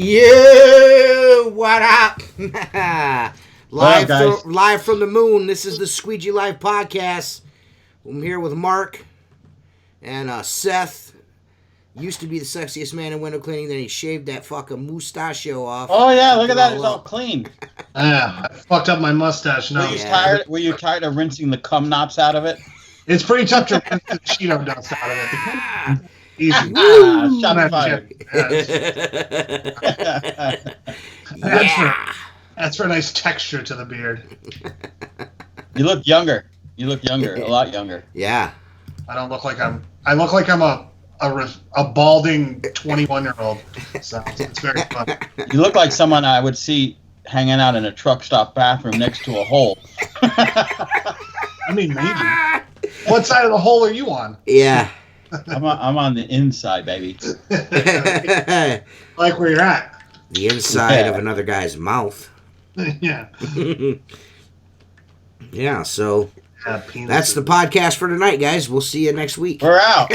Yeah, what up? Live, guys. Live from the moon. This is the Squeegee Live podcast. I'm here with Mark and Seth. Used to be the sexiest man in window cleaning. Then he shaved that fucking mustachio off. Oh yeah, look at that. It's all clean. I fucked up my mustache now. Were you tired of rinsing the cum knots out of it? It's pretty tough to rinse the Cheeto dust out of it. Easy. Shot fired. That's for a nice texture to the beard. You look younger. A lot younger. Yeah. I look like I'm a balding 21-year-old. So it's very fun. You look like someone I would see hanging out in a truck stop bathroom next to a hole. I mean, maybe. What side of the hole are you on? Yeah. I'm on the inside, baby. Like where you're at. The inside of another guy's mouth. Yeah. Yeah, so that's the podcast for tonight, guys. We'll see you next week. We're out.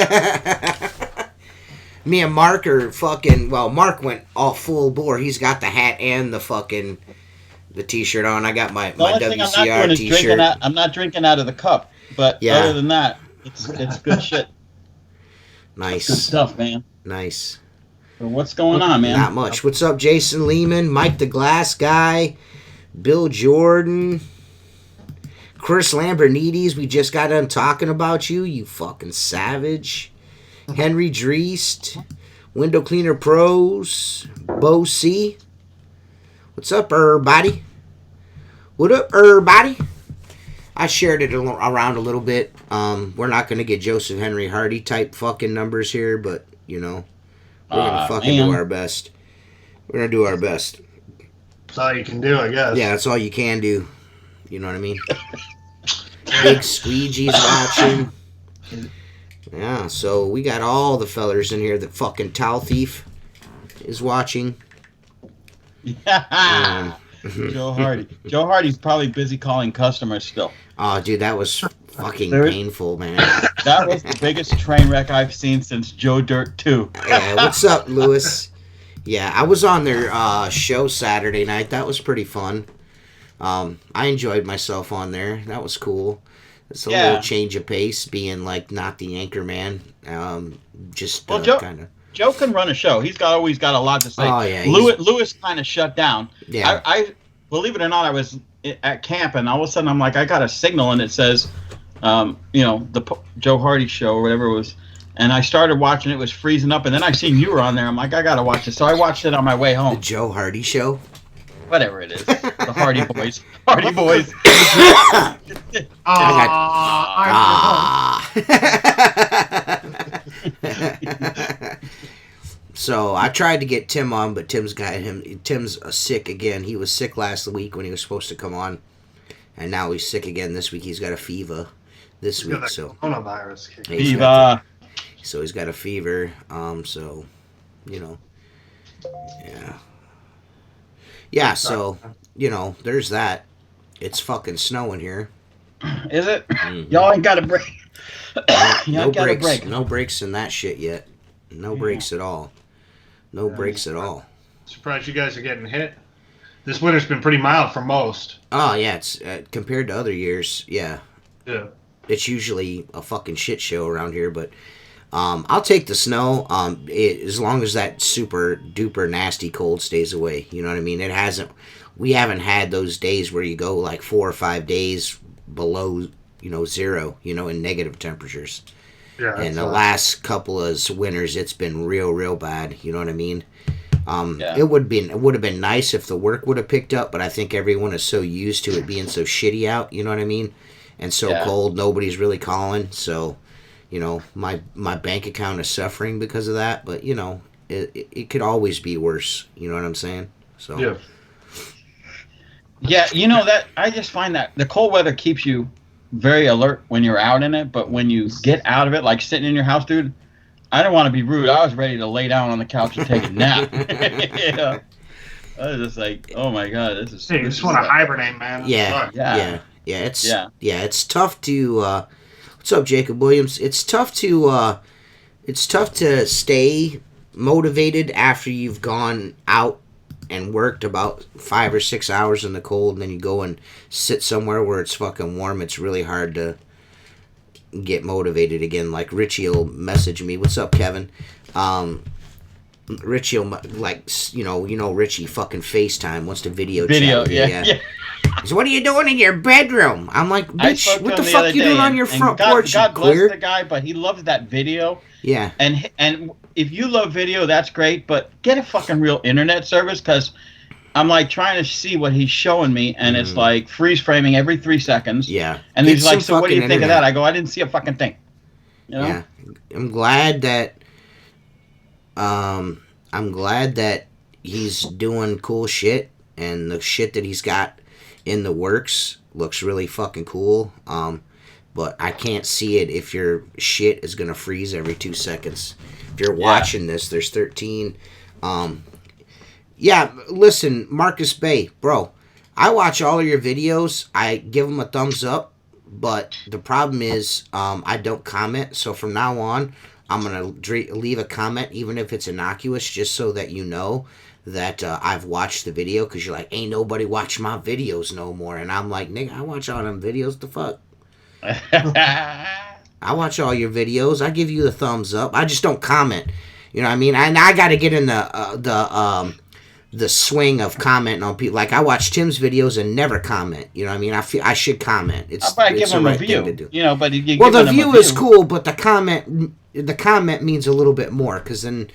Me and Mark are fucking... Well, Mark went all full bore. He's got the hat and the t-shirt on. I got my WCR t-shirt. I'm not drinking out of the cup. But other than that, it's good shit. Nice. Good stuff, man. Nice. So what's going on, man? Not much. What's up, Jason Lehman, Mike the Glass Guy, Bill Jordan, Chris Lambernides? We just got done talking about you, you fucking savage. Henry Dreest, Window Cleaner Pros, Bo C. What's up, everybody? What up, everybody? I shared it around a little bit. We're not going to get Joseph Henry Hardy type fucking numbers here, but, you know, we're going to fucking do our best. We're going to do our best. That's all you can do, I guess. Yeah, that's all you can do. You know what I mean? Big Squeegee's watching. Yeah, so we got all the fellers in here. The fucking towel thief is watching. Joe Hardy. Joe Hardy's probably busy calling customers still. Oh, dude, that was fucking painful, man. That was the biggest train wreck I've seen since Joe Dirt 2. Yeah, what's up, Lewis? Yeah, I was on their show Saturday night. That was pretty fun. I enjoyed myself on there. That was cool. It's a little change of pace, being like not the anchor man. Kind of. Joe can run a show. He's always got a lot to say. Oh yeah, Lewis kind of shut down. Yeah. I believe it or not, I was at camp and all of a sudden I'm like, I got a signal and it says, the Joe Hardy show or whatever it was, and I started watching. It was freezing up, and then I seen you were on there. I'm like, I gotta watch it. So I watched it on my way home. The Joe Hardy show. Whatever it is, the Hardy Boys. Hardy Boys. So I tried to get Tim on, but Tim's sick again. He was sick last week when he was supposed to come on, and now he's sick again this week. He's got a fever this week. So coronavirus. Fever. So he's got a fever. So, you know, yeah. Yeah, so, you know, there's that. It's fucking snowing here. Is it? Mm-hmm. Y'all ain't got a break. No breaks. No breaks in that shit yet. No breaks at all. No breaks at all. Surprised you guys are getting hit. This winter's been pretty mild for most. Oh, yeah. It's compared to other years, yeah. Yeah. It's usually a fucking shit show around here, but I'll take the snow. As long as that super duper nasty cold stays away. You know what I mean? We haven't had those days where you go like 4 or 5 days below, zero, in negative temperatures. Yeah. And the last couple of winters, it's been real bad. You know what I mean? Yeah. It would have been nice if the work would have picked up, but I think everyone is so used to it being so shitty out. You know what I mean? And so cold, nobody's really calling. So, my bank account is suffering because of that. But it could always be worse. You know what I'm saying? So. Yeah. Yeah, that I just find that the cold weather keeps you very alert when you're out in it, but when you get out of it, like sitting in your house, dude, I don't want to be rude. I was ready to lay down on the couch and take a nap. I was just like, oh my god, this is. Hey, you just want to hibernate, man. Yeah. It's tough to. What's up, Jacob Williams? It's tough to stay motivated after you've gone out and worked about 5 or 6 hours in the cold, and then you go and sit somewhere where it's fucking warm. It's really hard to get motivated again. Like Richie will message me, "What's up, Kevin?" Richie will Richie fucking FaceTime wants to video chat. Yeah. So what are you doing in your bedroom? I'm like, bitch, what the fuck you doing on your front porch? God bless the guy, but he loves that video. Yeah. And if you love video, that's great, but get a fucking real internet service, because I'm like trying to see what he's showing me, and it's like freeze framing every 3 seconds. Yeah. And he's like, so what do you think of that? I go, I didn't see a fucking thing. Yeah. I'm glad that he's doing cool shit, and the shit that he's got in the works looks really fucking cool. But I can't see it if your shit is gonna freeze every 2 seconds. If you're watching this, there's 13. Listen, Marcus Bay, bro, I watch all of your videos. I give them a thumbs up, but the problem is I don't comment. So from now on, I'm gonna leave a comment, even if it's innocuous, just so that you know that I've watched the video. Because you're like, ain't nobody watch my videos no more, and I'm like, nigga, I watch all them videos. The fuck. I watch all your videos. I give you the thumbs up. I just don't comment. You know what I mean? And I got to get in the swing of commenting on people. Like I watch Tim's videos and never comment. You know what I mean? I feel I should comment. I'll probably give him a view. But the view is cool, but the comment means a little bit more, because then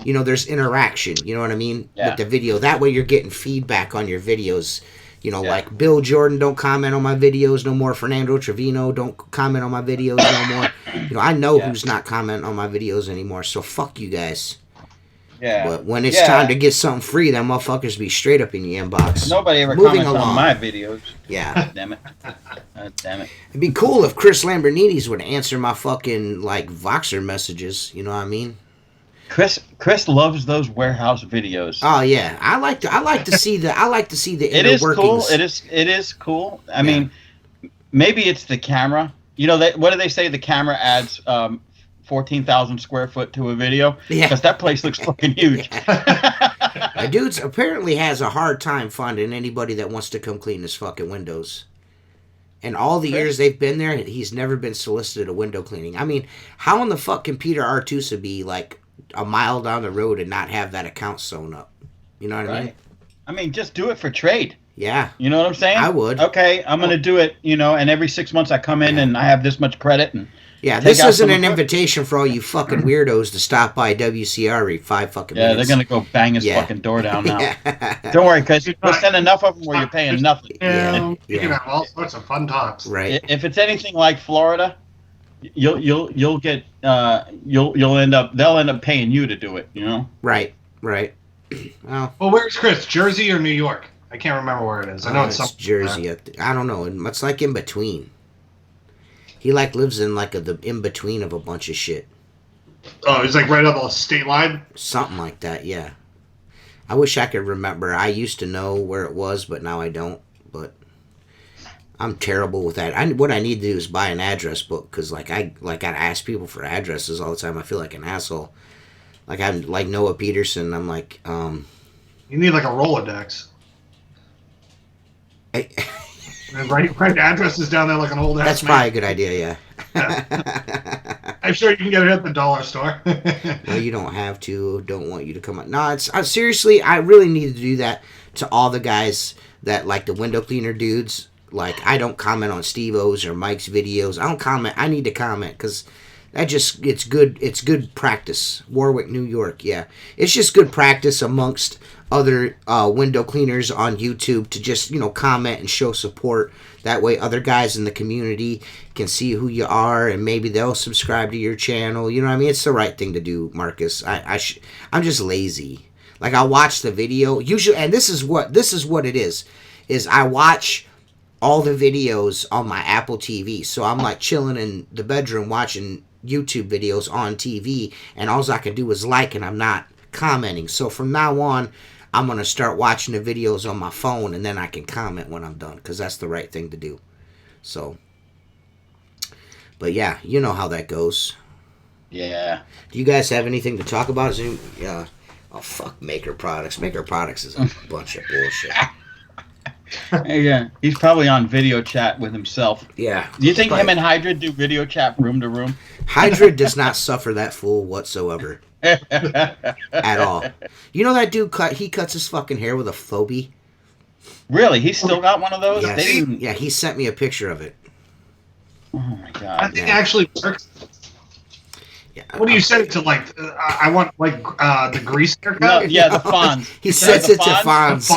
there's interaction. You know what I mean? With the video. That way you're getting feedback on your videos. Like Bill Jordan don't comment on my videos no more. Fernando Trevino don't comment on my videos no more. I know who's not commenting on my videos anymore. So fuck you guys. Yeah. But when it's time to get something free, them motherfuckers be straight up in your inbox. Nobody ever comments on my videos. Yeah. Damn it. Damn it. It'd be cool if Chris Lambrinides would answer my fucking Voxer messages. You know what I mean? Chris loves those warehouse videos. Oh yeah, I like to see the It is cool. It is cool. I mean, maybe it's the camera. What do they say? The camera adds 14,000 square foot to a video. Yeah, because that place looks fucking huge. The dude apparently has a hard time finding anybody that wants to come clean his fucking windows. And all the years they've been there, he's never been solicited a window cleaning. I mean, how in the fuck can Peter Artusa be like a mile down the road and not have that account sewn up? You know what I mean? I mean, just do it for trade. Yeah. You know what I'm saying? I would. Okay, I'm going to do it, and every 6 months I come in and I have this much credit. And this isn't an invitation for all you fucking weirdos to stop by WCR every 5 fucking minutes. Yeah, they're going to go bang his fucking door down now. Don't worry, because you'll send enough of them where you're paying nothing. Yeah. You can have all sorts of fun talks. Right. If it's anything like Florida, you'll get they'll end up paying you to do it. Right. Well, where's Chris? Jersey or New York? I can't remember where it is. I know it's Jersey. I don't know. It's like in between. He lives in the in between of a bunch of shit. Oh, he's right on the state line. Something like that. Yeah. I wish I could remember. I used to know where it was, but now I don't. But I'm terrible with that. What I need to do is buy an address book, because I gotta ask people for addresses all the time. I feel like an asshole. I'm like Noah Peterson. I'm like, You need a Rolodex. And write addresses down there like an old ass. That's probably a good idea. Yeah. I'm sure you can get it at the dollar store. No, you don't have to. Don't want you to come on. No, it's seriously. I really need to do that to all the guys that like the window cleaner dudes. Like I don't comment on Steve-O's or Mike's videos. I don't comment. I need to comment because that just it's good. It's good practice. Warwick, New York. Yeah, it's just good practice amongst other window cleaners on YouTube to just comment and show support. That way, other guys in the community can see who you are, and maybe they'll subscribe to your channel. You know what I mean? It's the right thing to do, Marcus. I'm just lazy. Like I'll watch the video usually, and this is what it is I watch all the videos on my Apple TV. So I'm like chilling in the bedroom watching YouTube videos on TV, and all I can do is like, and I'm not commenting. So from now on, I'm going to start watching the videos on my phone, and then I can comment when I'm done, because that's the right thing to do. So, but yeah, you know how that goes. Yeah. Do you guys have anything to talk about? Oh, fuck Maker Products. Maker Products is a bunch of bullshit. Yeah, he's probably on video chat with himself. Yeah. Do you think him and Hydra do video chat room to room? Hydra does not suffer that fool whatsoever. At all. You know that dude he cuts his fucking hair with a phobie? Really? He's still got one of those? Yes. Yeah, he sent me a picture of it. Oh my god. I think it actually works. Yeah, what do you set it to? Like, I want the grease haircut? No, yeah, the Fonz. He sets it to Fonz.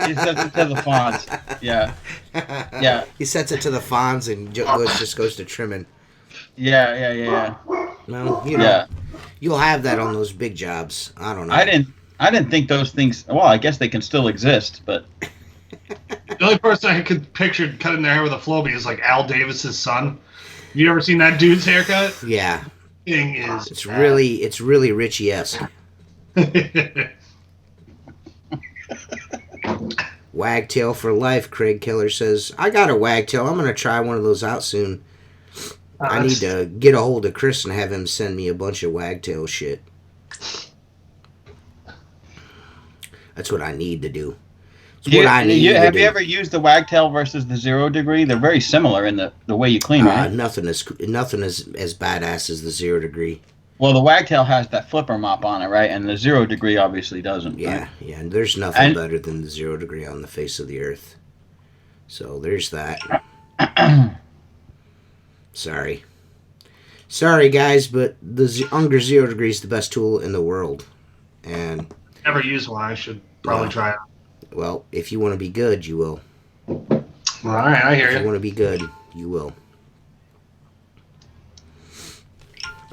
He sets it to the Fonz. Yeah. Yeah. He sets it to the Fonz and just goes to trimming. Yeah. Well, yeah. You'll have that on those big jobs. I don't know. I didn't think those things. Well, I guess they can still exist, but the only person I could picture cutting their hair with a Flowbee is like Al Davis's son. Have you ever seen that dude's haircut? Yeah. Thing is. It's really Richie-esque. Wagtail for life. Craig Keller says, "I got a wagtail. I'm gonna try one of those out soon." I need to get a hold of Chris and have him send me a bunch of wagtail shit. That's what I need to do. Have you ever used the wagtail versus the 0 degree? They're very similar in the way you clean, right? Nothing is as badass as the 0 degree. Well, the wagtail has that flipper mop on it, right? And the 0 degree obviously doesn't. Yeah, right? yeah. And there's nothing better than the 0 degree on the face of the earth. So there's that. Sorry, guys, but the Unger 0 degree is the best tool in the world. And never used one. I should probably try it. Well, if you want to be good, you will. All right, I hear you. If you want to be good, you will.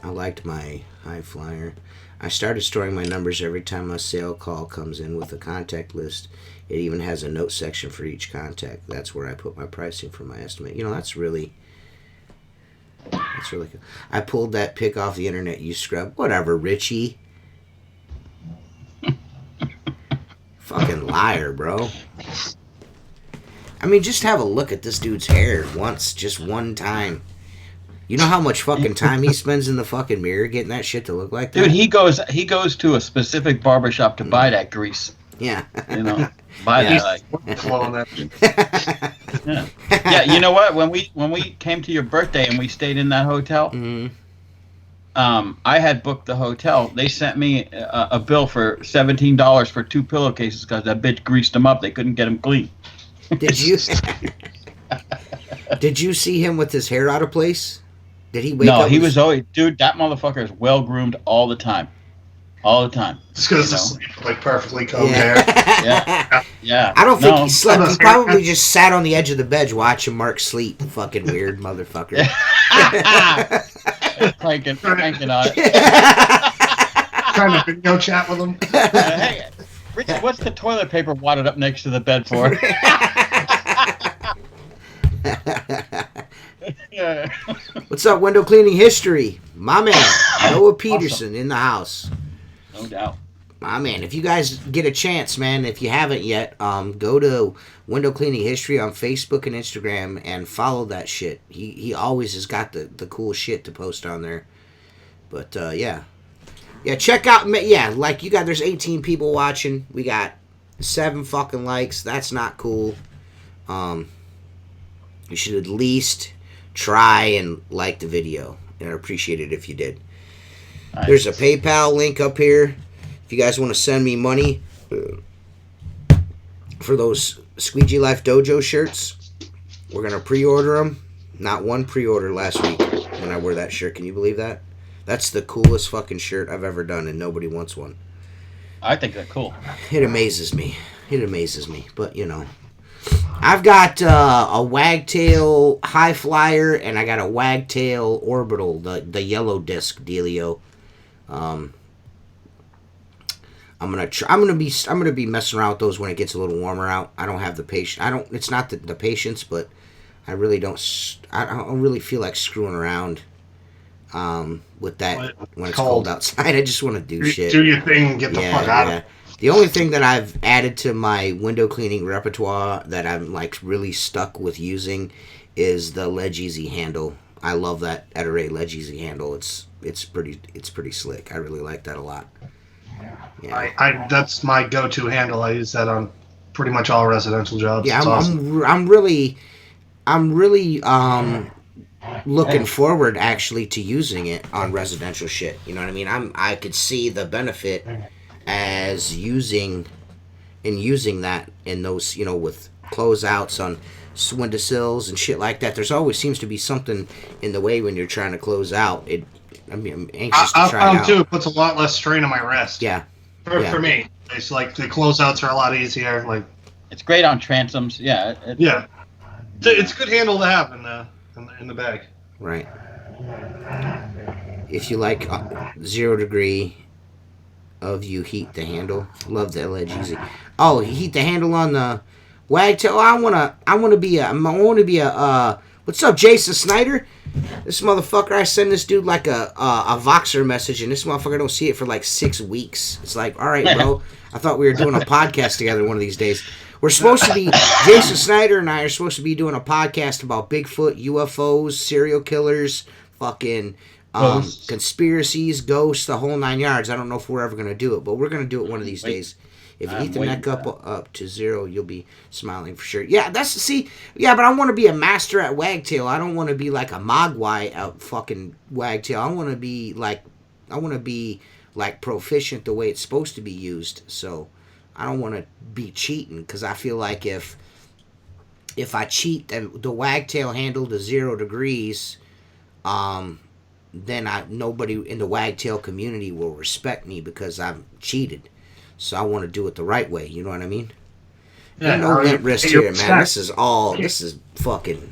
I liked my high flyer. I started storing my numbers every time a sale call comes in with a contact list. It even has a note section for each contact. That's where I put my pricing for my estimate. That's really cool. I pulled that pic off the internet, you scrub. Whatever, Richie. Fucking liar, bro. I mean, just have a look at this dude's hair once, just one time. You know how much fucking time he spends in the fucking mirror getting that shit to look like that? Dude, he goes to a specific barbershop to buy that grease. Yeah. Buy that. Yeah, you know what? When we came to your birthday and we stayed in that hotel, I had booked the hotel. They sent me a bill for $17 for 2 pillowcases because that bitch greased them up. They couldn't get them clean. Did you? Did you see him with his hair out of place? Did he wake up? No, he was always... Dude, that motherfucker is well-groomed all the time. All the time. Just because sleep like perfectly combed hair. Yeah. I don't think he slept. He probably just sat on the edge of the bed watching Mark sleep. Fucking weird motherfucker. Cranking on it. Trying to video chat with him. Hey, Richard, what's the toilet paper wadded up next to the bed for? What's up, window cleaning history? My man, Noah Peterson in the house. No doubt. My man, if you guys get a chance, man, if you haven't yet, go to Window Cleaning History on Facebook and Instagram and follow that shit. He always has got the cool shit to post on there. But, yeah. Yeah, check out, like you got, there's 18 people watching. We got 7 fucking likes. That's not cool. You should at least try and like the video. and I'd appreciate it if you did. Nice. There's a PayPal link up here. If you guys want to send me money for those Squeegee Life Dojo shirts, we're going to pre-order them. Not one pre-order last week when I wore that shirt. Can you believe that? That's the coolest fucking shirt I've ever done, and nobody wants one. I think they're cool. It amazes me. But, you know. I've got a Wagtail High Flyer, and I got a Wagtail Orbital, the yellow disc dealio. I'm gonna be messing around with those when it gets a little warmer out. I don't have the patience. It's not the patience, but I really don't. I don't really feel like screwing around with that when it's cold outside. I just want to do shit. Do your thing and get the fuck out of it. The only thing that I've added to my window cleaning repertoire that I'm like really stuck with using is the Ledge Easy handle. I love that Ettore Ledge Easy handle. It's pretty slick. I really like that a lot. Yeah. I that's my go-to handle. I use that on pretty much all residential jobs. Yeah, awesome. I'm really looking forward actually to using it on residential shit. You know what I mean? I could see the benefit as using that in those, you know, with closeouts on windowsills and shit like that. There's always seems to be something in the way when you're trying to close out. I'm anxious to try it out. I found too, it puts a lot less strain on my wrist. Yeah. For me, it's like the closeouts are a lot easier. Like it's great on transoms. Yeah. It's a good handle to have in the bag. Right. If you like 0 degree of you heat the handle, love that Ledge Easy. Oh, heat the handle on the Wagtail. I want to be a. What's up, Jason Snyder? This motherfucker, I send this dude like a Voxer message, and this motherfucker don't see it for like 6 weeks. It's like, all right, bro. I thought we were doing a podcast together one of these days. We're supposed to be, Jason Snyder and I are supposed to be doing a podcast about Bigfoot, UFOs, serial killers, fucking conspiracies, ghosts, the whole 9 yards. I don't know if we're ever going to do it, but we're going to do it one of these days. If you heat the neck up to 0, you'll be smiling for sure. Yeah, but I want to be a master at Wagtail. I don't want to be like a Mogwai at fucking Wagtail. I want to be like proficient the way it's supposed to be used. So I don't want to be cheating, because I feel like if I cheat the Wagtail handle to 0 degrees, then nobody in the Wagtail community will respect me because I'm cheated. So I want to do it the right way. You know what I mean? Yeah, no lint wrist here, man. This is fucking.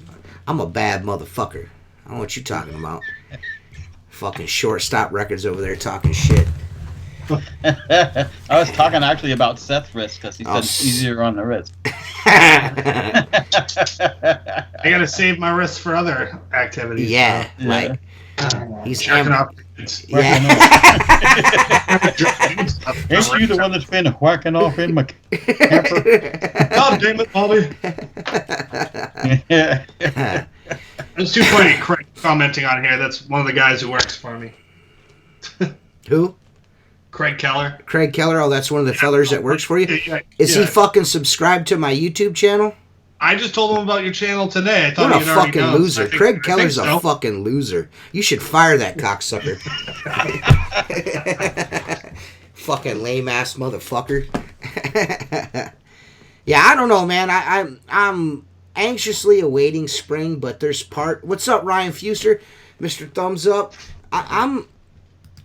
I'm a bad motherfucker. I don't know what you talking about. Fucking Shortstop Records over there talking shit. I was talking actually about Seth's wrist because he said it's easier on the wrist. I gotta save my wrist for other activities. Yeah, so. like he's jerking off. Yeah. Ain't you the one that's been whacking off in my camper? God damn it, Bobby. It's too funny. Craig commenting on here. That's one of the guys who works for me. Who? Craig Keller. Craig Keller. Oh, that's one of the fellers that works for you. Is he fucking subscribed to my YouTube channel? I just told him about your channel today. I thought what he a fucking loser. Craig Keller's a fucking loser. You should fire that cocksucker. Fucking lame ass motherfucker. Yeah, I don't know, man. I'm anxiously awaiting spring, but there's What's up, Ryan Fuster? Mr. Thumbs Up. I'm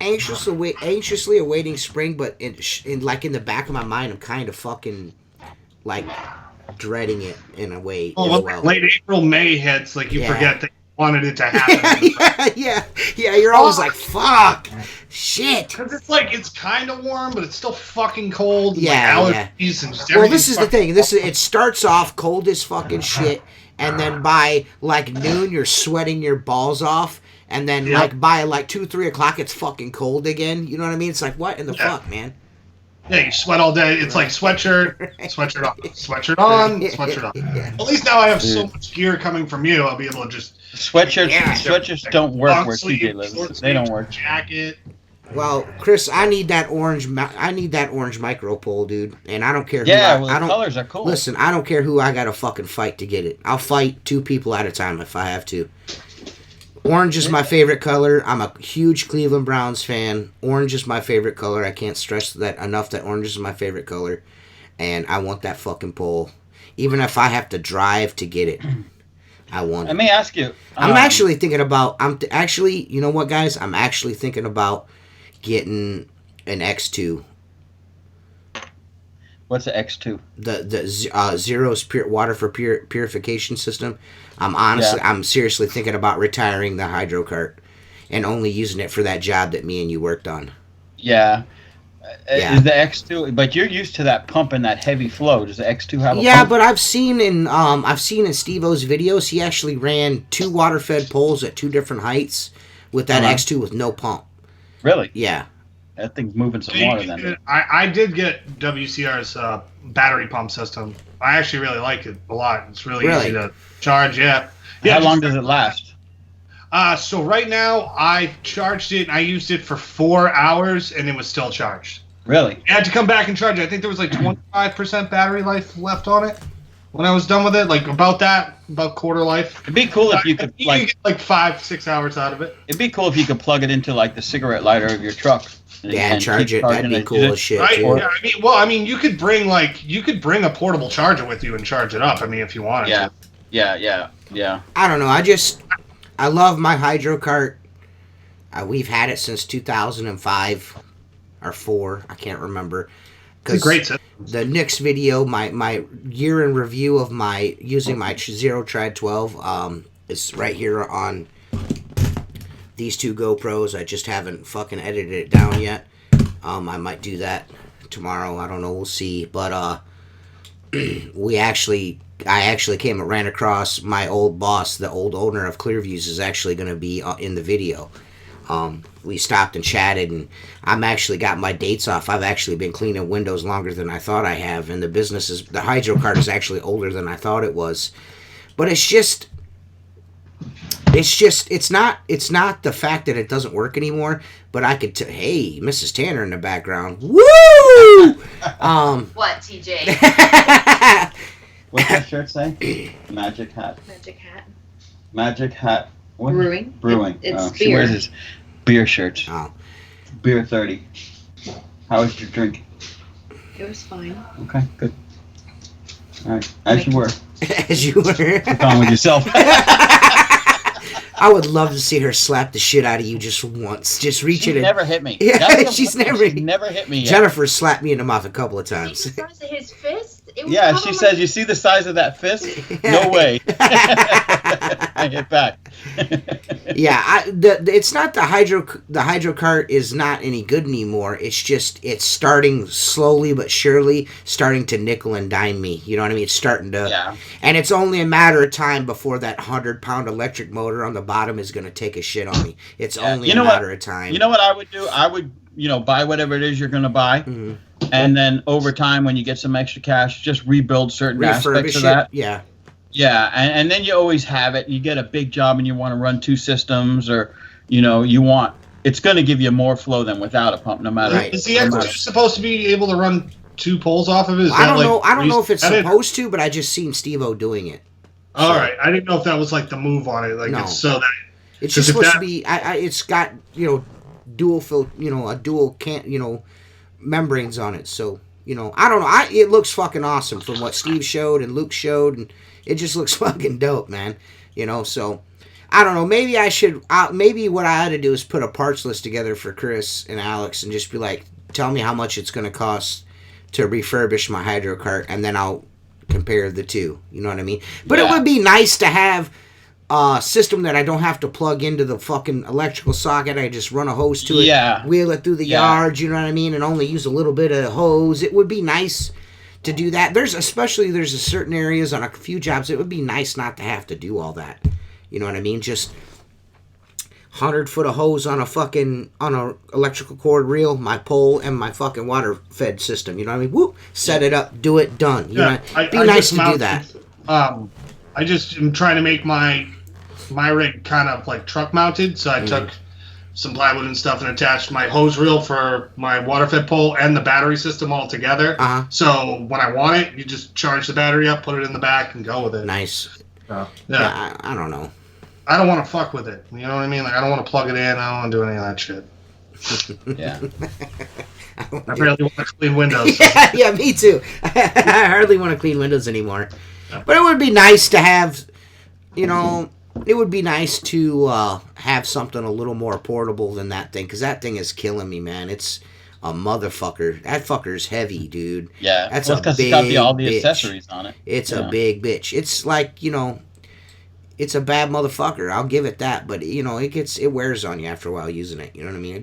anxiously awaiting spring, but in like in the back of my mind, I'm kind of fucking like dreading it in a way as well. Late April, May hits, like you forget that you wanted it to happen. Yeah. You're always like, fuck, shit. Because it's like, it's kind of warm, but it's still fucking cold. Yeah, like allergies and just well, this is the thing. It starts off cold as fucking shit, and then by like noon, you're sweating your balls off. And then, like, by, 2-3 o'clock, it's fucking cold again. You know what I mean? It's like, what in the fuck, man? Yeah, you sweat all day. It's like sweatshirt off, sweatshirt on, sweatshirt off. At least now I have so much gear coming from you, I'll be able to just... Sweatshirts don't work where TJ lives. They don't work. Jacket. Well, Chris, I need that orange micro pole, dude. And I don't care who the colors are cool. Listen, I don't care who I got to fucking fight to get it. I'll fight 2 people at a time if I have to. Orange is my favorite color. I'm a huge Cleveland Browns fan. Orange is my favorite color. I can't stress that enough that orange is my favorite color. And I want that fucking pole. Even if I have to drive to get it, I want it. Let me ask you. I'm actually thinking about, you know what, guys? I'm actually thinking about getting an X2. What's the X2? The Zero's water for purification system. I'm seriously thinking about retiring the hydro cart and only using it for that job that me and you worked on. Yeah. Is the X2? But you're used to that pump and that heavy flow. Does the X2 have a pump? Yeah, but I've seen in Steve-O's videos, he actually ran 2 water-fed poles at 2 different heights with that X2 with no pump. Really? Yeah. That thing's moving some water then. I did get WCR's battery pump system. I actually really like it a lot. It's really easy to charge. Yeah. How long does it last? So right now I charged it and I used it for 4 hours and it was still charged. Really? I had to come back and charge it. I think there was like 25% battery life left on it when I was done with it. Like about quarter life. It'd be cool if you could you get like 5-6 hours out of it. It'd be cool if you could plug it into like the cigarette lighter of your truck. And charge it. That'd be cool as shit. Right? Yeah, I mean, you could bring a portable charger with you and charge it up. I mean, if you wanted to. Yeah. I don't know. I love my hydro cart. We've had it since 2005 or 4. I can't remember. It's a great system. The next video, my year in review of using my Zero Trad 12 is right here on these 2 GoPros. I just haven't fucking edited it down yet. I might do that tomorrow. I don't know. We'll see. But I actually came and ran across my old boss, the old owner of Clearviews, is actually going to be in the video. We stopped and chatted, and I'm actually got my dates off. I've actually been cleaning windows longer than I thought I have, and the hydro cart is actually older than I thought it was. But it's not the fact that it doesn't work anymore, but I could hey, Mrs. Tanner in the background. Woo! What, TJ? What's that shirt say? Magic hat. Magic hat. What? Brewing. It's beer. She wears his beer shirts. Oh. Beer 30. How was your drink? It was fine. Okay, good. All right, as you were. As you were. Keep on with yourself. I would love to see her slap the shit out of you just once. Just reach it. Never hit me. Yeah, she's never hit me yet. Jennifer slapped me in the mouth a couple of times. See the size of his fist? Yeah, she says, you see the size of that fist? No way. I hit back. Yeah, it's not the hydro cart is not any good anymore. It's just, it's starting slowly but surely starting to nickel and dime me. You know what I mean? It's starting to, yeah. And it's only a matter of time before that 100-pound electric motor on the bottom is going to take a shit on me. It's only a matter of time. You know what I would do? I would, buy whatever it is you're going to buy. Mm-hmm. And then over time, when you get some extra cash, just rebuild certain aspects of that. Yeah. Yeah, and then you always have it. You get a big job and you want to run 2 systems, or it's going to give you more flow than without a pump, no matter. Right. Is the X2 supposed to be able to run 2 poles off of it? I don't know. I don't know if it's supposed to, but I just seen Steve-O doing it. All right, I didn't know if that was like the move on it. Like no. It's so that it's just supposed to be. It's got dual membranes on it. So I don't know. It looks fucking awesome from what Steve showed and Luke showed, and it just looks fucking dope, man. So I don't know. Maybe I should. Maybe what I ought to do is put a parts list together for Chris and Alex, and just be like, tell me how much it's going to cost to refurbish my hydro cart, and then I'll compare the two. You know what I mean? But It would be nice to have a system that I don't have to plug into the fucking electrical socket. I just run a hose to it, wheel it through the yard, you know what I mean, and only use a little bit of hose. It would be nice to do that. There's a certain areas on a few jobs, it would be nice not to have to do all that. You know what I mean? Just 100 foot of hose on a electrical cord reel, my pole, and my fucking water fed system. You know what I mean? Whoop, set it up, do it, done. You know, it'd be nice to do that. I just am trying to make my rig kind of like truck mounted, so I took some plywood and stuff and attached my hose reel for my water fed pole and the battery system all together. So when I want it, you just charge the battery up, put it in the back, and go with it. Nice. Yeah. I don't know. I don't want to fuck with it. You know what I mean? Like I don't want to plug it in. I don't want to do any of that shit. Yeah. I barely want to clean windows. So. Yeah, me too. I hardly want to clean windows anymore. But it would be nice to have, it would be nice to have something a little more portable than that thing, because that thing is killing me, man. It's a motherfucker. That fucker's heavy, dude. Yeah, that's because it's got all the accessories on it. It's a big bitch. It's like, it's a bad motherfucker. I'll give it that, but it wears on you after a while using it. You know what I mean?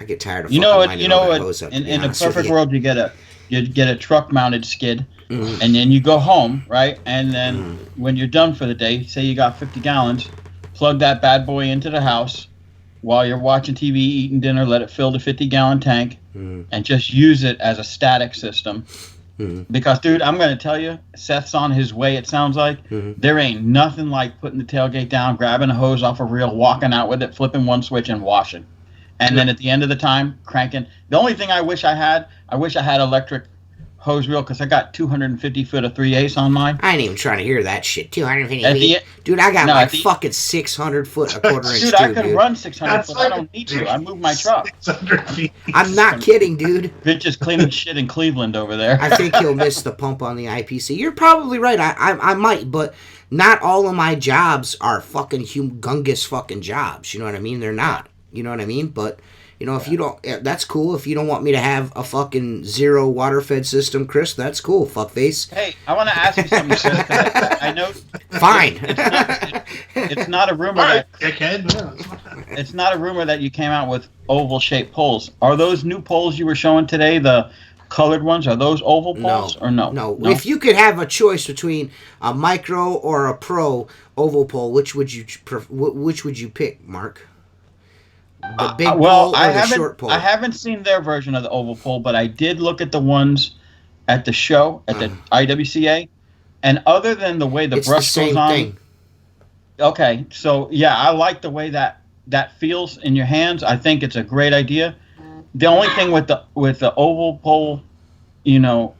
I get tired of. In a perfect world, you get a truck mounted skid, and then you go home, right? And then when you're done for the day, say you got 50 gallons, plug that bad boy into the house while you're watching TV, eating dinner. Let it fill the 50-gallon tank, and just use it as a static system. Because, dude, I'm going to tell you, Seth's on his way, it sounds like. There ain't nothing like putting the tailgate down, grabbing a hose off a reel, walking out with it, flipping one switch, and washing. And then at the end of the time, cranking. The only thing I wish I had electric hose reel, because I got 250 foot of 3/8 on mine. I ain't even trying to hear that shit. 250 feet. Dude, I got fucking 600 foot, a quarter inch. Dude, I could run 600 foot. I don't need to. I move my truck. 600 feet. I'm not kidding, dude. Bitch is cleaning shit in Cleveland over there. I think he'll miss the pump on the IPC. You're probably right. I might, but not all of my jobs are fucking humongous fucking jobs. You know what I mean? They're not. You know what I mean? But, if you don't, that's cool. If you don't want me to have a fucking zero water fed system, Chris, that's cool, fuckface. Hey, I want to ask you something, Chris. I know. Fine. It's not a rumor it's not a rumor that you came out with oval shaped poles. Are those new poles you were showing today, the colored ones, are those oval poles or no? No. If you could have a choice between a micro or a pro oval pole, which would you pick, Mark? The big pole or the short pole? I haven't seen their version of the oval pole, but I did look at the ones at the show, at the IWCA, and other than the way the brush goes on. Thing. Okay, so yeah, I like the way that feels in your hands. I think it's a great idea. The only thing with the oval pole, the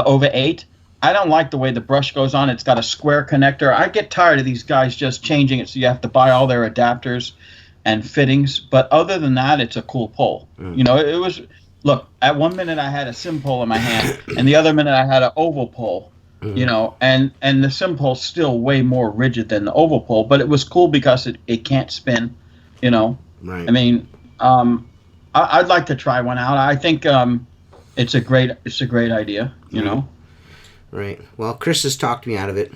Ova 8, I don't like the way the brush goes on. It's got a square connector. I get tired of these guys just changing it, so you have to buy all their adapters and fittings. But other than that, it's a cool pole. It was. Look, at one minute I had a sim pole in my hand, and the other minute I had an oval pole. And the sim pole's still way more rigid than the oval pole, but it was cool because it can't spin. Right. I mean, I'd like to try one out. I think it's a great idea. Right. Well, Chris has talked me out of it.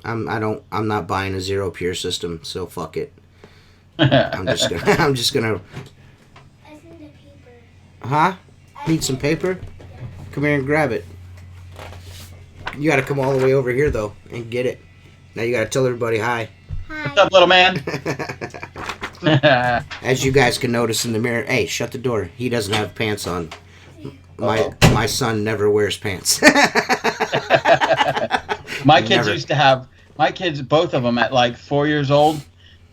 I'm not buying a zero pure system, so fuck it. I'm just gonna. I need a paper. Huh? Need some paper? Come here and grab it. You gotta come all the way over here though and get it. Now you gotta tell everybody hi. Hi. What's up, little man? As you guys can notice in the mirror, hey, shut the door. He doesn't have pants on. My son never wears pants. My kids, both of them at like 4 years old,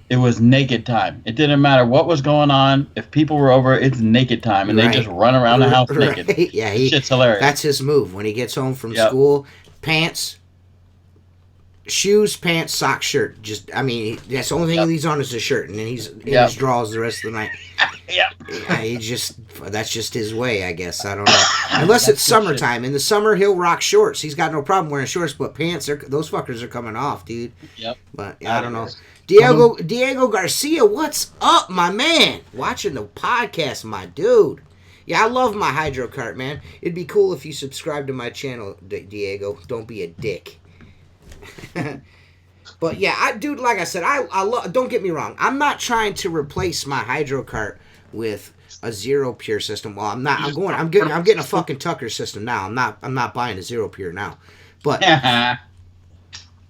it was naked time. It didn't matter what was going on. If people were over, it's naked time, and they just run around the house naked. Yeah, shit's hilarious. That's his move. When he gets home from school, pants, shoes, pants, socks, shirt. That's the only thing he leaves on is his shirt, and then he's in his drawers the rest of the night. That's just his way, I guess. I don't know. Unless it's summertime. In the summer, he'll rock shorts. He's got no problem wearing shorts, but pants, those fuckers are coming off, dude. Yep. But I don't know. Diego Garcia, what's up, my man? Watching the podcast, my dude. Yeah, I love my hydro cart, man. It'd be cool if you subscribe to my channel, Diego. Don't be a dick. But yeah, dude, like I said, I love. Don't get me wrong. I'm not trying to replace my hydro cart with a zero pure system. Well, I'm not. I'm getting a fucking Tucker system now. I'm not buying a zero pure now. But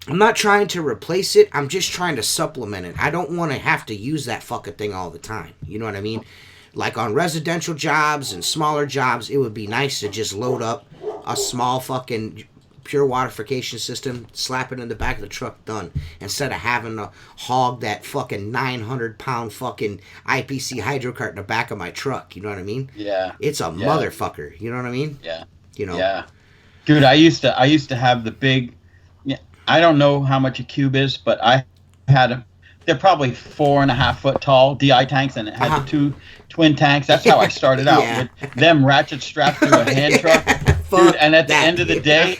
I'm not trying to replace it. I'm just trying to supplement it. I don't want to have to use that fucking thing all the time. You know what I mean? Like on residential jobs and smaller jobs, it would be nice to just load up a small fucking pure waterification system, slap it in the back of the truck, done. Instead of having to hog that fucking 900-pound fucking IPC hydro cart in the back of my truck. You know what I mean? Yeah. It's a motherfucker. You know what I mean? Yeah. You know? Yeah. Dude, I used to have the big... I don't know how much a cube is, but I had they're probably 4.5 foot tall DI tanks, and it had the 2 twin tanks. That's how I started out with them ratchet strapped to a hand truck, dude. And at the end of the day,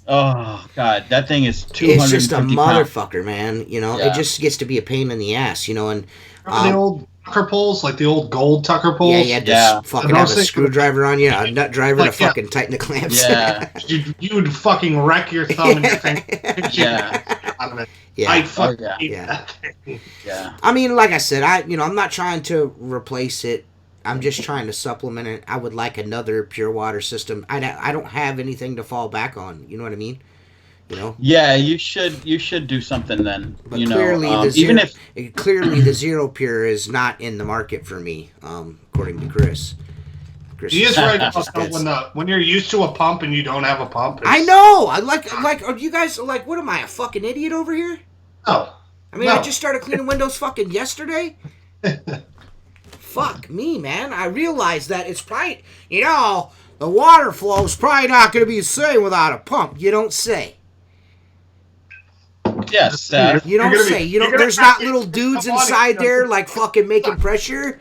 oh god, that thing is 250 It's just a motherfucker, pounds. Man. You know, it just gets to be a pain in the ass. You know, and remember the old Tucker poles, like the old gold Tucker poles. Yeah, just fucking have a screwdriver on you, a nut driver to fucking tighten the clamps. Yeah, you would fucking wreck your thumb and your finger. Out of it. Yeah. I'd fucking hate that thing. Yeah. I mean, like I said, I'm not trying to replace it. I'm just trying to supplement it. I would like another pure water system. I don't have anything to fall back on. You know what I mean? You know? Yeah, you should do something then. But you clearly, know, clearly the Zero Pure is not in the market for me, according to Chris. He is right about when you're used to a pump and you don't have a pump. I know. I like. Are you guys like? What am I, a fucking idiot over here? Oh. I mean, I just started cleaning windows fucking yesterday. Fuck me, man. I realized that it's probably, the water flow is probably not going to be the same without a pump. You don't say. Yes, you don't say. There's not little dudes inside there like fucking making pressure.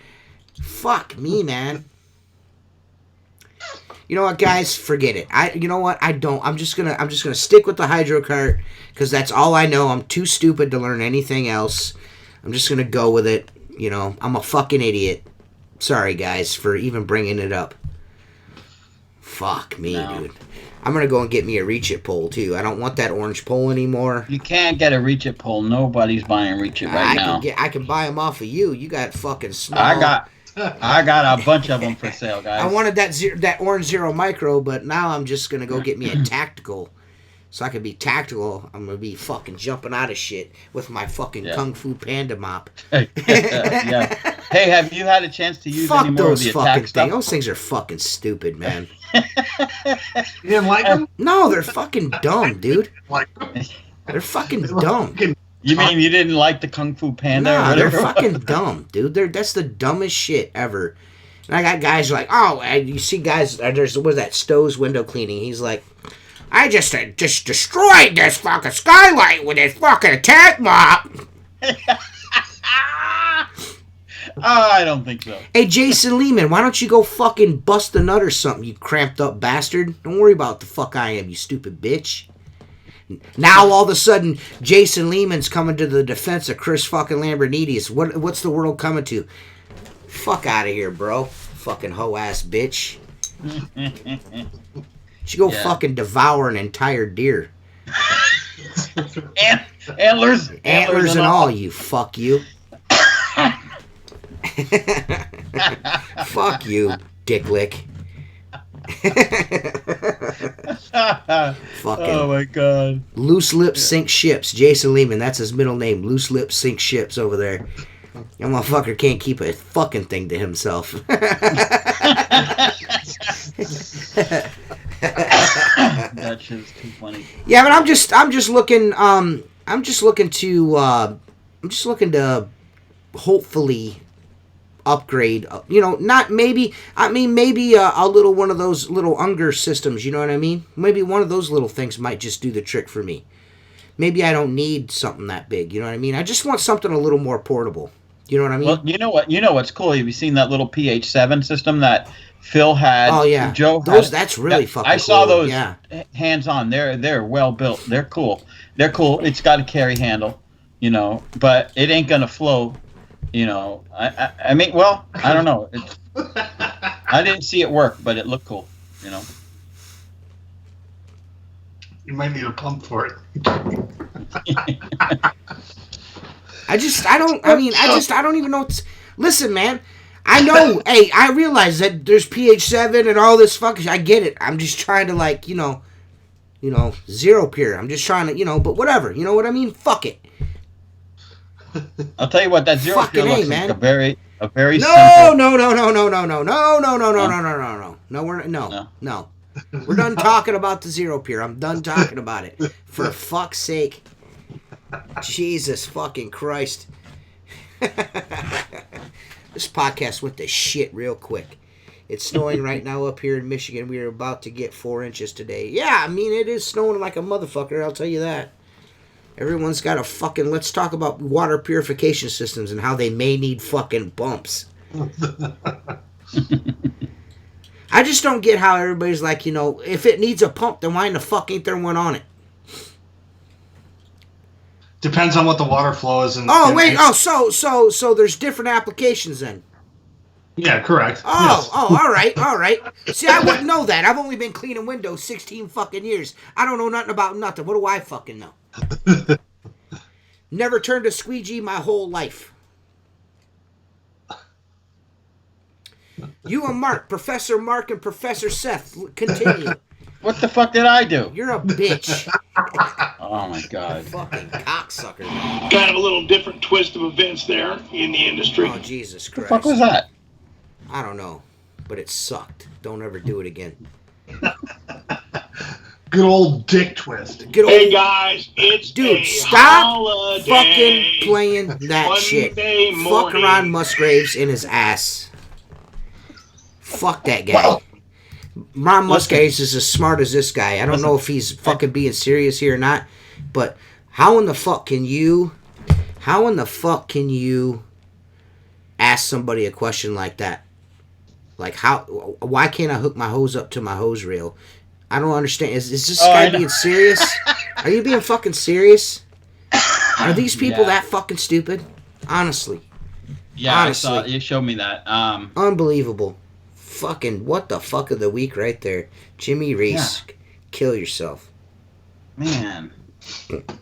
Fuck me, man. You know what, guys? Forget it. You know what? I don't. I'm just gonna stick with the hydro cart because that's all I know. I'm too stupid to learn anything else. I'm just gonna go with it. You know, I'm a fucking idiot. Sorry, guys, for even bringing it up. Fuck me, dude. I'm gonna go and get me a Reach It pole too. I don't want that orange pole anymore. You can't get a Reach It pole. Nobody's buying Reach It now. I can buy them off of you. You got fucking small. I got a bunch of them for sale, guys. I wanted that orange Zero Micro, but now I'm just gonna go get me a tactical, so I can be tactical. I'm gonna be fucking jumping out of shit with my fucking Kung Fu Panda mop. Yeah. Hey, have you had a chance to use any more of the attack stuff? Those things are fucking stupid, man. You didn't like them? No, they're fucking dumb, dude. They're fucking dumb. You mean you didn't like the Kung Fu Panda? Nah, they're fucking dumb, dude. That's the dumbest shit ever. And I got guys like, you see guys, there's that Stowe's window cleaning. He's like, I just destroyed this fucking skylight with this fucking attack mop. I don't think so. Hey, Jason Lehman, why don't you go fucking bust a nut or something, you cramped up bastard? Don't worry about the fuck I am, you stupid bitch. Now all of a sudden, Jason Lehman's coming to the defense of Chris fucking Lambrinides. What's the world coming to? Fuck out of here, bro. Fucking hoe ass bitch. Should go fucking devour an entire deer. Antlers and all, you fuck you. Fuck you, dicklick. Fucking oh my god. Loose lips sink ships. Jason Lehman, that's his middle name. Loose lips sink ships over there. That motherfucker can't keep a fucking thing to himself. That shit's too funny. Yeah, but I'm just looking to hopefully upgrade, maybe a little one of those little Unger systems, you know what I mean? Maybe one of those little things might just do the trick for me. Maybe I don't need something that big, you know what I mean? I just want something a little more portable. You know what I mean? Well, you know what's cool? Have you seen that little PH7 system that Phil had? Oh yeah, Joe those. had, that's really fucking cool. I saw those hands on. They're well built. They're cool. It's got a carry handle, but it ain't gonna flow. I mean, well, I don't know. I didn't see it work, but it looked cool. You might need a pump for it. I don't even know. Listen, man. I know. Hey, I realize that there's PH7 and all this fucking. I get it. I'm just trying to Zero Pure. I'm just trying to, but whatever. You know what I mean? Fuck it. I'll tell you what, that Zero Pure looks like a very simple. No. We're done talking about the Zero Pure. I'm done talking about it. For fuck's sake. Jesus fucking Christ. This podcast went to shit real quick. It's snowing right now up here in Michigan. We are about to get 4 inches today. Yeah, I mean, it is snowing like a motherfucker, I'll tell you that. Everyone's got a fucking... Let's talk about water purification systems and how they may need fucking bumps. I just don't get how everybody's like, if it needs a pump, then why in the fuck ain't there one on it? Depends on what the water flow is. So there's different applications then. Yeah, correct. All right. See, I wouldn't know that. I've only been cleaning windows 16 fucking years. I don't know nothing about nothing. What do I fucking know? Never turned a squeegee my whole life. You and Mark, Professor Mark and Professor Seth, continue. What the fuck did I do? You're a bitch. Oh my god. Fucking cocksucker. Kind of a little different twist of events there in the industry. Oh, Jesus Christ. What the fuck was that? I don't know, but it sucked. Don't ever do it again. Good old dick twist. Hey guys, it's Dude, a stop holiday. fucking playing that Monday shit. morning. Fuck Ron Musgraves in his ass. Fuck that guy. Ron Musgraves is as smart as this guy. I don't know if he's fucking being serious here or not, but how in the fuck can you ask somebody a question like that? Like, why can't I hook my hose up to my hose reel? I don't understand. Is this guy being serious? Are you being fucking serious? Are these people that fucking stupid? Honestly. Yeah, honestly. I saw you showed me that. Unbelievable. Fucking what the fuck of the week right there. Jimmy Reese. Yeah. Kill yourself. Man.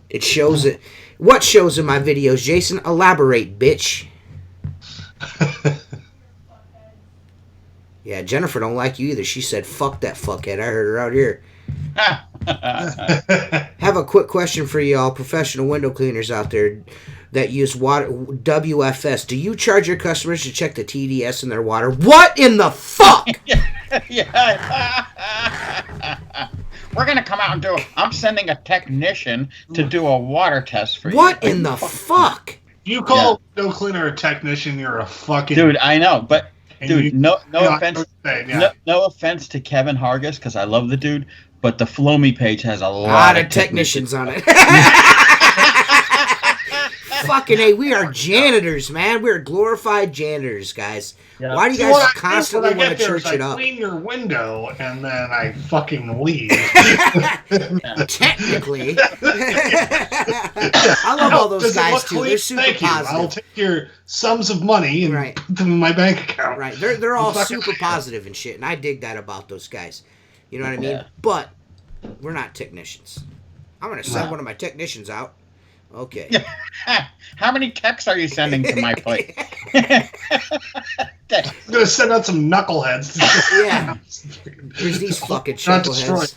It shows it. What shows in my videos, Jason? Elaborate, bitch. Yeah, Jennifer don't like you either. She said, fuck that fuckhead. I heard her out here. Have a quick question for y'all professional window cleaners out there that use water WFS. Do you charge your customers to check the TDS in their water? What in the fuck? Yeah. We're going to come out and do it. I'm sending a technician to do a water test for you. What in the fuck? You call a window cleaner a technician, you're a fucking... Dude, I know, but... Dude, no offense. Yeah. No offense to Kevin Hargis, because I love the dude, but the Flomy page has a lot of technicians on it. Fucking A, we are janitors, man. We're glorified janitors, guys. Yeah. Why do you guys constantly want to church it up? I clean your window and then I fucking leave. Technically. I love all those guys too. They're super positive. I'll take your sums of money and put them in my bank account. Right. They're all super positive and shit, and I dig that about those guys. You know what I mean? Yeah. But we're not technicians. I'm gonna send one of my technicians out. Okay. How many texts are you sending to my place? I'm gonna send out some knuckleheads. Yeah. Here's these fucking chuckleheads.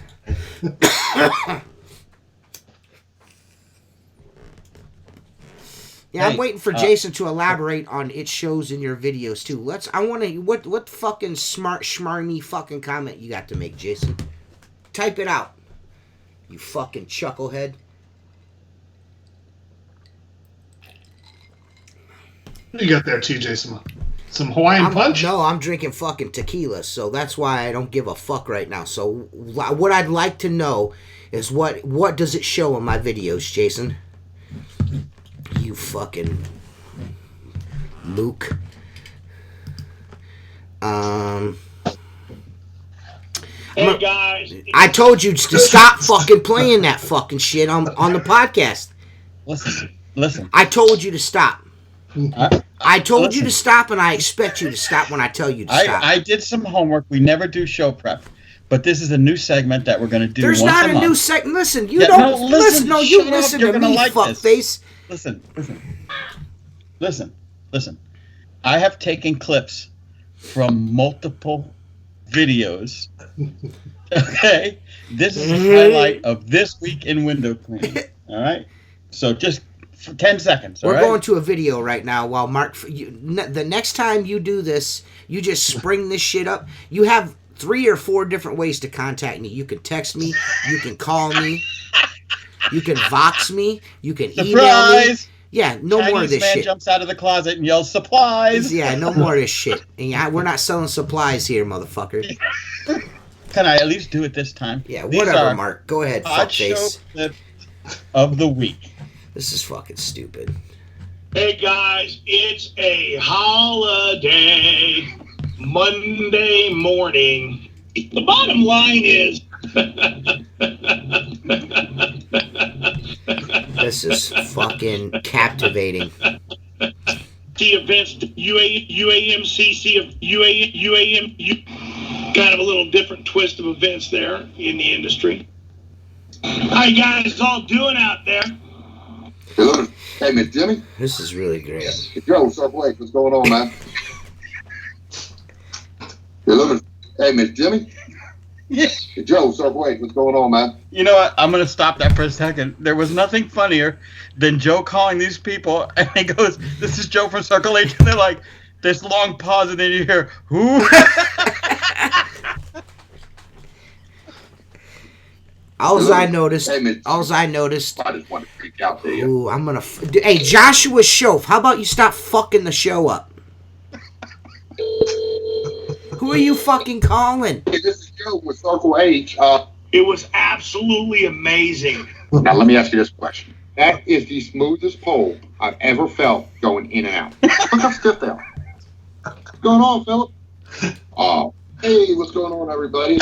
Yeah, I'm waiting for Jason to elaborate on it shows in your videos too. I want to. What fucking smart schmarmy fucking comment you got to make, Jason? Type it out. You fucking chucklehead. What do you got there, TJ? Some Hawaiian Punch? No, I'm drinking fucking tequila, so that's why I don't give a fuck right now. So what I'd like to know is what does it show in my videos, Jason? You fucking mook. Hey guys, I told you to stop fucking playing that fucking shit on the podcast. Listen. I told you to stop. I told you to stop, and I expect you to stop when I tell you to stop. I did some homework. We never do show prep, but this is a new segment that we're going to do. There's once not a month. New segment. Listen, you don't listen. No, you listen to me, fuckface. Listen. I have taken clips from multiple videos. Okay, this is a highlight of this week in window cleaning. All right, so just. For 10 seconds. We're going to a video right now while Mark... the next time you do this, you just spring this shit up. You have 3 or 4 different ways to contact me. You can text me. You can call me. You can Vox me. You can email me. Yeah, no Chinese more of this man shit. jumps out of the closet and yells, "Supplies!" Yeah, no more of this shit. And yeah, we're not selling supplies here, motherfucker. Can I at least do it this time? Yeah, These whatever, are Mark. Go ahead, odd show fuckface. clips of the week. This is fucking stupid. Hey guys, it's a holiday Monday morning. The bottom line is This is fucking captivating. the events, UAMCC of UAM, kind of a little different twist of events there in the industry. How you guys all doing out there? Good. Hey, Miss Jimmy. This is really great. Joe, Subway, what's going on, man? Hey, Miss Jimmy. Yeah. Joe, Subway, what's going on, man? You know what? I'm going to stop that for a second. There was nothing funnier than Joe calling these people, and he goes, "This is Joe from Circle H," and they're like, this long pause, and then you hear, "Who?" Alls I noticed. I just want to freak out to you. Ooh, I'm gonna. Hey, Joshua Shoaf, how about you stop fucking the show up? Who are you fucking calling? Hey, this is Joe with Circle H. It was absolutely amazing. Now, let me ask you this question. That is the smoothest pole I've ever felt going in and out. Look how stiff they are. What's going on, Philip? Oh, hey, what's going on, everybody?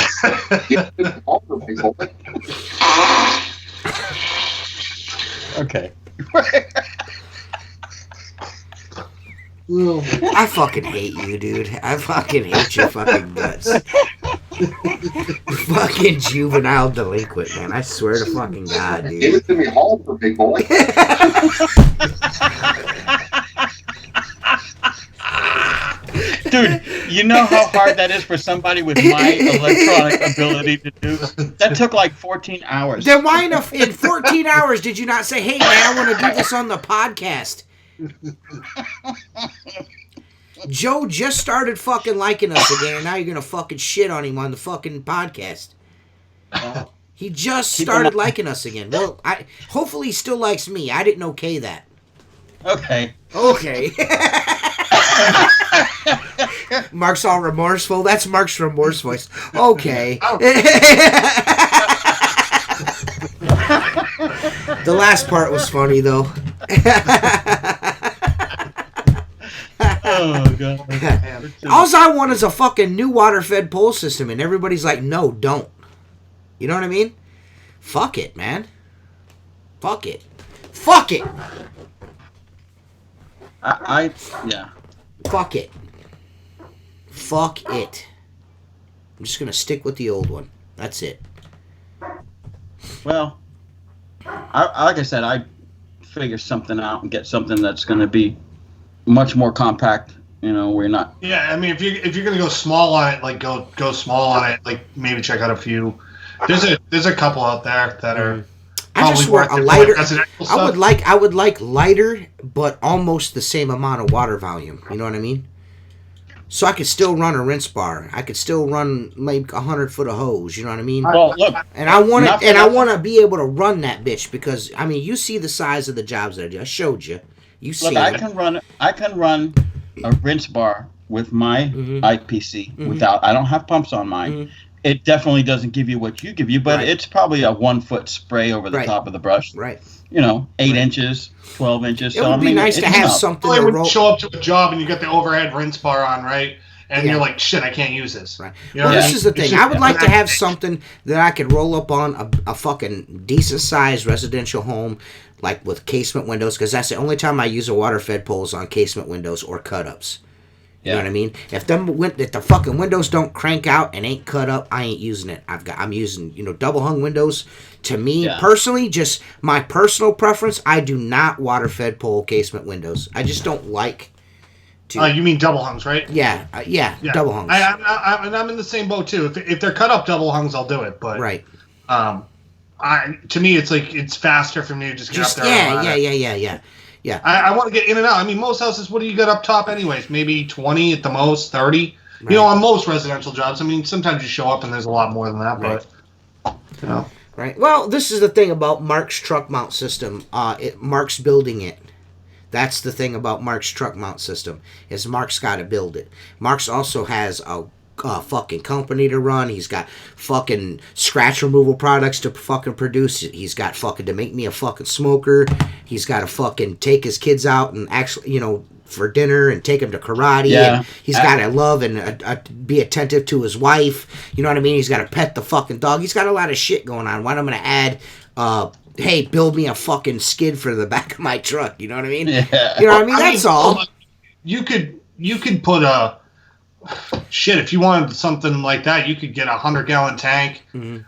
Okay. I fucking hate you, dude. I fucking hate your fucking guts. Fucking juvenile delinquent, man. I swear to fucking God, Give dude. it to me hard, big boy. Dude, you know how hard that is for somebody with my electronic ability to do? That took like 14 hours. Then why in 14 hours did you not say, "Hey, man, I want to do this on the podcast"? Joe just started fucking liking us again, and now you're gonna fucking shit on him on the fucking podcast. He just started liking us again. Well, hopefully he still likes me. I didn't okay that. Okay. Okay. Mark's all remorseful. That's Mark's remorse voice. Okay. The last part was funny, though. Oh, God. All I want is a fucking new water-fed pole system, and everybody's like, no, don't. You know what I mean? Fuck it, man. Fuck it. Fuck it. Yeah. Fuck it. Fuck it. I'm just gonna stick with the old one. That's it. Well, like I said, I figure something out and get something that's going to be much more compact. You know, we're not. Yeah, I mean, if you're gonna go small on it, like go small on it. Like maybe check out a few. There's a couple out there that are. I just want a lighter. I would like lighter, but almost the same amount of water volume. You know what I mean? So I could still run a rinse bar. I could still run like 100 foot of hose. You know what I mean? Well, look, and I want it, and I want to be able to run that bitch because I mean, you see the size of the jobs that I do. I showed you. You see. Look, I can run a rinse bar with my IPC without. I don't have pumps on mine. It definitely doesn't give you what you give you, but it's probably a 1 foot spray over the top of the brush. Right. You know, 8 inches, 12 inches. It would be nice to have something to roll. Show up to a job and you got the overhead rinse bar on, right? And you're like, shit, I can't use this. Right. You know Well, this is the thing. I would like to have something that I could roll up on a fucking decent sized residential home, like with casement windows, because that's the only time I use a water fed pole is on casement windows or cut ups. You know what I mean? If the fucking windows don't crank out and ain't cut up, I ain't using it. I'm using double hung windows. To me personally, just my personal preference, I do not water fed pole casement windows. I just don't like to. You mean double hungs, right? Yeah, double hungs. I'm in the same boat too. If they're cut up double hungs, I'll do it. But right. To me, it's like it's faster for me to just get up there. Yeah. I want to get in and out. I mean, most houses, what do you got up top anyways? Maybe 20 at the most, 30. Right. On most residential jobs, I mean, sometimes you show up and there's a lot more than that, but, Right. Well, this is the thing about Mark's truck mount system. Mark's building it. That's the thing about Mark's truck mount system, is Mark's got to build it. Mark's also has a fucking company to run. He's got fucking scratch removal products to fucking produce. He's got fucking to make me a fucking smoker. He's got to fucking take his kids out and actually, you know, for dinner and take him to karate. Yeah. And he's got to love and be attentive to his wife. You know what I mean? He's got to pet the fucking dog. He's got a lot of shit going on. Why am I going to add, hey, build me a fucking skid for the back of my truck. You know what I mean? Yeah. You know what I mean? That's all. You could put shit, if you wanted something like that, you could get a 100-gallon tank,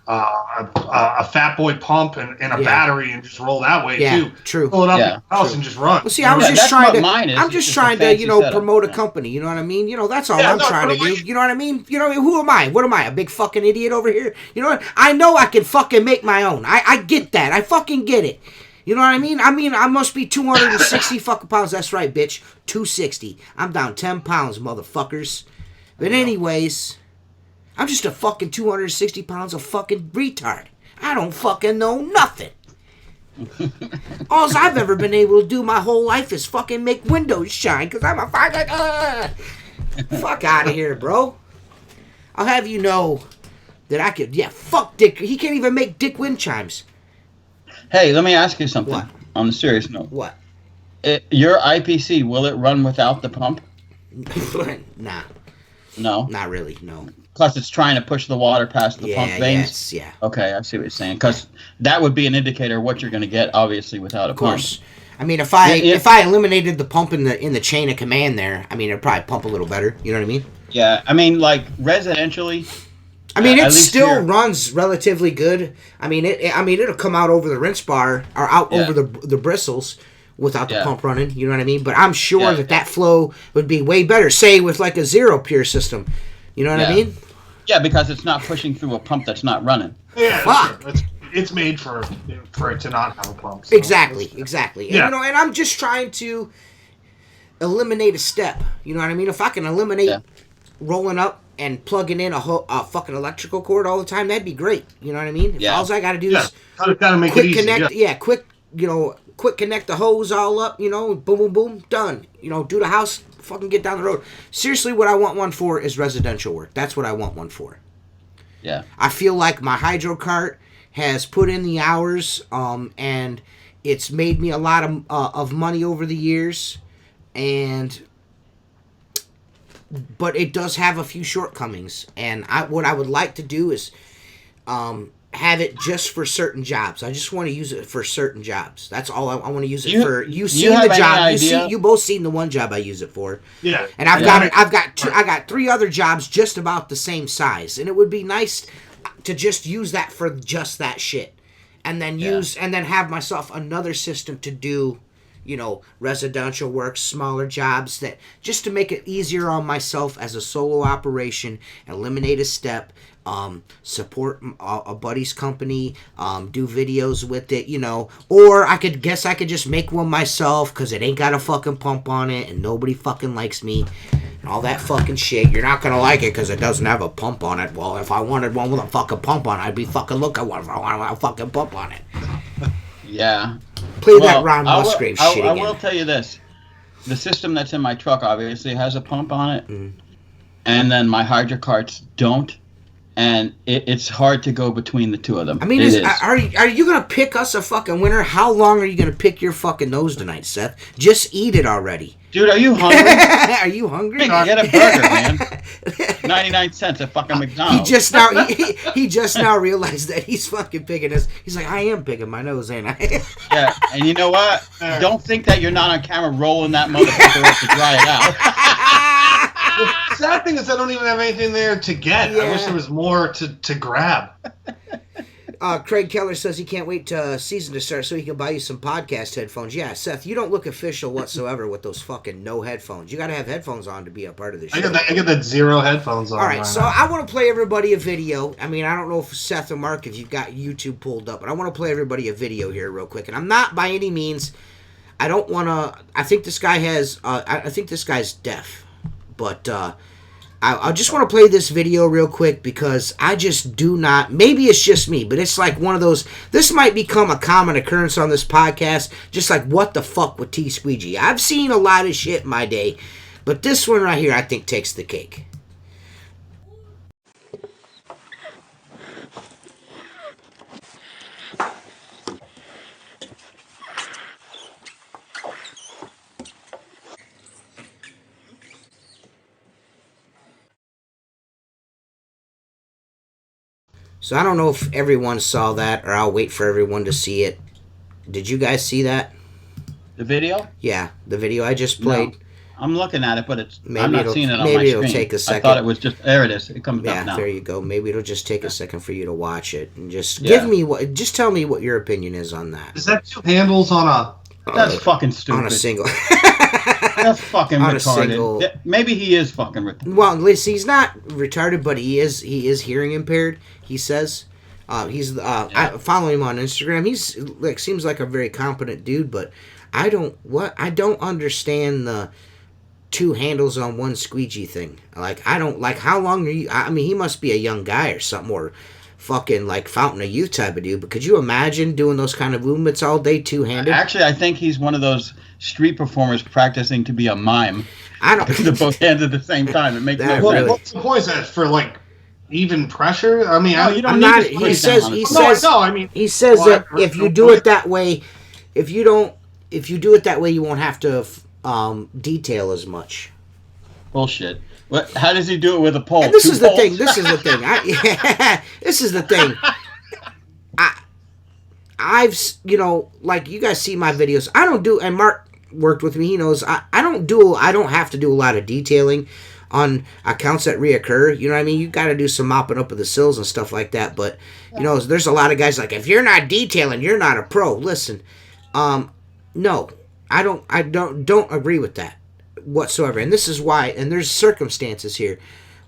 a Fat Boy pump, and a battery, and just roll that way too. True. Pull it up in your house and just run. Well, see, I was just trying to. I'm just trying to, you know, setup. promote a company. You know what I mean? You know, that's all I'm trying to do. You know what I mean? You know, who am I? What am I? A big fucking idiot over here? You know what? I know I can fucking make my own. I get that. I fucking get it. You know what I mean? I must be 260 fucking pounds. That's right, bitch. 260. I'm down 10 pounds, motherfuckers. But anyways, I'm just a fucking 260 pounds of fucking retard. I don't fucking know nothing. All I've ever been able to do my whole life is fucking make windows shine, because I'm a fucking... Fuck out of here, bro. I'll have you know that I could... Yeah, fuck Dick. He can't even make Dick wind chimes. Hey, let me ask you something. What? On a serious note. What? Your IPC, will it run without the pump? Nah. No? Not really, no. Plus, it's trying to push the water past the pump veins? Yeah. Okay, I see what you're saying. Because that would be an indicator of what you're going to get, obviously, without a pump. Of course. I mean, if I eliminated the pump in the chain of command there, I mean, it'd probably pump a little better. You know what I mean? Yeah, I mean, like, residentially... I mean, it still runs relatively good. I mean, it'll come out over the rinse bar, or out over the bristles, without the pump running, you know what I mean? But I'm sure that flow would be way better, say with like a zero pure system. You know what I mean? Yeah, because it's not pushing through a pump that's not running. Yeah, fuck. It's made for it to not have a pump. So. Exactly. Yeah. And, you know, and I'm just trying to eliminate a step. You know what I mean? If I can eliminate rolling up and plugging in a fucking electrical cord all the time, that'd be great. You know what I mean? If all I got to do is gotta make quick it easy. connect. Quick connect the hose all up, you know, boom, boom, boom, done. You know, do the house, fucking get down the road. Seriously, what I want one for is residential work. That's what I want one for. Yeah. I feel like my hydro cart has put in the hours, and it's made me a lot of money over the years, but it does have a few shortcomings. And what I would like to do is have it just for certain jobs. I just want to use it for certain jobs. That's all I want to use it for. You've seen the job. You both seen the one job I use it for. Yeah. And I got 3 other jobs just about the same size, and it would be nice to just use that for just that shit, and then have myself another system to do, you know, residential work, smaller jobs, that just to make it easier on myself as a solo operation, eliminate a step, support a buddy's company, do videos with it, you know, or I could just make one myself because it ain't got a fucking pump on it and nobody fucking likes me and all that fucking shit. You're not gonna like it because it doesn't have a pump on it. Well, if I wanted one with a fucking pump on it, I'd be fucking looking one if I wanted a fucking pump on it. Yeah. Play that Ron Musgrave shit again. I will tell you this. The system that's in my truck obviously has a pump on it. And then my hydro carts don't. And it's hard to go between the two of them. I mean, are you going to pick us a fucking winner? How long are you going to pick your fucking nose tonight, Seth? Just eat it already. Dude, are you hungry? Are you hungry? Get a burger, man. 99 cents at fucking McDonald's. He just now realized that he's fucking picking us. He's like, I am picking my nose, ain't I? Yeah, and you know what? Don't think that you're not on camera rolling that motherfucker up to dry it out. The sad thing is I don't even have anything there to get. I wish there was more to grab. Craig Keller says he can't wait to season to start so he can buy you some podcast headphones. Yeah, Seth, you don't look official whatsoever with those fucking no headphones. You got to have headphones on to be a part of the show. I got that zero headphones on. All right, so I want to play everybody a video. I mean, I don't know if Seth or Mark, if you've got YouTube pulled up, but I want to play everybody a video here real quick. And I'm not by any means, I don't want to, I think this guy has, I think this guy's deaf. But I just want to play this video real quick because I just do not, maybe it's just me, but it's like one of those, this might become a common occurrence on this podcast, just like what the fuck with Squeegee. I've seen a lot of shit in my day, but this one right here I think takes the cake. So I don't know if everyone saw that, or I'll wait for everyone to see it. Did you guys see that? The video? Yeah, the video I just played. No. I'm looking at it, but maybe I'm not seeing it on my maybe screen. It'll take a second. I thought it was just, there it is. It comes up now. There you go. Maybe it'll just take a second for you to watch it and just just tell me what your opinion is on that. Is that 2 handles on a? That's fucking stupid. On a single. That's fucking on retarded. A single. Maybe he is fucking retarded. Well, listen, he's not retarded, but he is hearing impaired. He says. I follow him on Instagram. He's like seems like a very competent dude, but I don't understand the 2 handles on one squeegee thing. Like I don't like how long are you? I mean, he must be a young guy or something, or fucking like Fountain of Youth type of dude. But could you imagine doing those kind of movements all day 2-handed? Actually, I think he's one of those street performers practicing to be a mime. I don't do both hands at the same time. It makes no sense. Well, what's the point? Is that for like? Even pressure? I mean, you don't need to he says that if you do it that way, if you do it that way, you won't have to detail as much. Bullshit. What? How does he do it with a pole? And this is the thing. This is the thing. This is the thing. I've like you guys see my videos. I don't do, and Mark worked with me. He knows I don't have to do a lot of detailing on accounts that reoccur. You know what I mean? You got to do some mopping up of the sills and stuff like that. But, there's a lot of guys like, if you're not detailing, you're not a pro. Listen, no, I don't agree with that whatsoever. And this is why, and there's circumstances here.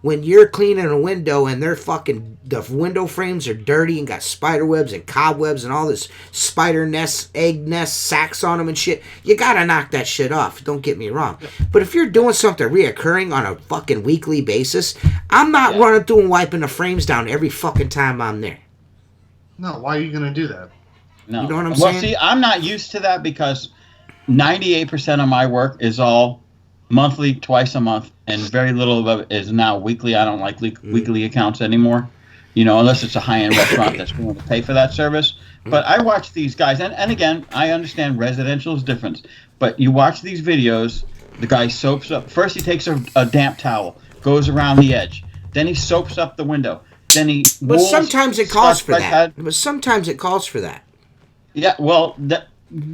When you're cleaning a window and the window frames are dirty and got spider webs and cobwebs and all this spider nests, egg nests, sacks on them and shit, you gotta knock that shit off. Don't get me wrong. But if you're doing something reoccurring on a fucking weekly basis, I'm not running through and wiping the frames down every fucking time I'm there. No, why are you gonna do that? No. You know what I'm saying? Well, see, I'm not used to that because 98% of my work is all monthly, twice a month, and very little of it is now weekly. I don't like weekly accounts anymore, unless it's a high-end restaurant that's willing to pay for that service. But I watch these guys, and again, I understand residential is different, but you watch these videos, the guy soaps up. First, he takes a damp towel, goes around the edge. Then he soaps up the window. Then he But sometimes it calls for that. that. But sometimes it calls for that. Yeah, well,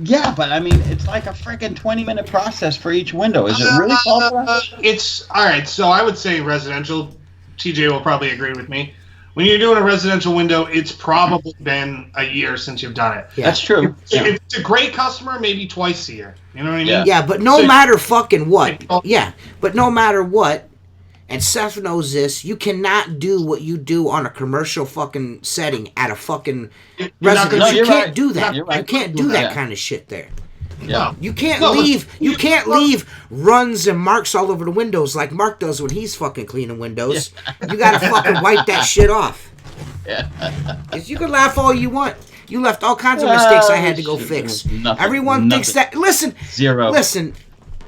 yeah, but I mean, it's like a freaking 20-minute process for each window. Is it really called for that? It's all right. So I would say residential. TJ will probably agree with me. When you're doing a residential window, it's probably been a year since you've done it. Yeah. That's true. If it's a great customer, maybe twice a year. You know what I mean? Yeah, but no matter fucking what. Yeah, but no matter what, and Seth knows this, you cannot do what you do on a commercial fucking setting at a fucking residence. You can't do that. You can't do that kind of shit there. Yeah. You can't leave runs and marks all over the windows like Mark does when he's fucking cleaning windows. You gotta fucking wipe that shit off. You can laugh all you want. You left all kinds of mistakes I had to go fix. Everyone thinks that. Listen. Zero. Listen.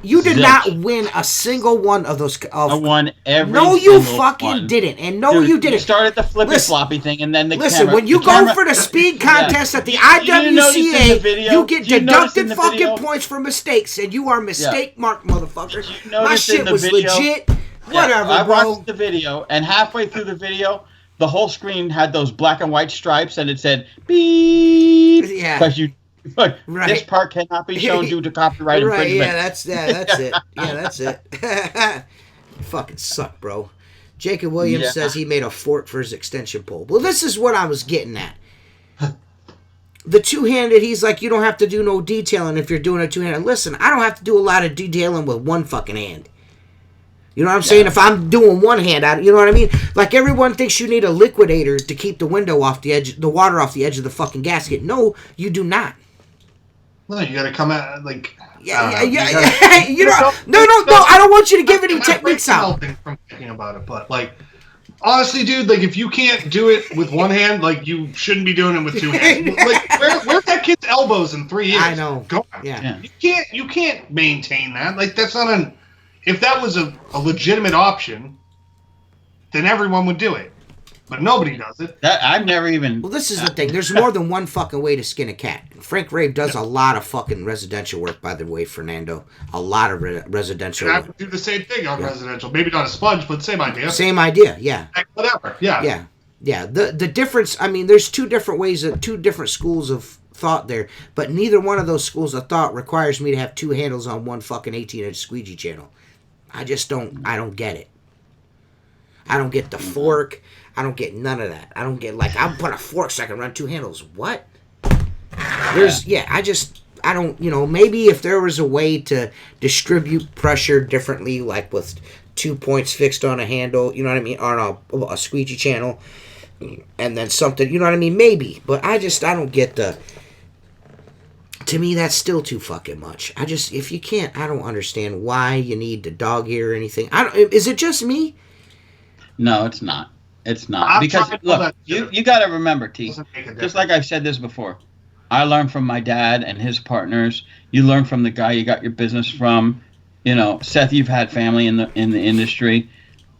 You did not win a single one of those. I won every No, you single fucking one. didn't. And no, you didn't. You started the flippy floppy thing, and then the camera. When you go for the speed contest at the IWCA, you get deducted fucking points for mistakes, and you are mistake mark, motherfucker. My shit was legit. Whatever, I bro. watched the video, and halfway through the video, the whole screen had those black and white stripes, and it said beep. Yeah. Because this part cannot be shown due to copyright infringement. Yeah, that's it. Yeah, that's it. You fucking suck, bro. Jacob Williams says he made a fort for his extension pole. Well, this is what I was getting at. The two-handed, he's like, you don't have to do no detailing if you're doing a two-handed. Listen, I don't have to do a lot of detailing with one fucking hand. You know what I'm saying? If I'm doing one hand out, you know what I mean? Like everyone thinks you need a liquidator to keep the window off the edge, the water off the edge of the fucking gasket. No, you do not. No, you got to come out like. Yeah. You know, no. I don't want you to give any techniques out. From thinking about it, but like, honestly, dude, like if you can't do it with one hand, like you shouldn't be doing it with two hands. Like, where's that kid's elbows in 3 years? I know. Gone. Yeah. You can't maintain that. Like that's not an. If that was a legitimate option, then everyone would do it. But nobody does it. That I've never even. Well, this is the thing. There's more than one fucking way to skin a cat. Frank Rave does a lot of fucking residential work, by the way, Fernando. A lot of residential And I work. would do the same thing on residential. Maybe not a sponge, but same idea. Same idea, yeah. Whatever, yeah. Yeah. The difference, I mean, there's two different ways, two different schools of thought there, but neither one of those schools of thought requires me to have two handles on one fucking 18-inch squeegee channel. I don't get it. I don't get the fork. I don't get none of that. I don't get, like, I'll put a fork so I can run two handles. What? I don't, maybe if there was a way to distribute pressure differently, like with 2 points fixed on a handle, you know what I mean, on a squeegee channel, and then something, you know what I mean, maybe. But I don't get to me, that's still too fucking much. If you can't, I don't understand why you need the dog ear or anything. Is it just me? No, it's not. It's not. Because, look, you got to remember, T, just like I've said this before, I learned from my dad and his partners. You learn from the guy you got your business from. Seth, you've had family in the industry.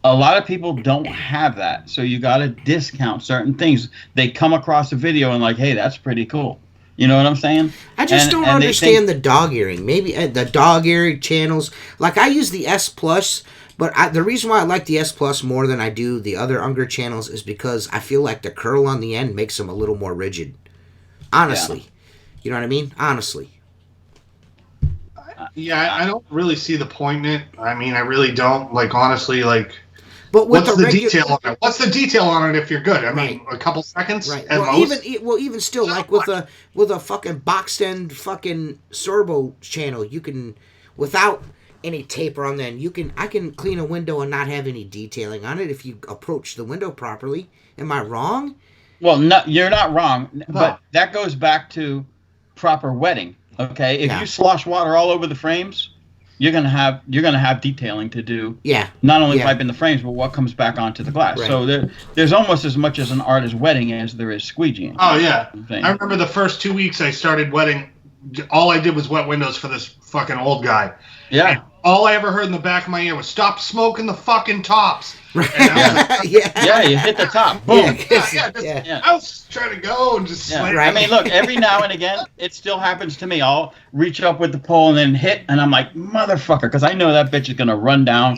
A lot of people don't have that. So you got to discount certain things. They come across a video and like, hey, that's pretty cool. You know what I'm saying? I just don't understand the dog earring. Maybe the dog earring channels. Like, I use the S Plus. But the reason why I like the S Plus more than I do the other Unger channels is because I feel like the curl on the end makes them a little more rigid. Honestly. Yeah. You know what I mean? Honestly. Yeah, I don't really see the point in it. I mean, I really don't. Like, honestly, like... But what's the detail on it? What's the detail on it if you're good? I mean, a couple seconds at most? Even still, like with a fucking boxed end fucking Sorbo channel, you can, without any taper on them, I can clean a window and not have any detailing on it if you approach the window properly. Am I wrong? Well, no, you're not wrong, but that goes back to proper wetting. Okay, if you slosh water all over the frames, you're gonna have detailing to do. Yeah. Not only piping the frames, but what comes back onto the glass. Right. So there's almost as much as an art as wetting as there is squeegeeing. Oh yeah. I remember the first 2 weeks I started wetting. All I did was wet windows for this fucking old guy. Yeah. And all I ever heard in the back of my ear was "Stop smoking the fucking tops." Right. Yeah, you hit the top. Boom. I was trying to go and just slam. Right. I mean, look, every now and again, it still happens to me. I'll reach up with the pole and then hit, and I'm like, motherfucker, because I know that bitch is going to run down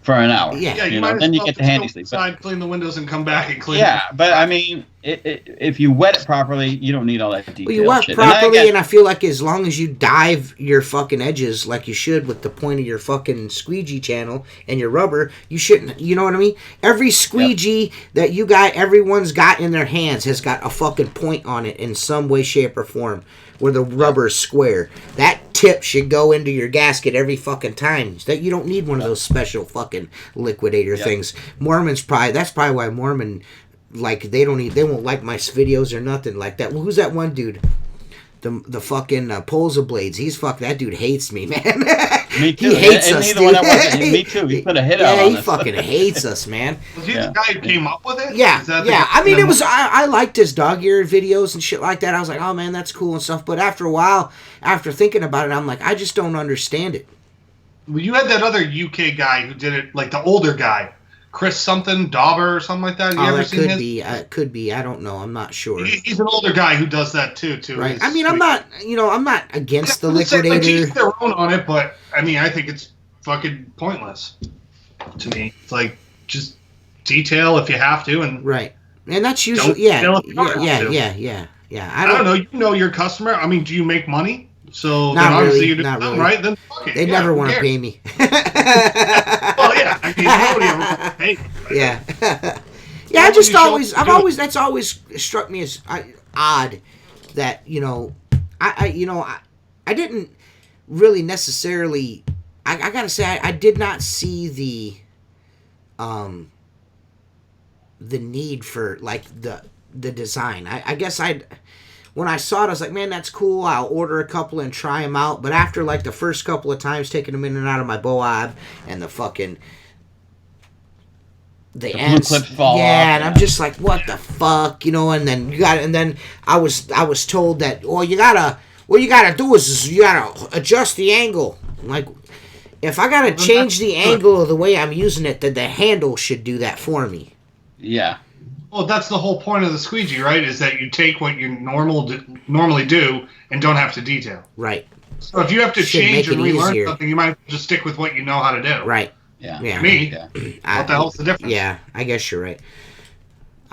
for an hour. Yeah, you know, then you get the handy sleep. Clean the windows and come back and clean. Yeah, but I mean, if you wet it properly, you don't need all that detail. Well, you wet properly, and I feel like as long as you dive your fucking edges like you should with the point of your fucking squeegee channel and your rubber, you shouldn't. You know what I mean? Every squeegee that everyone's got in their hands has got a fucking point on it in some way, shape, or form. Where the rubber is square. That tip should go into your gasket every fucking time. That you don't need one of those special fucking liquidator things. That's probably why Mormon, like, they won't like my videos or nothing like that. Well, who's that one dude? The fucking Polza Blades. That dude hates me, man. Me too. He hates us, dude. Me too. He put a hit out on us. He fucking hates us, man. Was he the guy who came up with it? Yeah, I mean, I liked his dog ear videos and shit like that. I was like, oh, man, that's cool and stuff. But after a while, after thinking about it, I'm like, I just don't understand it. Well, you had that other UK guy who did it, like the older guy. Chris something, Dauber or something like that. Have you ever seen his? Could be. I don't know. I'm not sure. He's an older guy who does that too. Right. I mean, I'm not against the liquidator. Like, each their own on it, but I mean, I think it's fucking pointless to me. It's like, just detail if you have to, and right. And that's usually I don't know. You know your customer. I mean, do you make money? So not obviously really, you do something right. Then fuck it. They never want to pay me. Well, yeah. I mean, nobody ever wants to pay me. Yeah. Yeah. That's always struck me as odd that I didn't really necessarily. I gotta say I did not see the need for like the design. I guess when I saw it, I was like, man, that's cool. I'll order a couple and try them out. But after like the first couple of times taking them in and out of my Boab and the fucking the ends, blue clips fall off, and I'm just like, what the fuck, you know? And then I was told that, well, you gotta do is you gotta adjust the angle. I'm like, if I gotta change the angle of the way I'm using it, then the handle should do that for me. Yeah. Well, that's the whole point of the squeegee, right? Is that you take what you normally do and don't have to detail. Right. So if you have to Should change make and it relearn easier. something, you might just stick with what you know how to do. Right. Yeah. Yeah. Me, Yeah. what the hell's the difference? Yeah, I guess you're right.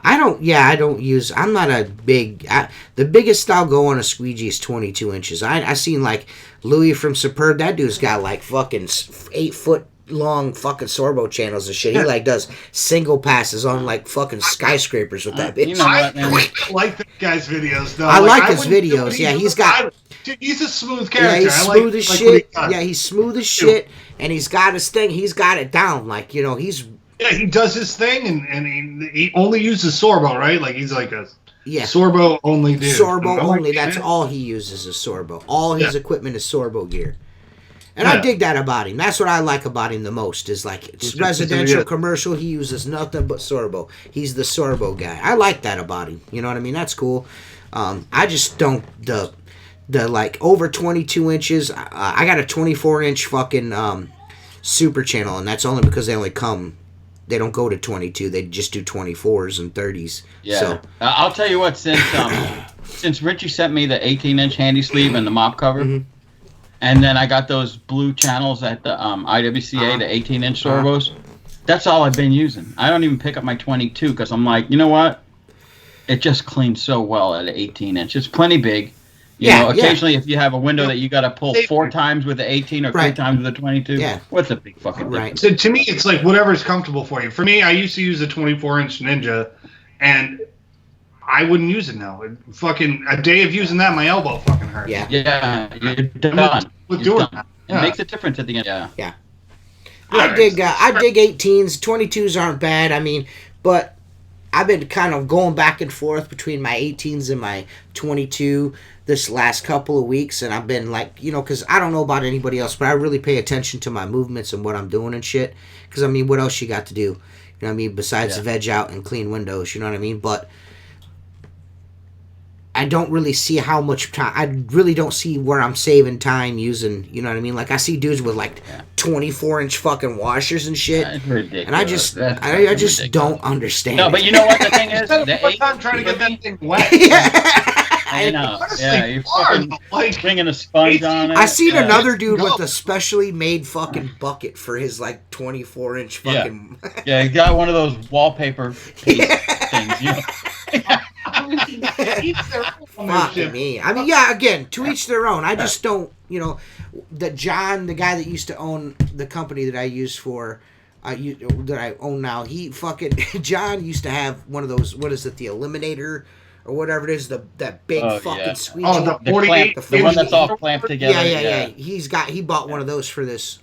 I'm not a big, the biggest I'll go on a squeegee is 22 inches. I seen like Louis from Superb, that dude's got like fucking 8 foot long fucking sorbo channels and shit. He like does single passes on like fucking skyscrapers with that bitch. You know what, man? I like that guy's videos though. I like his wouldn't do videos. what Yeah, he he's does. got. Dude, he's a smooth Yeah, character. he's I smooth like as what shit. he does. Yeah, he's smooth as shit, and he's got his thing. He's got it down. Like, you know, he's he does his thing, and he only uses sorbo, right? Like he's like a sorbo only dude. Sorbo I'm like, only. That's man. all he uses is sorbo. All his equipment is sorbo gear. And Yeah. I dig that about him. That's what I like about him the most. Is like it's residential, commercial. He uses nothing but sorbo. He's the sorbo guy. I like that about him. You know what I mean? That's cool. I just don't the like over 22 inches. I got a 24-inch fucking super channel, and that's only because they don't go to 22. They just do 24s and 30s. Yeah. So I'll tell you what, since Richie sent me the 18-inch handy sleeve and the mop cover, and then I got those blue channels at the IWCA, the 18-inch sorbos, that's all I've been using. I don't even pick up my 22 because I'm like, you know what? It just cleans so well at an 18-inch. It's plenty big. You know, occasionally if you have a window that you got to pull 4 times with the 18 or 3 times with the 22, what's a big fucking difference? So to me, it's like whatever's comfortable for you. For me, I used to use a 24-inch Ninja, and I wouldn't use it now. Fucking a day of using that, my elbow fucking hurts. Yeah. Yeah, you're done. With You're doing done. that. It makes a difference at the end. Yeah. Yeah. I dig 18s. 22s aren't bad. I mean, but I've been kind of going back and forth between my 18s and my 22 this last couple of weeks, and I've been like, you know, because I don't know about anybody else, but I really pay attention to my movements and what I'm doing and shit. Because, I mean, what else you got to do? You know what I mean? Besides veg out and clean windows, you know what I mean? But I don't really see how much time. I really don't see where I'm saving time using. You know what I mean? Like I see dudes with like 24-inch fucking washers and shit, That's ridiculous. and I just ridiculous. don't understand. No, but you know what the thing is? I'm trying to get that thing wet. I know. Honestly, Yeah, you're hard, fucking like, bringing a sponge on it. I seen yeah. another dude with a specially made fucking bucket for his like 24-inch fucking. Yeah, he got one of those wallpaper paste things. You know? Fuck me. I mean, yeah. Again, to each their own. I just don't. You know, that John, the guy that used to own the company that I use for, that I own now. He fucking John used to have one of those. What is it? The Eliminator. Or whatever it is, that big fucking squeegee. Oh, the 48. The one that's all clamped together. Yeah. He bought one of those for this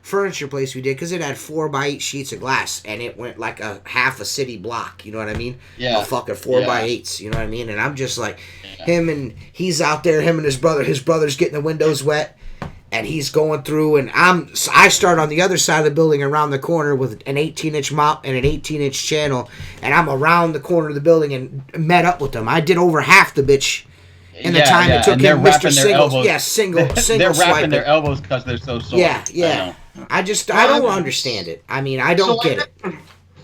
furniture place we did because it had 4x8 sheets of glass and it went like a half a city block. You know what I mean? Yeah. A fucking 4x8s. You know what I mean? And I'm just like, he's out there. Him and his brother. His brother's getting the windows wet. And he's going through, and I start on the other side of the building around the corner with an 18-inch mop and an 18-inch channel, and I'm around the corner of the building and met up with them. I did over half the bitch in the time it took him, Mr. Singles. Yeah, single They're swiping. wrapping their elbows because they're so sore. Yeah. I don't understand it. I mean, I don't get it.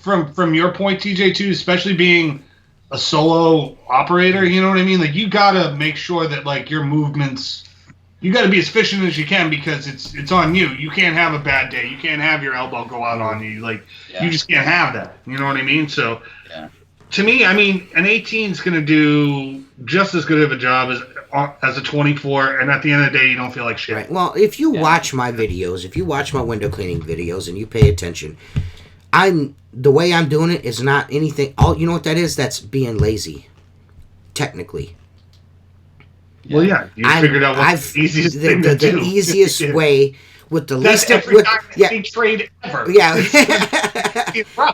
From your point, TJ, too, especially being a solo operator, you know what I mean? Like, you gotta make sure that, like, your movements... You got to be as efficient as you can because it's on you. You can't have a bad day. You can't have your elbow go out on you. Like you just can't have that. You know what I mean? So to me, I mean, an 18 is going to do just as good of a job as a 24. And at the end of the day, you don't feel like shit. Right. Well, if you watch my videos, if you watch my window cleaning videos, and you pay attention, the way I'm doing it is not anything. You know what that is? That's being lazy, technically. Well, yeah, you figured out what's the easiest thing to do. The easiest way, with the That's least of, every with, dynasty trade ever. yeah.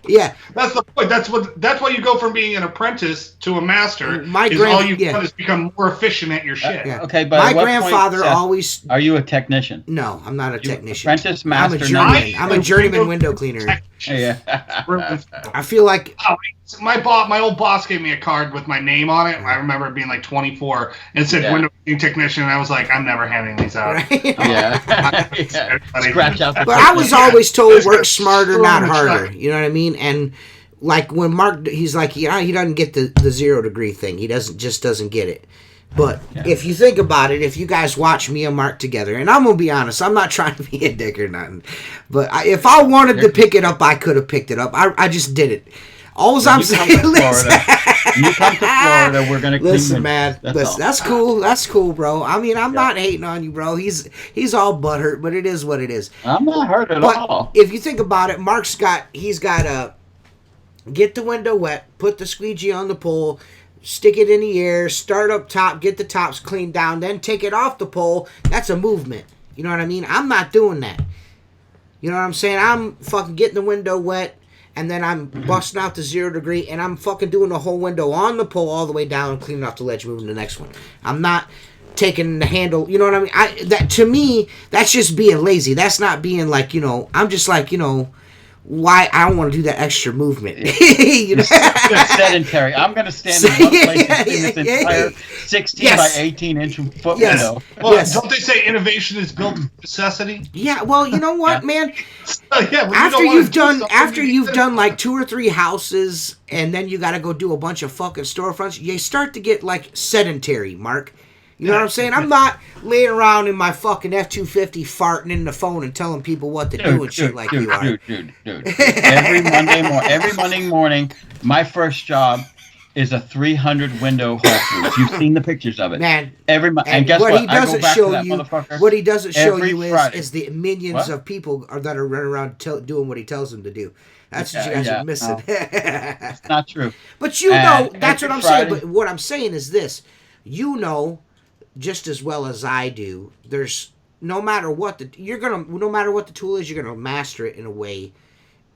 Yeah. That's the point. That's why you go from being an apprentice to a master. All you've done is become more efficient at your shit. Yeah. Okay, but my at what grandfather point, Seth, always. Are you a technician? No, I'm not a technician. Apprentice, master, I'm a journeyman window cleaner. Yeah. I feel like my old boss gave me a card with my name on it. I remember it being like 24 and said window cleaning technician. And I was like, I'm never handing these out. Right? Yeah. Scratch out the but I was always told work smarter, not harder. You know what I mean? And like when Mark, he's like, he doesn't get the 0 degree thing. He doesn't get it. But if you think about it, if you guys watch me and Mark together, and I'm going to be honest, I'm not trying to be a dick or nothing, but if I wanted to pick it up, I could have picked it up. I just did it. All I'm saying is, you come to Florida, we're going to listen, man. That's cool. That's cool, bro. I mean, I'm not hating on you, bro. He's all butthurt, but it is what it is. I'm not hurt at all. If you think about it, he's got to get the window wet, put the squeegee on the pole, stick it in the air, start up top, get the tops cleaned down, then take it off the pole. That's a movement. You know what I mean? I'm not doing that. You know what I'm saying? I'm fucking getting the window wet, and then I'm busting out the 0 degree, and I'm fucking doing the whole window on the pole all the way down and cleaning off the ledge, moving to the next one. I'm not taking the handle, you know what I mean? That to me, that's just being lazy. That's not being like, I'm just like, why I don't want to do that extra movement. You know? Sedentary. I'm going to stand in one place and clean this entire 16 by 18 inch foot window. Well, don't they say innovation is built of necessity? Yeah. Well, you know what, man? After you've done like 2 or 3 houses, and then you got to go do a bunch of fucking storefronts, you start to get like sedentary, Mark. You know what I'm saying? I'm not laying around in my fucking F-250 farting in the phone and telling people what to do and shit like you are. Dude. Every Monday morning, my first job is a 300 window Whole Foods. You've seen the pictures of it. Man. And guess what? He doesn't show you, what he doesn't show you is the millions of people that are running around doing what he tells them to do. That's what you guys are missing. It's not true. But that's what I'm saying. But what I'm saying is this. Just as well as I do, there's no matter what the tool is, you're gonna master it in a way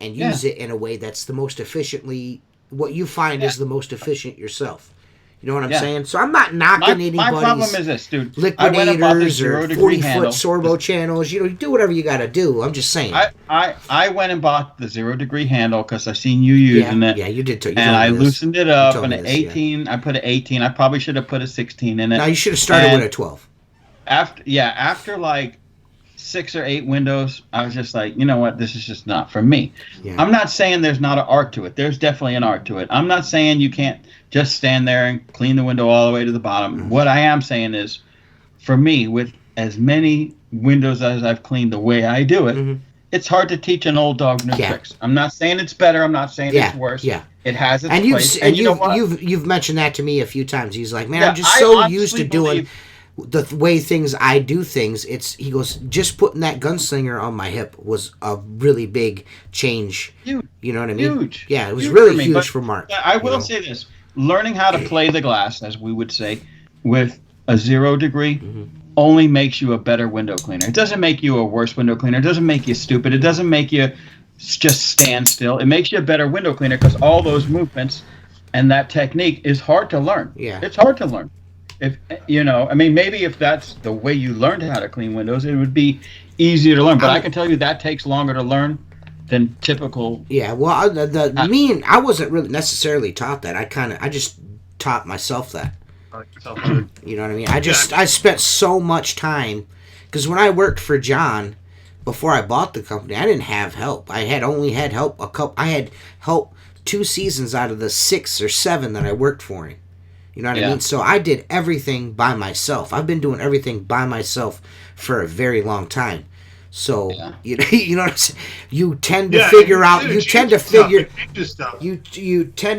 and use it in a way that's the most efficiently what you find is the most efficient yourself. You know what I'm saying? So I'm not knocking anybody's my problem is this, dude. Liquidators or 40-foot sorbo channels. You do whatever you got to do. I'm just saying. I went and bought the 0 degree handle because I seen you using it. Yeah, you did too. And I loosened it up, and an 18. I put an 18. I probably should have put a 16 in it. No, you should have started with a 12. After like 6 or 8 windows, I was just like, you know what, this is just not for me. Yeah. I'm not saying there's not an art to it. There's definitely an art to it. I'm not saying you can't just stand there and clean the window all the way to the bottom. Mm-hmm. What I am saying is, for me, with as many windows as I've cleaned the way I do it, it's hard to teach an old dog new tricks. I'm not saying it's better. I'm not saying it's worse. Yeah. It has its place. And you've mentioned that to me a few times. He's like, man, I'm just so used to doing the way I do things. He goes, just putting that gunslinger on my hip was a really big change. Huge. You know what I mean? Huge. Yeah, it was really huge for Mark. I will say this. Learning how to play the glass, as we would say, with a 0 degree only makes you a better window cleaner. It doesn't make you a worse window cleaner. It doesn't make you stupid. It doesn't make you just stand still. It makes you a better window cleaner because all those movements and that technique is hard to learn. Yeah. It's hard to learn. Maybe if that's the way you learned how to clean windows, it would be easier to learn. But I can tell you that takes longer to learn than typical. Yeah, well, I wasn't really necessarily taught that. I just taught myself that. You know what I mean? I spent so much time because when I worked for John before I bought the company, I didn't have help. I had only had help I had help 2 seasons out of the 6 or 7 that I worked for him. You know what I mean? So I did everything by myself. I've been doing everything by myself for a very long time. So you know what I'm saying? You tend to figure out. You tend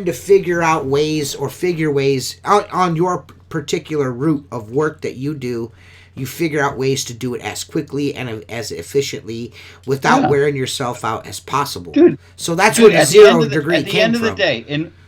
to figure out ways or figure ways on your particular route of work that you do. You figure out ways to do it as quickly and as efficiently without wearing yourself out as possible. Dude, so that's where the 0 degree came from. At the end of the day,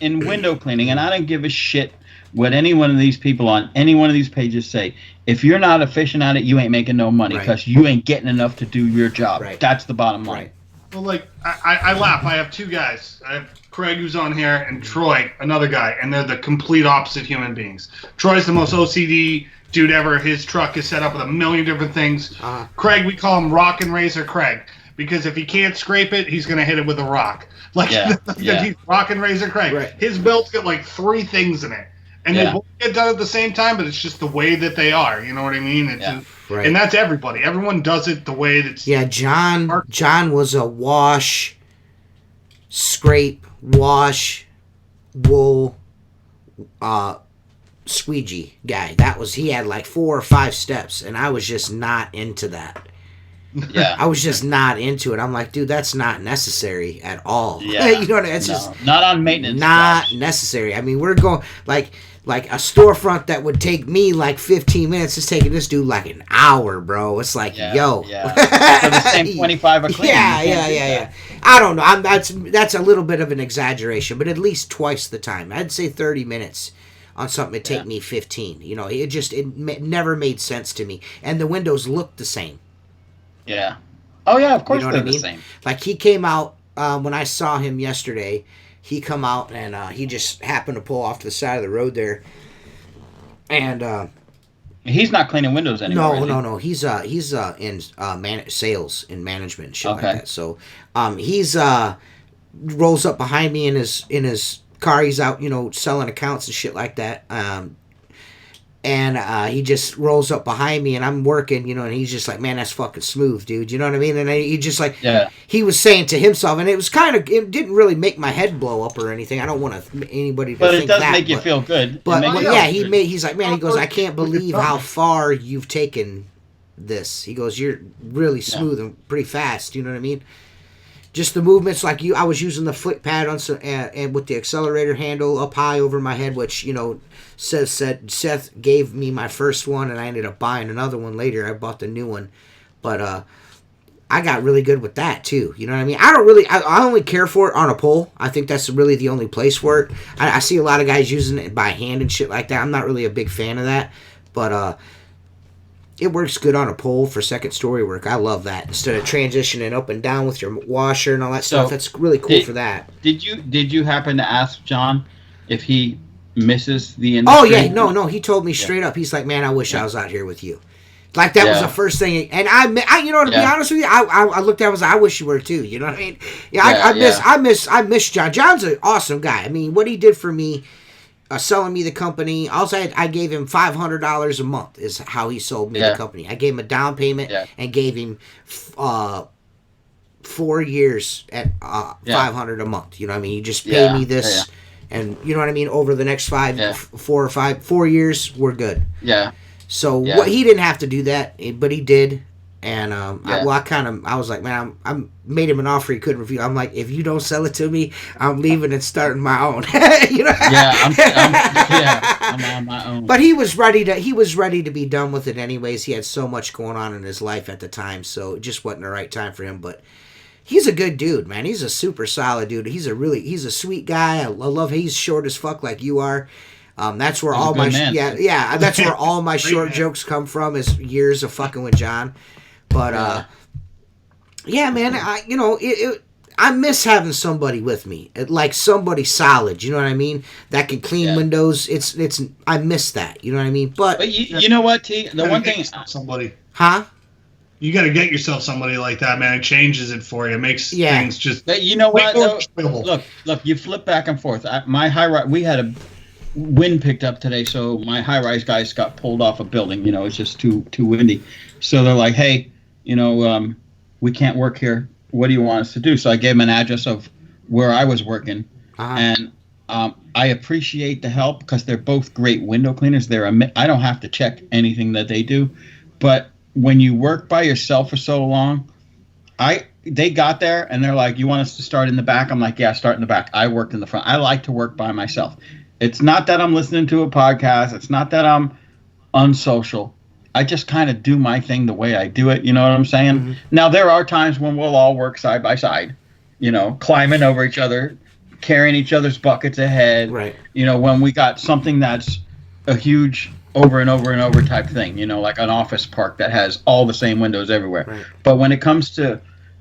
in window cleaning, and I don't give a shit what any one of these people on any one of these pages say. If you're not efficient at it, you ain't making no money because you ain't getting enough to do your job. Right. That's the bottom line. Right. Well, like, I laugh. I have two guys. I have Craig, who's on here, and Troy, another guy, and they're the complete opposite human beings. Troy's the most OCD dude ever. His truck is set up with a million different things. Craig, we call him Rock and Razor Craig, because if he can't scrape it, he's going to hit it with a rock. Like, he's Rock and Razor Craig. Right. His belt's got like 3 things in it. And they both get done at the same time, but it's just the way that they are. You know what I mean? Right. And that's everybody. Everyone does it the way that's... Yeah, John was a wash, scrape, wash, wool, squeegee guy. He had like 4 or 5 steps, and I was just not into that. Yeah. I was just not into it. I'm like, dude, that's not necessary at all. Yeah. You know what I mean? It's just not on maintenance. Not jobs. necessary. I mean, we're going like a storefront that would take me like 15 minutes is taking this dude like an hour, bro. It's like, yo. Yeah. For the same 25 a clean. Yeah. I don't know. That's a little bit of an exaggeration, but at least twice the time. I'd say 30 minutes on something it'd take me 15. You know, it never made sense to me. And the windows looked the same. Yeah. Oh yeah, of course, you know they're what I mean? The same. Like, he came out when I saw him yesterday. He come out and he just happened to pull off to the side of the road there, and he's not cleaning windows anymore. No. He's in sales and management and shit like that. So he's rolls up behind me in his car. He's out, selling accounts and shit like that. And he just rolls up behind me, and I'm working, and he's just like, man, that's fucking smooth, dude. You know what I mean? And he just like, he was saying to himself, and it didn't really make my head blow up or anything. I don't want anybody to but think it does that, make you feel good. But he's like, man, he goes, I can't believe how far you've taken this. He goes, you're really smooth and pretty fast. You know what I mean? Just the movements, like I was using the foot pad on and with the accelerator handle up high over my head, which Seth gave me my first one, and I ended up buying another one later. I bought the new one, but I got really good with that too. You know what I mean? I only care for it on a pole. I think that's really the only place for it. I see a lot of guys using it by hand and shit like that. I'm not really a big fan of that, but it works good on a pole for second story work. I love that. Instead of transitioning up and down with your washer and all that stuff, that's really cool for that. Did you happen to ask John if he misses the industry? Oh yeah, no. He told me straight up. He's like, man, I wish I was out here with you. Like that was the first thing. And I to be honest with you, I looked at him and was like, I wish you were too. You know what I mean? I miss John. John's an awesome guy. I mean, what he did for me. Selling me the company. Also, I gave him $500 a month is how he sold me the company. I gave him a down payment and gave him 4 years at $500 a month. You know what I mean? You just pay me this, and you know what I mean. Over the next 4 years, we're good. Yeah. So what he didn't have to do that, but he did. And I was like, man, I made him an offer he couldn't refuse. I'm like, if you don't sell it to me, I'm leaving and starting my own. You know? I'm on my own. But he was ready to be done with it anyways. He had so much going on in his life at the time, so it just wasn't the right time for him. But he's a good dude, man. He's a super solid dude. He's a sweet guy. I love. He's short as fuck like you are. That's where all my that's where all my short jokes come from, is years of fucking with John. But man, I miss having somebody with me, like somebody solid. You know what I mean? That can clean windows. I miss that. You know what I mean? But you know what, T? The one thing, somebody, you got to get yourself somebody like that, man. It changes it for you. It makes things just. But you know what? Though? Look, you flip back and forth. My high rise, we had a wind picked up today, so my high rise guys got pulled off a building. It's just too windy. So they're like, hey. We can't work here. What do you want us to do? So I gave him an address of where I was working, and I appreciate the help because they're both great window cleaners. I don't have to check anything that they do, but when you work by yourself for so long, they got there and they're like, "You want us to start in the back?" I'm like, "Yeah, start in the back." I worked in the front. I like to work by myself. It's not that I'm listening to a podcast. It's not that I'm unsocial. I just kind of do my thing the way I do it. You know what I'm saying? Mm-hmm. Now, there are times when we'll all work side by side, climbing over each other, carrying each other's buckets ahead. Right. You know, when we got something that's a huge over and over and over type thing, you know, like an office park that has all the same windows everywhere. Right. But when it comes to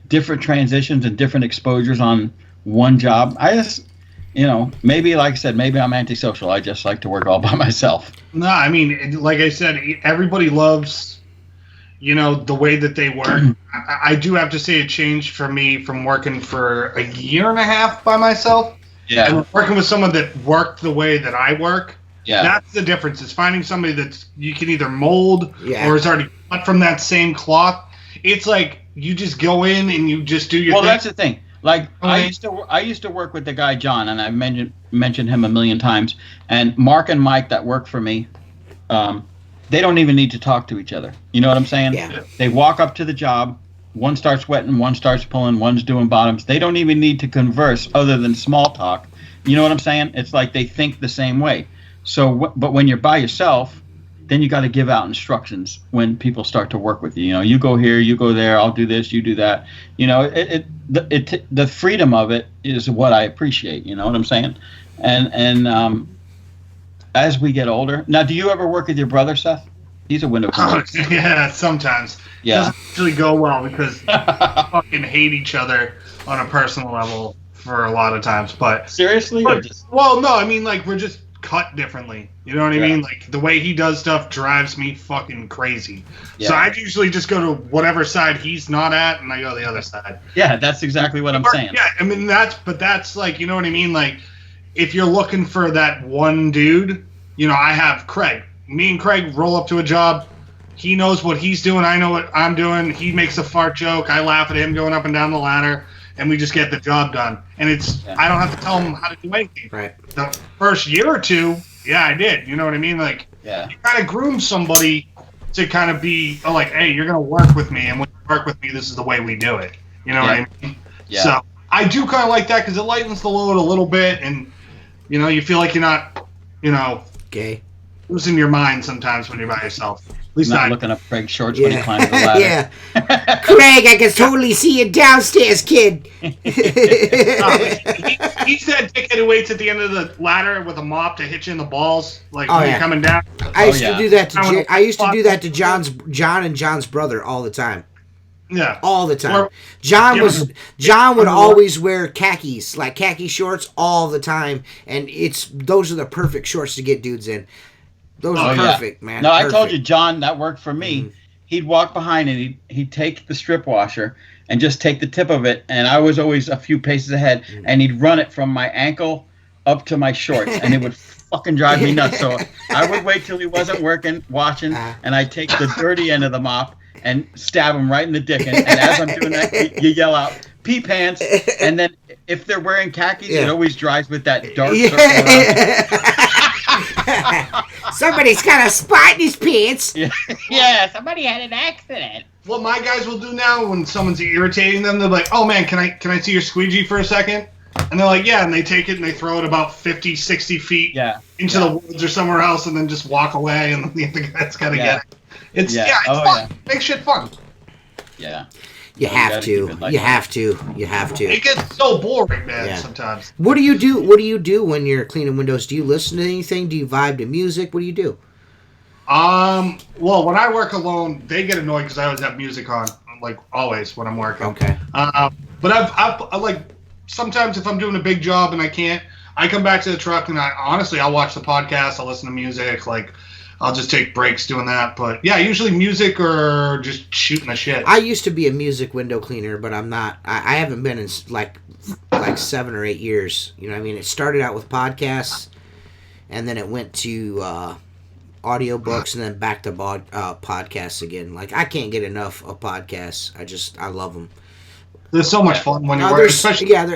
different transitions and different exposures on one job, I just, you know, maybe, like I said, maybe I'm antisocial. I just like to work all by myself. No, I mean, like I said, everybody loves, you know, the way that they work. I do have to say it changed for me from working for a year and a half by myself. Yeah. And working with someone that worked the way that I work. Yeah. That's the difference. It's finding somebody that you can either mold Yeah. or is already cut from that same cloth. It's like you just go in and you just do your Well, thing. that's the thing. Like Okay. I used to work with the guy John, and I mentioned him a million times. And Mark and Mike that work for me, they don't even need to talk to each other. You know what I'm saying? Yeah. They walk up to the job. One starts wetting, one starts pulling, one's doing bottoms. They don't even need to converse other than small talk. You know what I'm saying? It's like they think the same way. So, but when you're by yourself, then you got to give out instructions when people start to work with you. You know, you go here, you go there, I'll do this, you do that. You know, the freedom of it is what I appreciate. You know what I'm saying? And as we get older, now, do you ever work with your brother, Seth? He's a window cleaner. Yeah, sometimes. Yeah. It doesn't usually go well because we fucking hate each other on a personal level for a lot of times. But Seriously? Or just, well, no, I mean, like, we're just cut differently. You know what I Yeah. mean? Like, the way he does stuff drives me fucking crazy. Yeah. So I usually just go to whatever side he's not at, and I go to the other side. yeah, that's exactly what I'm saying. Yeah, I mean, that's like, you know what I mean? Like, if you're looking for that one dude, you know, I have Craig. Me and Craig roll up to a job. He knows what he's doing. I know what I'm doing. He makes a fart joke. I laugh at him going up and down the ladder, and we just get the job done. And I don't have to tell him how to do anything. Right. The first year or two, yeah, I did. You know what I mean? Like, Yeah. you kind of groom somebody to kind of be like, hey, you're going to work with me, and when you work with me, this is the way we do it. You know what I mean? Yeah. So I do kind of like that because it lightens the load a little bit, and, you know, you feel like you're not, you know, Gay. losing your mind sometimes when you're by yourself. At least Not I looking up Craig's shorts when he climbs the ladder. Yeah. Craig, I can totally see you downstairs, kid. He's that dickhead who waits at the end of the ladder with a mop to hit you in the balls, like Oh, when yeah. you're coming down. I used yeah. to do that to I used to do that to John and John's brother all the time. Yeah. All the time. Or- John would Yeah. always wear khakis, like khaki shorts all the time, and those are the perfect shorts to get dudes in. Those are yeah. perfect, man. No, I Perfect. told you, John, that worked for me. Mm-hmm. He'd walk behind and he'd take the strip washer and just take the tip of it, and I was always a few paces ahead, and he'd run it from my ankle up to my shorts, and it would fucking drive me nuts. So I would wait till he wasn't watching, and I'd take the dirty end of the mop and stab him right in the dick. And as I'm doing that, you yell out, "Pee pants!" And then if they're wearing khakis, it always drives with that dark circle around. Somebody's got a spot in his pants. Yeah, somebody had an accident. What my guys will do now when someone's irritating them, they're like, "Oh man, can I see your squeegee for a second?" And they're like, "Yeah," and they take it and they throw it about 50, 60 feet into the woods or somewhere else, and then just walk away, and the other guy's gotta get it. It's it's fun. Make shit fun. Yeah. You have to. You have to. You have to. It gets so boring, man. Yeah. Sometimes. What do you do? What do you do when you're cleaning windows? Do you listen to anything? Do you vibe to music? What do you do? Well, when I work alone, they get annoyed because I always have music on, like always when I'm working. Okay. But I like sometimes if I'm doing a big job and I can't, I come back to the truck and I'll watch the podcast. I'll listen to music. Like I'll just take breaks doing that. But yeah, usually music or just shooting the shit. I used to be a music window cleaner, but I'm not. I haven't been in like 7 or 8 years. You know what I mean? It started out with podcasts, and then it went to audiobooks, and then back to podcasts again. Like, I can't get enough of podcasts. I love them. There's so much fun when you're working, especially. Yeah,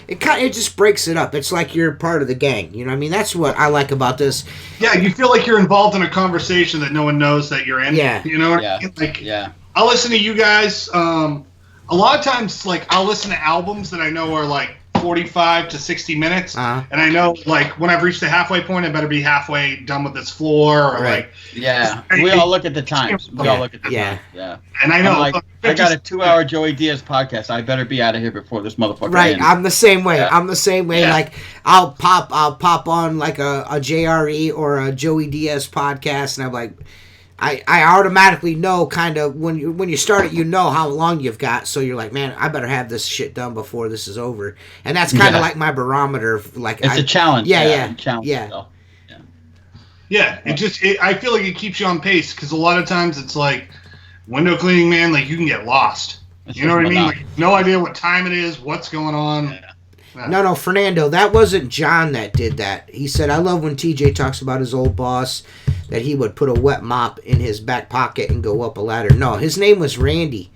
it just breaks it up. It's like you're part of the gang. You know what I mean? That's what I like about this. Yeah, you feel like you're involved in a conversation that no one knows that you're in. Yeah. You know what I mean? Like, yeah. I'll listen to you guys. A lot of times, like, I'll listen to albums that I know are, like, 45 to 60 minutes. Uh-huh. And I know, like, when I've reached the halfway point, I better be halfway done with this floor. Or, Right. like, Yeah, we all look at the times. We all look at the Yeah. time. Yeah. and I know. I'm like, I got a 2-hour Joey Diaz podcast. I better be out of here before this motherfucker Right, ends. I'm the same way. Yeah. I'm the same way. Yeah. Like I'll pop on like a JRE or a Joey Diaz podcast, and I'm like, I automatically know kind of when you start it, you know how long you've got. So you're like, man, I better have this shit done before this is over, and that's kind of like my barometer. Like It's a challenge. Yeah. Challenge yourself. Yeah, I feel like it keeps you on pace because a lot of times it's like window cleaning, man. Like you can get lost. You know what I mean? Like no idea what time it is, what's going on. Yeah. No, Fernando, that wasn't John that did that. He said, I love when TJ talks about his old boss, that he would put a wet mop in his back pocket and go up a ladder. No, his name was Randy.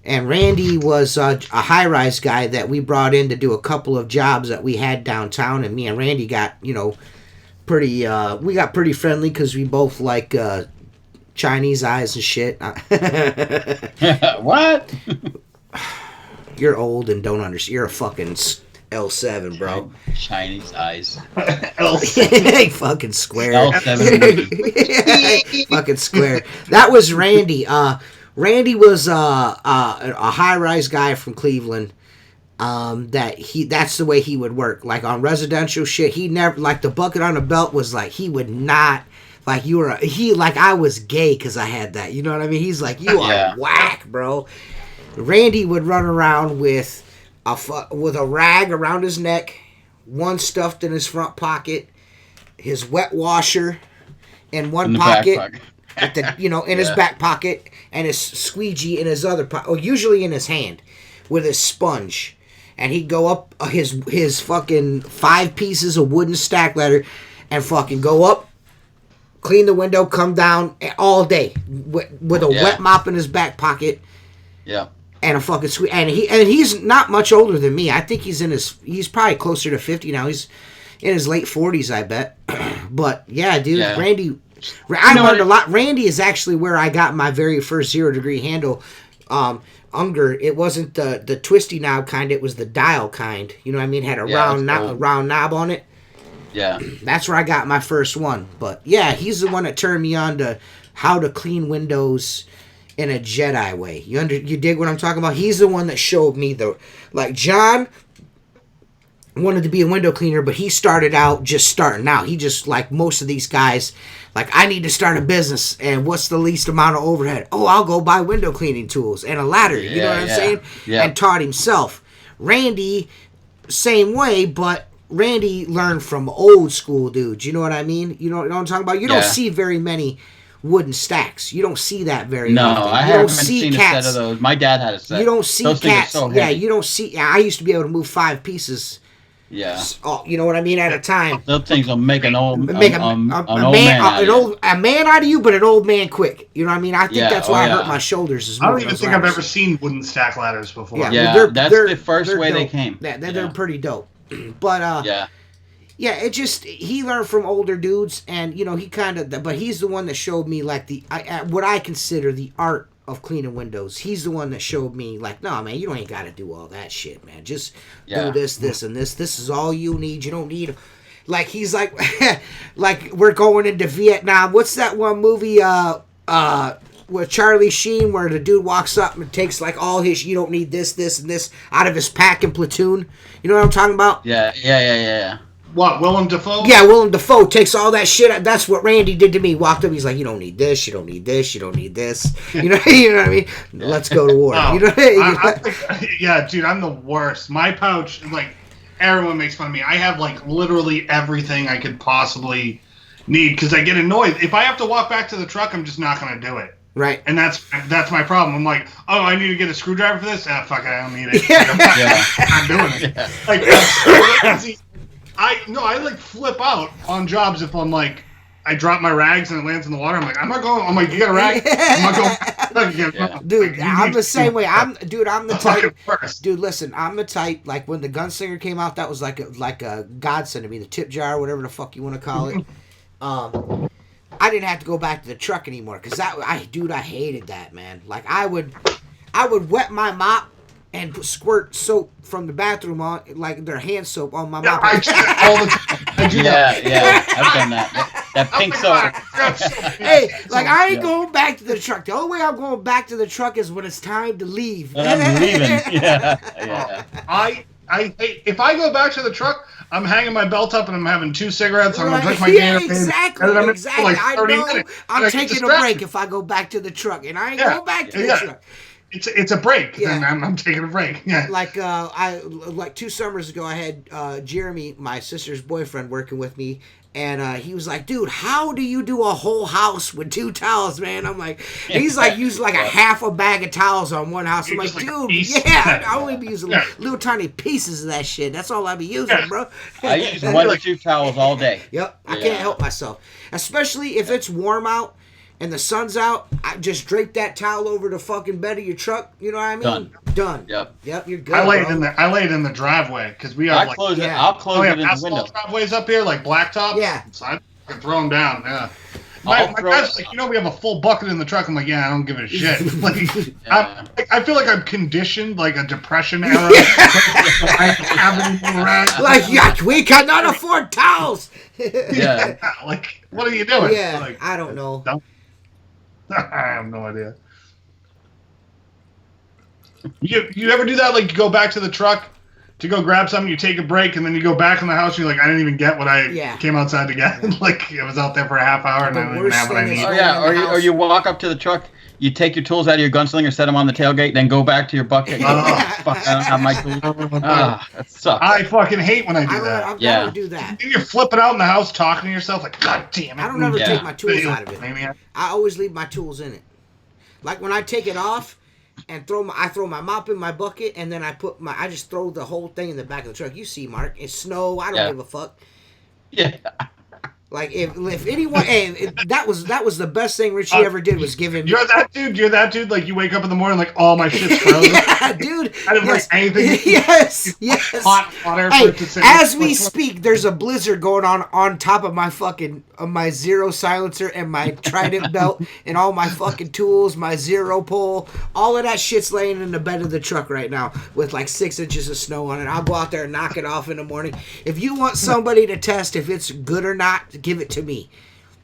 And Randy was a high-rise guy that we brought in to do a couple of jobs that we had downtown. And me and Randy got, pretty, we got pretty friendly because we both like Chinese eyes and shit. What? You're old and don't understand. You're a fucking L7, bro. Chinese eyes. Fucking square. L7. Fucking square. That was Randy. Randy was a high-rise guy from Cleveland. That's the way he would work. Like on residential shit, he never, like the bucket on the belt was like, he would not, like like I was gay because I had that. You know what I mean? He's like, you are whack, bro. Randy would run around with a rag around his neck, one stuffed in his front pocket, his wet washer in one pocket, in his back pocket, and his squeegee in his other pocket, or usually in his hand, with his sponge. And he'd go up his fucking 5 pieces of wooden stack ladder and fucking go up, clean the window, come down all day with a wet mop in his back pocket. Yeah. And a fucking sweet, and he's not much older than me. I think he's probably closer to 50 now. He's in his late 40s, I bet. But yeah, dude, Yeah. Randy, I learned a lot. Randy is actually where I got my very first 0-degree handle. Unger, it wasn't the twisty knob kind, it was the dial kind. You know what I mean? Had a round knob on it. Yeah. That's where I got my first one. But yeah, he's the one that turned me on to how to clean windows in a Jedi way. You dig what I'm talking about? He's the one that showed me John wanted to be a window cleaner, but he started out just starting out. He just, like most of these guys, like, I need to start a business, and what's the least amount of overhead? Oh, I'll go buy window cleaning tools and a ladder. You know what I'm saying? Yeah. And taught himself. Randy, same way, but Randy learned from old school dudes. You know what I mean? You know what I'm talking about? You don't see very many wooden stacks. You don't see that very often. I haven't seen cats. A set of those. My dad had a set. You don't see those cats. So yeah, you don't see. I used to be able to move 5 pieces. Yeah. You know what I mean? At a time. Those things will make an old man out of you, but an old man quick. You know what I mean? I think that's why I hurt my shoulders. I don't even think I've ever seen wooden stack ladders before. Yeah, that's the first way they came. Yeah, they're pretty dope. But yeah, it just, he learned from older dudes, and he kind of, but he's the one that showed me like what I consider the art of cleaning windows. He's the one that showed me like, no man, you ain't got to do all that shit, man. Just do this, and this. This is all you need. You don't need, like, he's like, like we're going into Vietnam. What's that one movie? With Charlie Sheen, where the dude walks up and takes like all his, you don't need this, and this out of his pack and platoon. You know what I'm talking about? Yeah. What, Willem Dafoe? Yeah, Willem Dafoe takes all that shit. That's what Randy did to me. Walked up, he's like, you don't need this, you don't need this, you don't need this. You know what I mean? Let's go to war. No, you know yeah, dude, I'm the worst. My pouch, like, everyone makes fun of me. I have, like, literally everything I could possibly need because I get annoyed. If I have to walk back to the truck, I'm just not going to do it. Right. And that's my problem. I'm like, oh, I need to get a screwdriver for this? Ah, fuck it, I don't need it. I'm not doing it. Yeah. Like, that's crazy. I like flip out on jobs if I'm like, I drop my rags and it lands in the water. I'm like, I'm not going. I'm like, you got a rag? I'm not going. Dude, I'm the same way. I'm the type. First. Dude, listen, I'm the type. Like when the Gunslinger came out, that was like a godsend to me. The tip jar, whatever the fuck you want to call it. I didn't have to go back to the truck anymore because I hated that, man. Like I would wet my mop and squirt soap from the bathroom on, like their hand soap on my Yeah, mop. I do that all the time. I do that. Yeah, I've done that. That pink soap. Hey, like I ain't going back to the truck. The only way I'm going back to the truck is when it's time to leave. When I'm leaving. Yeah. I if I go back to the truck, I'm hanging my belt up and I'm having 2 cigarettes. I'm gonna drink my Yeah, Gatorade. exactly. And then I'm in Exactly. for like I 30 know minutes. I'm And I get taking a distracted. break if I go back to the truck, and I ain't going back to the truck. It's a break. Yeah. And I'm taking a break. Yeah. Like like 2 summers ago, I had Jeremy, my sister's boyfriend, working with me, and he was like, "Dude, how do you do a whole house with 2 towels, man?" I'm like, and he's like using like a half a bag of towels on one house. I'm like, dude, yeah, I only be using little tiny pieces of that shit. That's all I be using, bro. I use 1 or 2 towels all day. Yep, I can't help myself, especially if it's warm out. And the sun's out, I just drape that towel over the fucking bed of your truck. You know what I mean? Done. Yep, you're good. I lay it in the driveway because we have I'll close it in the window. Driveways up here, like blacktop. Yeah. So I can throw them down. Yeah. My guy's like, we have a full bucket in the truck. I'm like, yeah, I don't give a shit. Like, I feel like I'm conditioned, like a depression era. I haven't around. Like, yeah, we cannot afford towels. Yeah. Like, what are you doing? Yeah, like, I don't know. I have no idea. You ever do that? Like, you go back to the truck to go grab something, you take a break, and then you go back in the house, and you're like, I didn't even get what I came outside to get. Like, I was out there for a half hour, and I didn't even have what I needed. Oh, yeah, or you walk up to the truck, you take your tools out of your gunslinger, set them on the tailgate, then go back to your bucket. Fuck, I don't have my tools. That sucks. I fucking hate when I do that. I've got to do that. You're flipping out in the house, talking to yourself, like, God damn it. I don't ever take my tools out of it. I always leave my tools in it. Like, when I take it off, and I throw my mop in my bucket, and then I just throw the whole thing in the back of the truck. You see, Mark, it's snow. I don't give a fuck. Yeah. Like if anyone, that was the best thing Richie ever did was give him. You're that dude. Like you wake up in the morning, like all my shit's frozen. Yeah, dude. I didn't bring anything. Yes. Hot water. Hey, as we speak, there's a blizzard going on top of my zero silencer and my Trident belt and all my fucking tools, my zero pole, all of that shit's laying in the bed of the truck right now with like 6 inches of snow on it. I'll go out there and knock it off in the morning. If you want somebody to test if it's good or not, give it to me.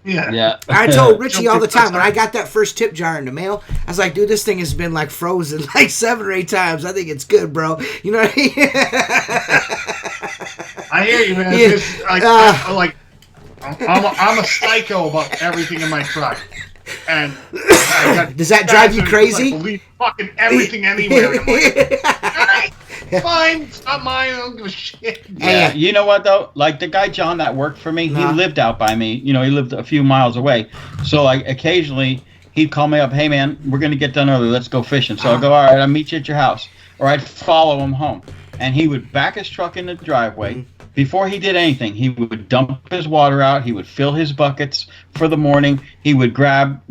Yeah. I told Richie all the time when I got that first tip jar in the mail, I was like, dude, this thing has been like frozen like 7 or 8 times. I think it's good, bro. You know what I mean? I hear you, man. Yeah. I'm a psycho about everything in my truck. And does that drive you crazy? I believe fucking everything anywhere. I'm like, alright, fine, it's not mine. I don't give a shit. Yeah, you know what though? Like the guy John that worked for me, he lived out by me. He lived a few miles away. So like occasionally he'd call me up, hey man, we're gonna get done early. Let's go fishing. So I'll go, all right, I'll meet you at your house, or I'd follow him home, and he would back his truck in the driveway. Mm-hmm. Before he did anything, he would dump his water out. He would fill his buckets for the morning. He would grab,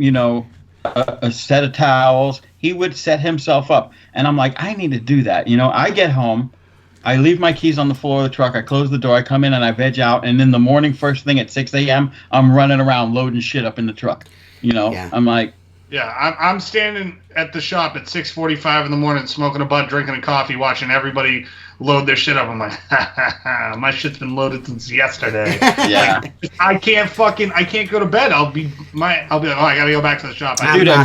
a set of towels. He would set himself up. And I'm like, I need to do that. I get home. I leave my keys on the floor of the truck. I close the door. I come in and I veg out. And in the morning, first thing at 6 a.m., I'm running around loading shit up in the truck. I'm like. Yeah, I'm standing at the shop at 6:45 in the morning, smoking a bud, drinking a coffee, watching everybody load their shit up. I'm like, my shit's been loaded since yesterday. Yeah, I can't go to bed. I'll be like, oh, I gotta go back to the shop. Dude, a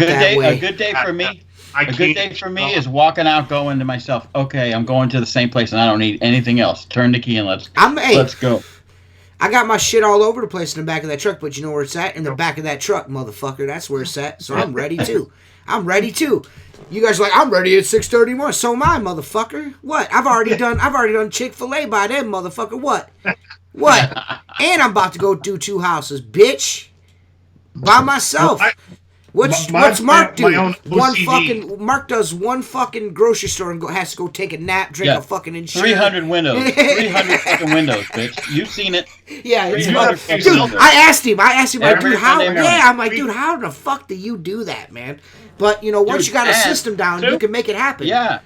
good day for me. A good day for me is walking out, going to myself. Okay, I'm going to the same place, and I don't need anything else. Turn the key and let's go. I got my shit all over the place in the back of that truck, but you know where it's at? In the back of that truck, motherfucker. That's where it's at. So I'm ready too. You guys are like, I'm ready at 6:31. So am I, motherfucker. What? I've already done Chick-fil-A by then, motherfucker. What? And I'm about to go do 2 houses, bitch. By myself. What's Mark do? Mark does one fucking grocery store and has to go take a nap, drink a fucking insurance. 300 windows. 300 fucking windows, bitch. You've seen it. Yeah, dude. I asked him, like, dude, how? Yeah, I'm like, dude, how the fuck do you do that, man? But once you got a system down, you can make it happen. Yeah.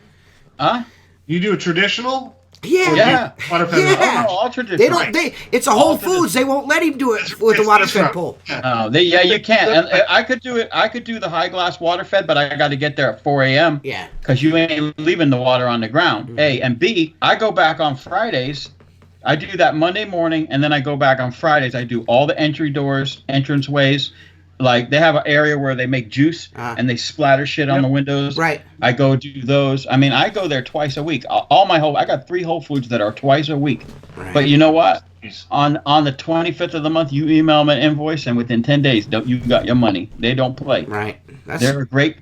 Huh? You do a traditional? Yeah. Water-fed Yeah. Oh, ultra They don't. It's a Whole Foods. They won't let him do it with the water fed pole. You can't. And I could do it. I could do the high glass water fed, but I got to get there at 4 a.m. Yeah. Because you ain't leaving the water on the ground. Mm-hmm. A and B. I go back on Fridays. I do that Monday morning, and then I go back on Fridays. I do all the entry doors, entrance ways. Like they have an area where they make juice and they splatter shit on the windows. Right. I go do those. I mean, I go there twice a week. I got 3 Whole Foods that are twice a week. Right. But you know what? On the 25th of the month, you email them an invoice, and within 10 days, you got your money. They don't play. Right. They're a great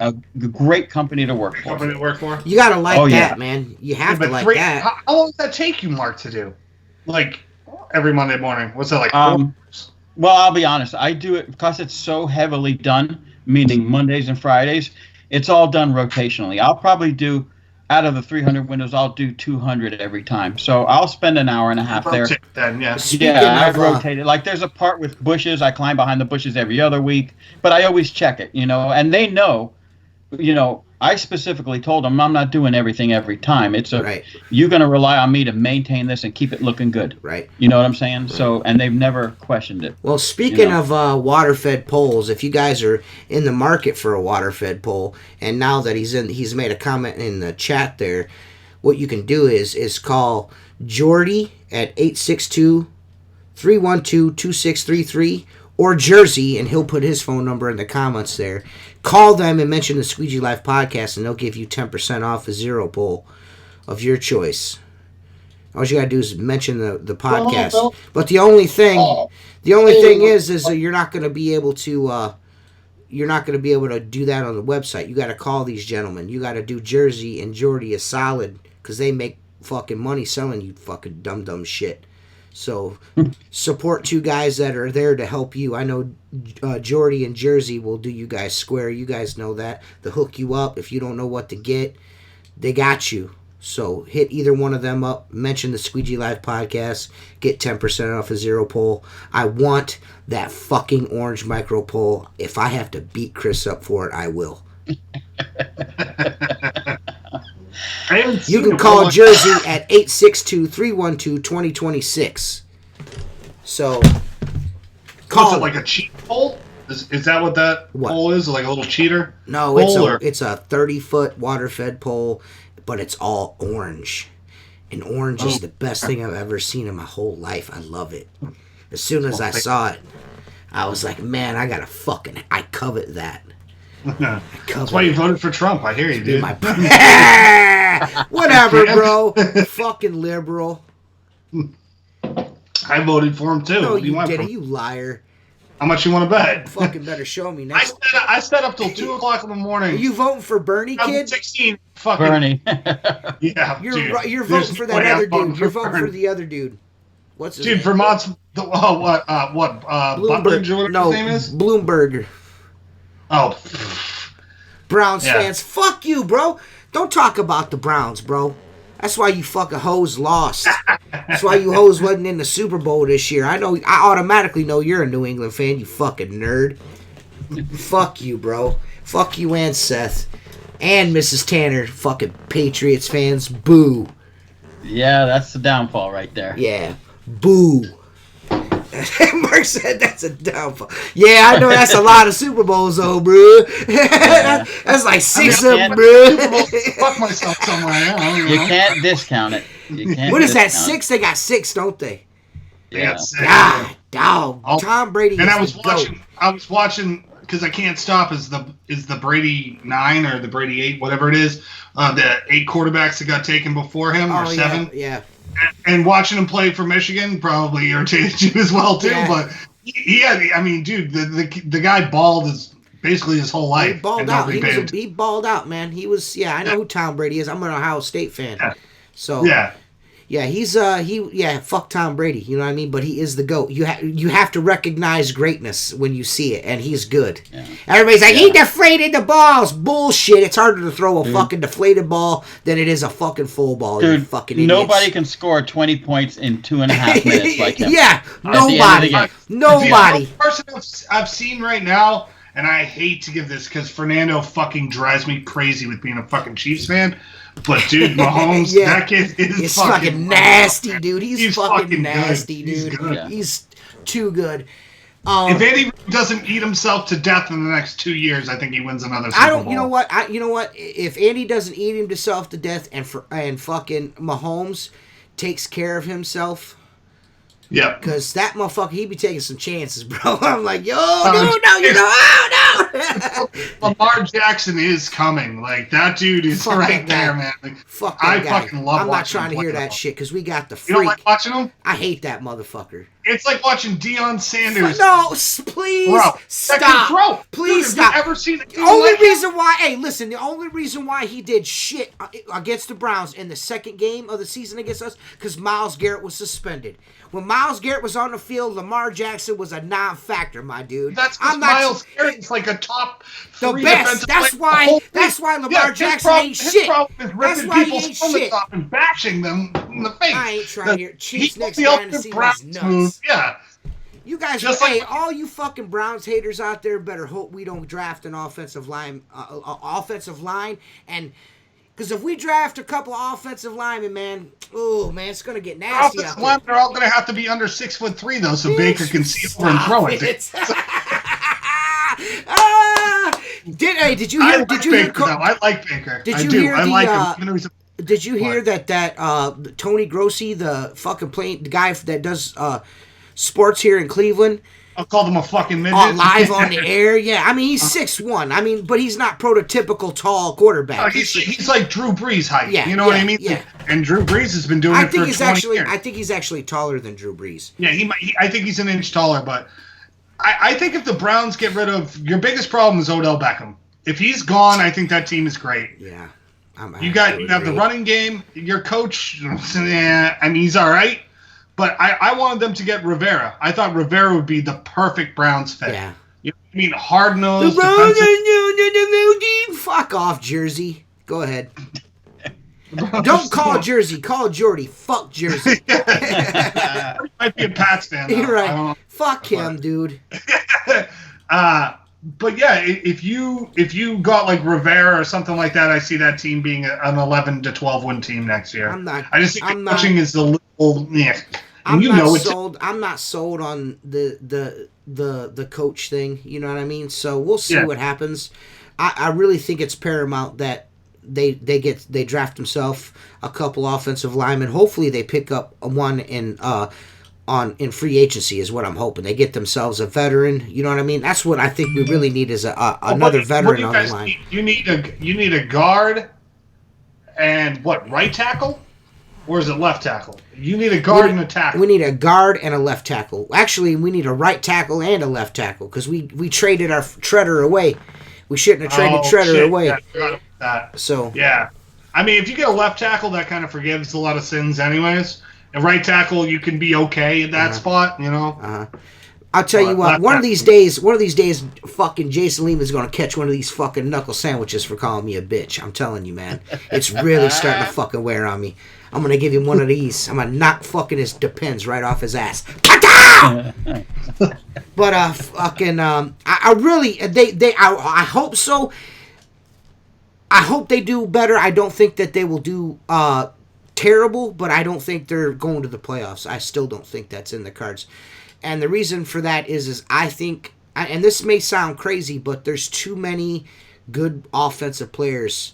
company to work for. Company to work for. You gotta like that, yeah. man. You have to But like 3, that. how long does that take you, Mark, to do? Like every Monday morning. What's that like? 4 hours? Well, I'll be honest. I do it because it's so heavily done, meaning Mondays and Fridays. It's all done rotationally. I'll probably do, out of the 300 windows, I'll do 200 every time. So I'll spend an hour and a half there. Then, yeah. I've rotated. Like there's a part with bushes. I climb behind the bushes every other week, but I always check it, and they know, I specifically told them I'm not doing everything every time. You're going to rely on me to maintain this and keep it looking good. Right. You know what I'm saying? Right. So, and they've never questioned it. Well, speaking of water-fed poles, if you guys are in the market for a water-fed pole, and now that he's made a comment in the chat there, what you can do is call Jordy at 862-312-2633 or Jersey, and he'll put his phone number in the comments there. Call them and mention the Squeegee Life podcast, and they'll give you 10% off a zero pole of your choice. All you gotta do is mention the podcast. But the only thing is that you're not gonna be able to do that on the website. You gotta call these gentlemen. You gotta do Jersey and Jordy a solid, because they make fucking money selling you fucking dumb shit. So support 2 guys that are there to help you. I know Jordy and Jersey will do you guys square. You guys know that. They'll hook you up. If you don't know what to get, they got you. So hit either one of them up. Mention the Squeegee Live podcast. Get 10% off a zero pole. I want that fucking orange micro pole. If I have to beat Chris up for it, I will. You can call Jersey at 862-312-2026. So, call. What's it, like a cheat pole? Is that what that pole is? Like a little cheater? No, it's a 30-foot water-fed pole, but it's all orange. And orange is the best thing I've ever seen in my whole life. I love it. As soon as I saw it, I was like, man, I covet that. That's why you voted for Trump. I hear you, dude. Whatever, bro. Fucking liberal. I voted for him too. No, you didn't. You liar. How much you want to bet? Fucking better show me now. I stayed up till 2 o'clock in the morning. Are you voting for Bernie, kid? 16. Fucking Bernie. Yeah, you're voting for that other dude. You're voting for the other dude. What's his name? Vermont's Buttigieg or whatever his name is? Bloomberg. Oh. Browns fans, fuck you, bro. Don't talk about the Browns, bro. That's why you fucking hoes lost. That's why you hoes wasn't in the Super Bowl this year. I automatically know you're a New England fan, you fucking nerd. Fuck you, bro. Fuck you and Seth. And Mrs. Tanner, fucking Patriots fans. Boo. Yeah, that's the downfall right there. Yeah. Boo. Mark said that's a downfall. Yeah, I know that's a lot of Super Bowls, though, bro. That's like 6 of them, bro. Fuck myself somewhere. You can't discount it. What is that, 6? They got 6, don't they? Yeah. God, dog. Tom Brady. And I was watching because I can't stop. Is the Brady 9 or the Brady 8, whatever it is? The 8 quarterbacks that got taken before him, or 7. Yeah. And watching him play for Michigan probably irritated you as well too. Yeah. But I mean, dude, the guy balled basically his whole life. He balled out. He balled out, man. He was. Yeah, I know who Tom Brady is. I'm an Ohio State fan. Yeah. So yeah, he's fuck Tom Brady. You know what I mean? But he is the GOAT. You have to recognize greatness when you see it, and he's good. Yeah. Everybody's like, he deflated the balls. Bullshit. It's harder to throw a fucking deflated ball than it is a fucking full ball. Dude, you fucking idiots. Nobody can score 20 points in 2.5 minutes like him. Yeah, nobody. The person I've seen right now, and I hate to give this because Fernando fucking drives me crazy with being a fucking Chiefs fan. But dude, Mahomes, Yeah. that kid is He's fucking nasty, dude. He's fucking fucking nasty, good. He's dude. good. Yeah. He's too good. If Andy doesn't eat himself to death in the next 2 years, I think he wins another Super I don't. Bowl. You know what? If Andy doesn't eat himself to death, and fucking Mahomes takes care of himself, Yeah. because that motherfucker, he be taking some chances, bro. I'm like, yo, oh no. Lamar Jackson is coming. Like, that dude is Fuck right that guy. there, man. Like, Fuck that I guy. fucking love I'm not watching trying to him hear play that though. shit because we got the You don't freak. like watching him? I hate that motherfucker. It's like watching Deion Sanders. No, please Bro, that can stop. throw. Please Dude, stop. Have you ever seen The only reason why, hey, listen, the only reason why he did shit against the Browns in the second game of the season against us, because Myles Garrett was suspended. When Myles Garrett was on the field, Lamar Jackson was a non-factor, my dude. That's because Myles Garrett's like a top the three best. defensive That's player in the why. whole That's league. why Lamar his Jackson problem- ain't his shit. problem is That's ripping why he people's ain't helmets shit. off and bashing them in the face. I ain't trying to hear Chiefs He next the ultimate dynasty was Browns nuts. move. Yeah. You guys, Just hey, like- all you fucking Browns haters out there better hope we don't draft an offensive line, and because if we draft a couple offensive linemen, man, it's gonna get nasty out Offensive there. linemen are all going to have to be under 6'3" though, so Baker can see over and throw it. Did you hear? Did you hear? Baker, though. I like Baker. Did I you do. hear I the, like him. Even though he's a Did you hear What? that Tony Grossi, the fucking the guy that does sports here in Cleveland, I'll call them a fucking midget. live on the air? Yeah, I mean he's 6'1". I mean, but he's not prototypical tall quarterback. No, he's like Drew Brees height. Yeah, you know what yeah, I mean? yeah. And Drew Brees has been doing I it think for he's 20 actually. years. I think he's actually taller than Drew Brees. Yeah, I think he's an inch taller, but I think if the Browns get rid of your biggest problem is Odell Beckham. If he's gone, I think that team is great. Yeah, You have the running game. Your coach, yeah, I mean he's all right, but I wanted them to get Rivera. I thought Rivera would be the perfect Browns fit. Yeah. You know what I mean? Hard nosed. Fuck off, Jersey. Go ahead. Don't call Jersey. Call Jordy. Fuck Jersey. Might be a Pats fan. Though. You're I don't right. know. Fuck him, dude. But yeah, if you got like Rivera or something like that, I see that team being an 11 to 12 win team next year. I just think the coaching is a little yeah. I'm not sold on the coach thing. You know what I mean? So we'll see what happens. I really think it's paramount that they draft themselves a couple offensive linemen. Hopefully they pick up one in free agency is what I'm hoping. They get themselves a veteran. You know what I mean? That's what I think we really need is another veteran on the line. You need a guard and right tackle? Or is it left tackle? You need a guard and a tackle. We need a guard and a left tackle. Actually, we need a right tackle and a left tackle because we traded our Treader away. We shouldn't have traded Treader away. Yeah, I forgot about that. So yeah, I mean, if you get a left tackle, that kind of forgives a lot of sins, anyways. A right tackle, you can be okay at that spot, you know. I'll tell you what. One of these days, fucking Jason Lehman's gonna catch one of these fucking knuckle sandwiches for calling me a bitch. I'm telling you, man. It's really starting to fucking wear on me. I'm gonna give him one of these. I'm gonna knock fucking his Depends right off his ass. But fucking I really I hope so. I hope they do better. I don't think that they will do terrible, but I don't think they're going to the playoffs. I still don't think that's in the cards. And the reason for that is I think, and this may sound crazy, but there's too many good offensive players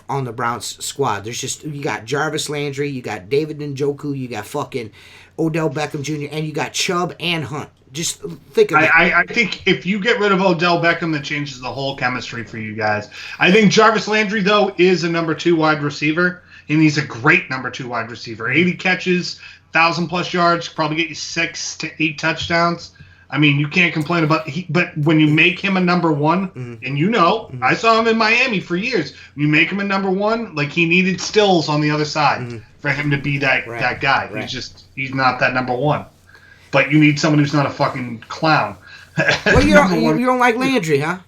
on the Browns squad. There's just, you got Jarvis Landry, you got David Njoku, you got fucking Odell Beckham Jr., and you got Chubb and Hunt. Just think of it. I think if you get rid of Odell Beckham, that changes the whole chemistry for you guys. I think Jarvis Landry, though, is a number 2 wide receiver, and he's a great number 2 wide receiver. 80 catches, 1,000+ yards, probably get you 6 to 8 touchdowns. I mean, you can't complain about but when you make him a number 1, and I saw him in Miami for years. When you make him a number 1, like he needed Stills on the other side for him to be that guy. Right. He's not that number 1. But you need someone who's not a fucking clown. Well, you don't like Landry, huh?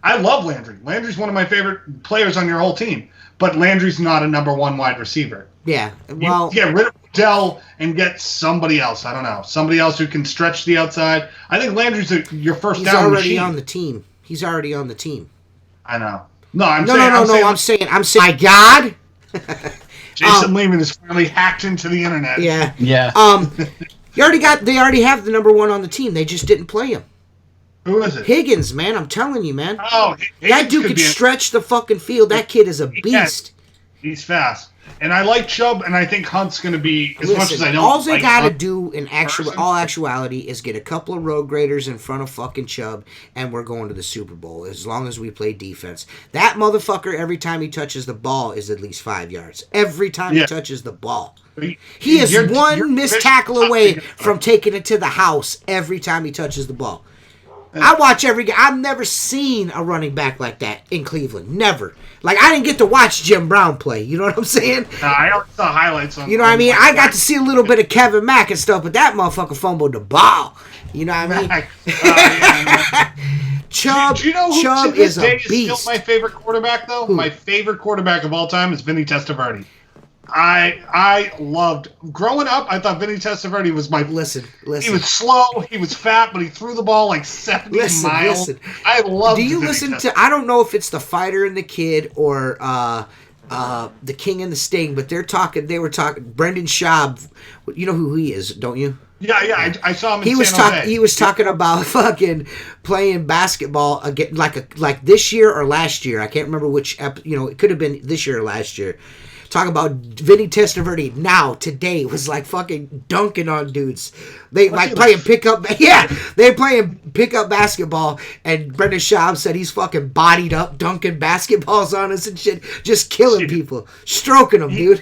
I love Landry. Landry's one of my favorite players on your whole team. But Landry's not a number 1 wide receiver. Yeah. Well, you get rid of Dell and get somebody else. I don't know. Somebody else who can stretch the outside. I think Landry's your first down machine. on the team. He's already on the team. I know. No, I'm No, saying. I'm saying, my God. Jason Lehman has finally hacked into the internet. Yeah. Yeah. They already have the number 1 on the team. They just didn't play him. Who is it? Higgins, man. I'm telling you, man. Oh, That dude could stretch the fucking field. That kid is a beast. He's fast. And I like Chubb, and I think Hunt's going to be, as much as I don't all they like got to Hunt do in all actuality is get a couple of road graders in front of fucking Chubb, and we're going to the Super Bowl as long as we play defense. That motherfucker, every time he touches the ball, is at least 5 yards. Every time he touches the ball. He is one missed tackle away from taking it to the house every time he touches the ball. I watch every game. I've never seen a running back like that in Cleveland. Never. Like, I didn't get to watch Jim Brown play. You know what I'm saying? No, I only saw highlights on. You know what I mean? I got to see a little bit of Kevin Mack and stuff, but that motherfucker fumbled the ball. You know what I mean? Chubb, do you know who Chubb to this is day a is beast. still my favorite quarterback, though? Who? My favorite quarterback of all time is Vinny Testaverde. I loved growing up. I thought Vinny Testaverde was my. Listen. He was slow. He was fat, but he threw the ball like 70 miles. I love. Do you listen to? I don't know if it's the Fighter and the Kid or the King and the Sting, but they were talking. Brendan Schaub. You know who he is, don't you? Yeah. I saw him. He was talking about fucking playing basketball again, like this year or last year. I can't remember which. It could have been this year or last year. Talk about Vinny Testaverde now, today, was like fucking dunking on dudes. They playing pickup. Yeah, they playing pickup basketball, and Brendan Schaub said he's fucking bodied up, dunking basketballs on us and shit, just killing people, stroking them, dude.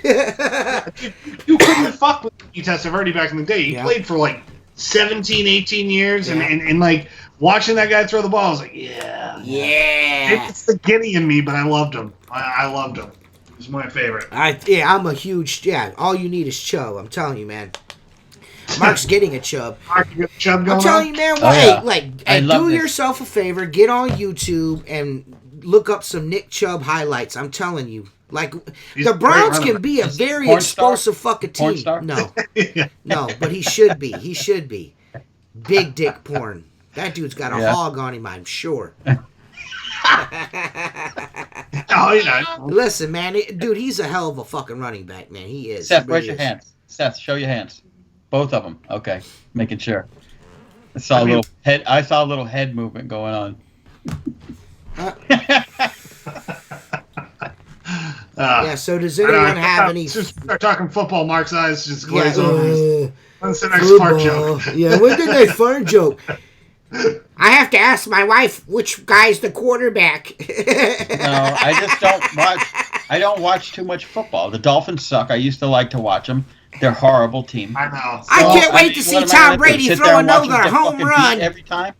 You couldn't fuck with Vinny Testaverde back in the day. He played for like 17, 18 years, and like watching that guy throw the ball, I was like, yeah. It's the Guinea in me, but I loved him. I loved him. He's my favorite. I'm a huge all you need is Chubb. I'm telling you, man. Mark's getting a Chubb. Chubb going I'm telling you, man. Do yourself a favor. Get on YouTube and look up some Nick Chubb highlights. I'm telling you, the Browns can be a very explosive fucking team. No, no, but he should be. He should be. Big dick porn. That dude's got a hog on him, I'm sure. Listen, man, dude, he's a hell of a fucking running back, man. He is. Seth, where's your hands? Seth, show your hands. Both of them. Okay, making sure. I saw a little head movement going on. So does anyone have any? Start talking football. Mark's eyes just glaze over. When's the next fart joke? When's the next fart joke? I have to ask my wife which guy's the quarterback. No, I just don't watch. I don't watch too much football. The Dolphins suck. I used to like to watch them. They're a horrible team. I know. I can't wait to see Tom Brady throw another home run every time.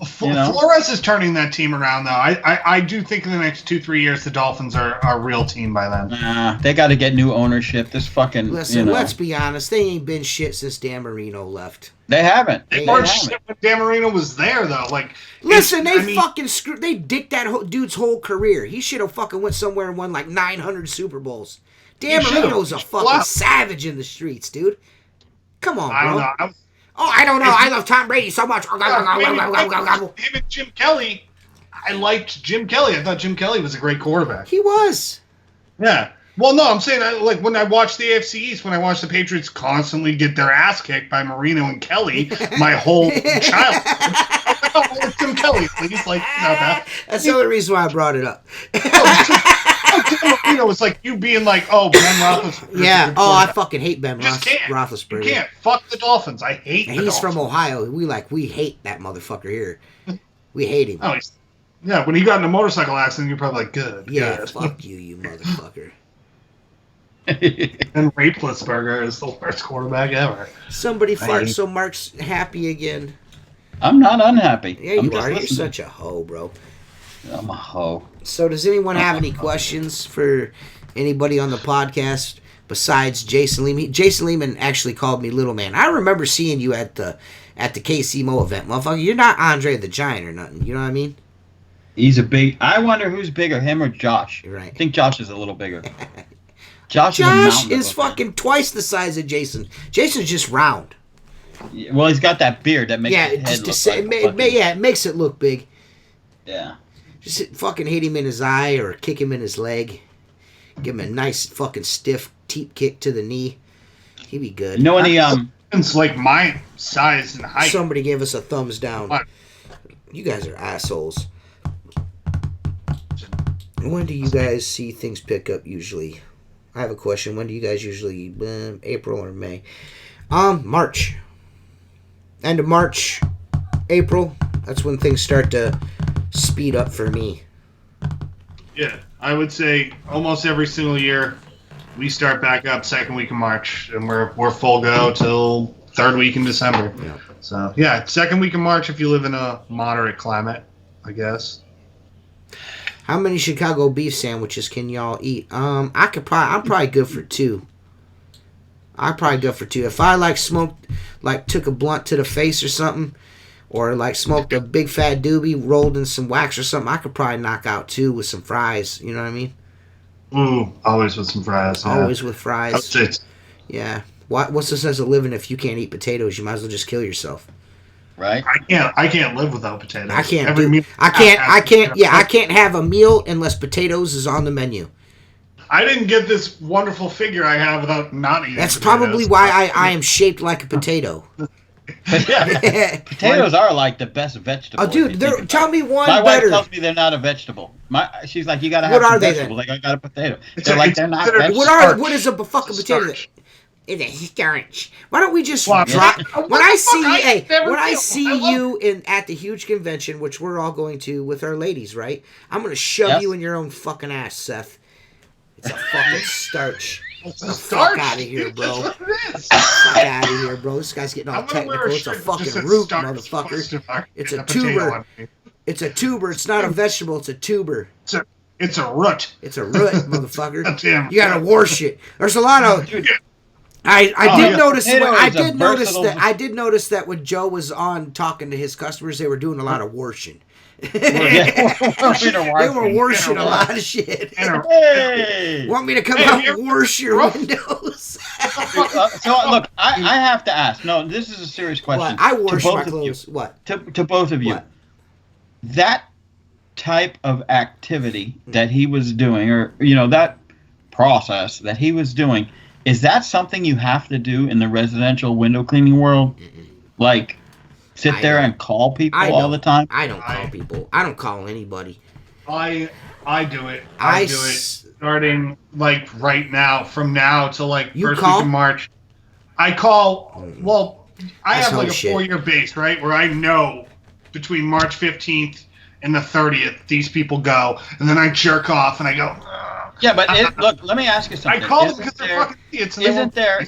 Flores is turning that team around, though. I do think in the next 2-3 years the Dolphins are a real team by then. Nah, they got to get new ownership. This fucking let's be honest. They ain't been shit since Dan Marino left. They haven't. They weren't shit when Dan Marino was there, though. Fucking screwed. They dicked that dude's whole career. He should have fucking went somewhere and won like 900 Super Bowls. Dan Marino's a fucking savage in the streets, dude. Come on, bro. I don't know. I don't know. I love Tom Brady so much. Him and Jim Kelly. I liked Jim Kelly. I thought Jim Kelly was a great quarterback. He was. Yeah. Well, no, I'm saying when I watched the AFC East, when I watched the Patriots constantly get their ass kicked by Marino and Kelly, my whole childhood, I was like, oh, it's Jim Kelly. He's like, not that. That's the only reason why I brought it up. Jim Marino was like you being like, oh, Ben Roethlisberger. Yeah. Oh, I fucking hate Ben Roethlisberger. You can't. Fuck the Dolphins. I hate the Dolphins. He's from Ohio. We hate that motherfucker here. We hate him. Oh, when he got in a motorcycle accident, you're probably like, good. Yeah, good. Fuck you motherfucker. And Roethlisberger is the worst quarterback ever. Somebody farts so Mark's happy again. I'm not unhappy. Yeah, you are. You're such a hoe, bro. I'm a hoe. So does anyone have any questions for anybody on the podcast besides Jason Lehman? Jason Lehman actually called me Little Man. I remember seeing you at the KC Mo event. Motherfucker, you're not Andre the Giant or nothing. You know what I mean? He's a big... I wonder who's bigger, him or Josh. You're right. I think Josh is a little bigger. Josh is fucking twice the size of Jason. Jason's just round. Well, he's got that beard that makes his head look it makes it look big. Yeah. Just fucking hit him in his eye or kick him in his leg. Give him a nice fucking stiff teep kick to the knee. He'd be good. You know any It's like my size and height. Somebody gave us a thumbs down. What? You guys are assholes. When do you guys see things pick up usually? I have a question. When do you guys usually, April or May? March. End of March, April. That's when things start to speed up for me. Yeah, I would say almost every single year we start back up second week of March, and we're full go till third week in December. Yeah. So yeah, second week of March if you live in a moderate climate, I guess. How many Chicago beef sandwiches can y'all eat? I'm probably good for 2. I'm probably good for 2. If I took a blunt to the face or something, or like smoked a big fat doobie, rolled in some wax or something, I could probably knock out 2 with some fries. You know what I mean? Ooh, always with some fries. Yeah. Always with fries. Yeah. What's the sense of living if you can't eat potatoes? You might as well just kill yourself. right? I can't live without potatoes. I can't have a meal unless potatoes is on the menu. I didn't get this wonderful figure I have without not eating. That's potatoes. probably why I am shaped like a potato. Potatoes are like the best vegetable. Oh, dude, tell me one My better. wife tells me they're not a vegetable. She's like, you gotta have What are some they vegetables. then? Like, I got a potato. It's They're a- they're not considered- vegetables. What is a fucking potato? Starch. It's a starch. Why don't we just Well, drop? what When the I fuck? see, never when I feel- see I love you at the huge convention, which we're all going to with our ladies, right? I'm gonna shove Yes. you in your own fucking ass, Seth. It's a fucking starch. It's Get a the starch. fuck outta here, dude. bro. That's what it is. Fuck out of here, bro. This guy's getting all I'm gonna wear technical. a It's a shirt that just fucking says root, starch motherfucker. question mark It's and a potato tuber. on it. It's a tuber. It's not a vegetable. It's a tuber. It's a root. It's a root, motherfucker. Damn. You gotta wash it. There's a lot of. I Oh, did yeah. notice. Potato I is a did notice versatile- that. I did notice that when Joe was on talking to his customers, they were doing a lot of washing. Yeah. They were washing a lot of shit. Hey! Want me to come Hey, out you- and wash your windows? So look, I have to ask. No, this is a serious question. What? I wash to both my of you. clothes. What? To both of you. What? That type of activity that he was doing, or that process that he was doing, is that something you have to do in the residential window cleaning world? Like, sit I there don't. and call people I all don't. the time? I don't call people. I don't call anybody. I do it. I I do it starting like right now, from now till like You first call? week of March. I call. Well, I That's have like a horseshit. 4-year base, right, where I know between March 15th and the 30th these people go, and then I jerk off and I go. "Ugh." Yeah, but look, let me ask you something. I call them Isn't because they're there- fucking idiots. And they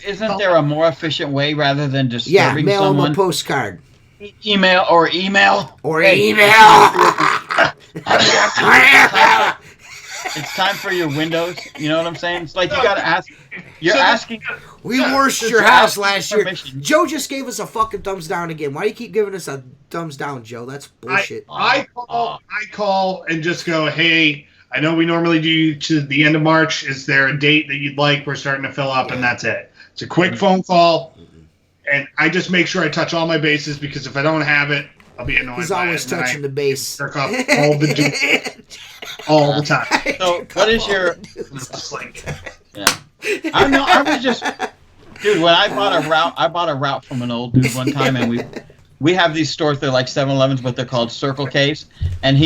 Isn't won't- there a more efficient way rather than Yeah, disturbing mail them a someone? postcard Email. or Hey, email. It's time for your windows. You know what I'm saying? It's like you gotta ask. You're So the- asking. We Yeah, washed just your house asking last year. permission. Joe just gave us a fucking thumbs down again. Why do you keep giving us a thumbs down, Joe? That's bullshit. I call and just go, hey, I know we normally do to the end of March. Is there a date that you'd like? We're starting to fill up, and that's it. It's a quick phone call, and I just make sure I touch all my bases, because if I don't have it, I'll be annoyed. He's by always it, and touching I the base. jerk off all the time. So what is your? It's just like, Yeah. I know. I was just, dude. When I bought a route from an old dude one time, and we have these stores. They're like 7-Elevens, but they're called Circle K's. And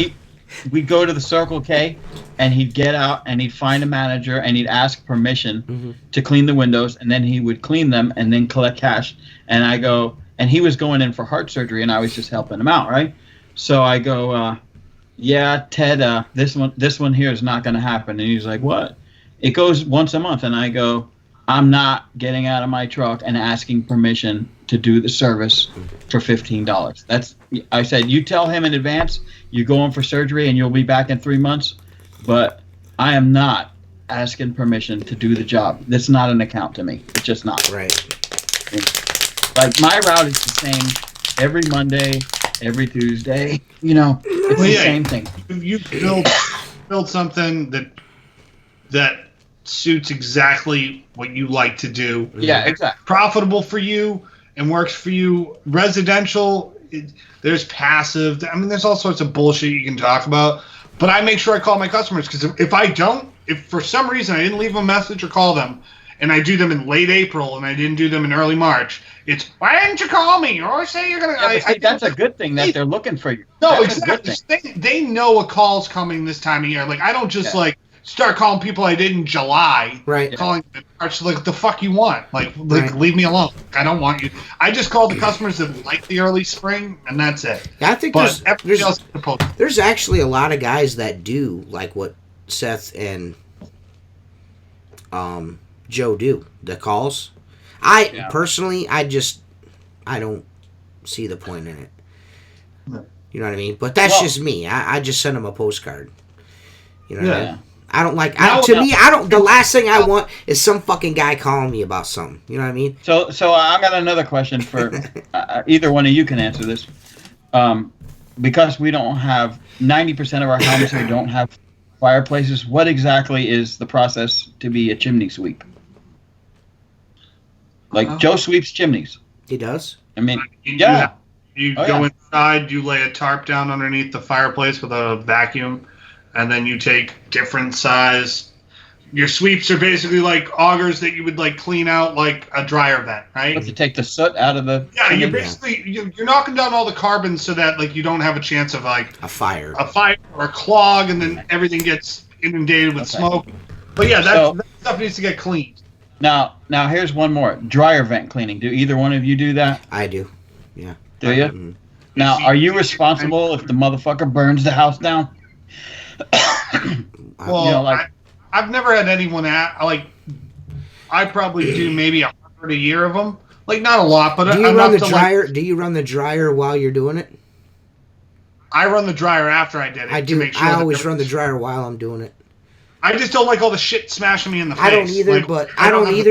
we'd go to the Circle K, and he'd get out and he'd find a manager and he'd ask permission to clean the windows, and then he would clean them and then collect cash. And I go, and he was going in for heart surgery, and I was just helping him out, right? So I go, yeah, Ted, this one here is not going to happen. And he's like, what? It goes once a month, and I go, I'm not getting out of my truck and asking permission to do the service for $15. I said, you tell him in advance you're going for surgery and you'll be back in 3 months, but I am not asking permission to do the job. That's not an account to me. It's just not. Right. Like, my route is the same every Monday, every Tuesday. It's the same thing. you build something that suits exactly what you like to do. Yeah, exactly. Profitable for you and works for you. Residential, there's passive. I mean, there's all sorts of bullshit you can talk about. But I make sure I call my customers because if I don't, if for some reason I didn't leave them a message or call them, and I do them in late April and I didn't do them in early March, it's why didn't you call me? Or say you're gonna. That's a good thing that they're looking for you. No, That's exactly. They know a call's coming this time of year. Like I don't just start calling people I did in July. Right. Calling them in March. Like the fuck you want? Like leave me alone. I don't want you. I just call the customers that like the early spring, and that's it. Yeah, I think there's actually a lot of guys that do like what Seth and Joe do. The calls. Personally, I don't see the point in it. You know what I mean? But that's just me. I just send them a postcard. You know what I mean? I don't like. The last thing I want is some fucking guy calling me about something. You know what I mean? So I got another question for either one of you can answer this. Because we don't have 90% of our homes here don't have fireplaces. What exactly is the process to be a chimney sweep? Like Joe sweeps chimneys. He does. I mean, You go inside, you lay a tarp down underneath the fireplace with a vacuum, and then you take different size. Your sweeps are basically like augers that you would like clean out like a dryer vent, right? But to take the soot out of the. Yeah, you're basically you're knocking down all the carbon so that like you don't have a chance of like a fire or a clog, and then everything gets inundated with smoke. But yeah, that stuff needs to get cleaned. Now here's one more. Dryer vent cleaning. Do either one of you do that? I do. Yeah. Do you? Mm-hmm. Now, are you responsible if the motherfucker burns the house down? Well, I've never had anyone I probably do maybe 100 a year of them. Like not a lot, but do you run the dryer? Do you run the dryer while you're doing it? I run the dryer after I did it. I do. I always run the dryer while I'm doing it. I just don't like all the shit smashing me in the face. I don't either,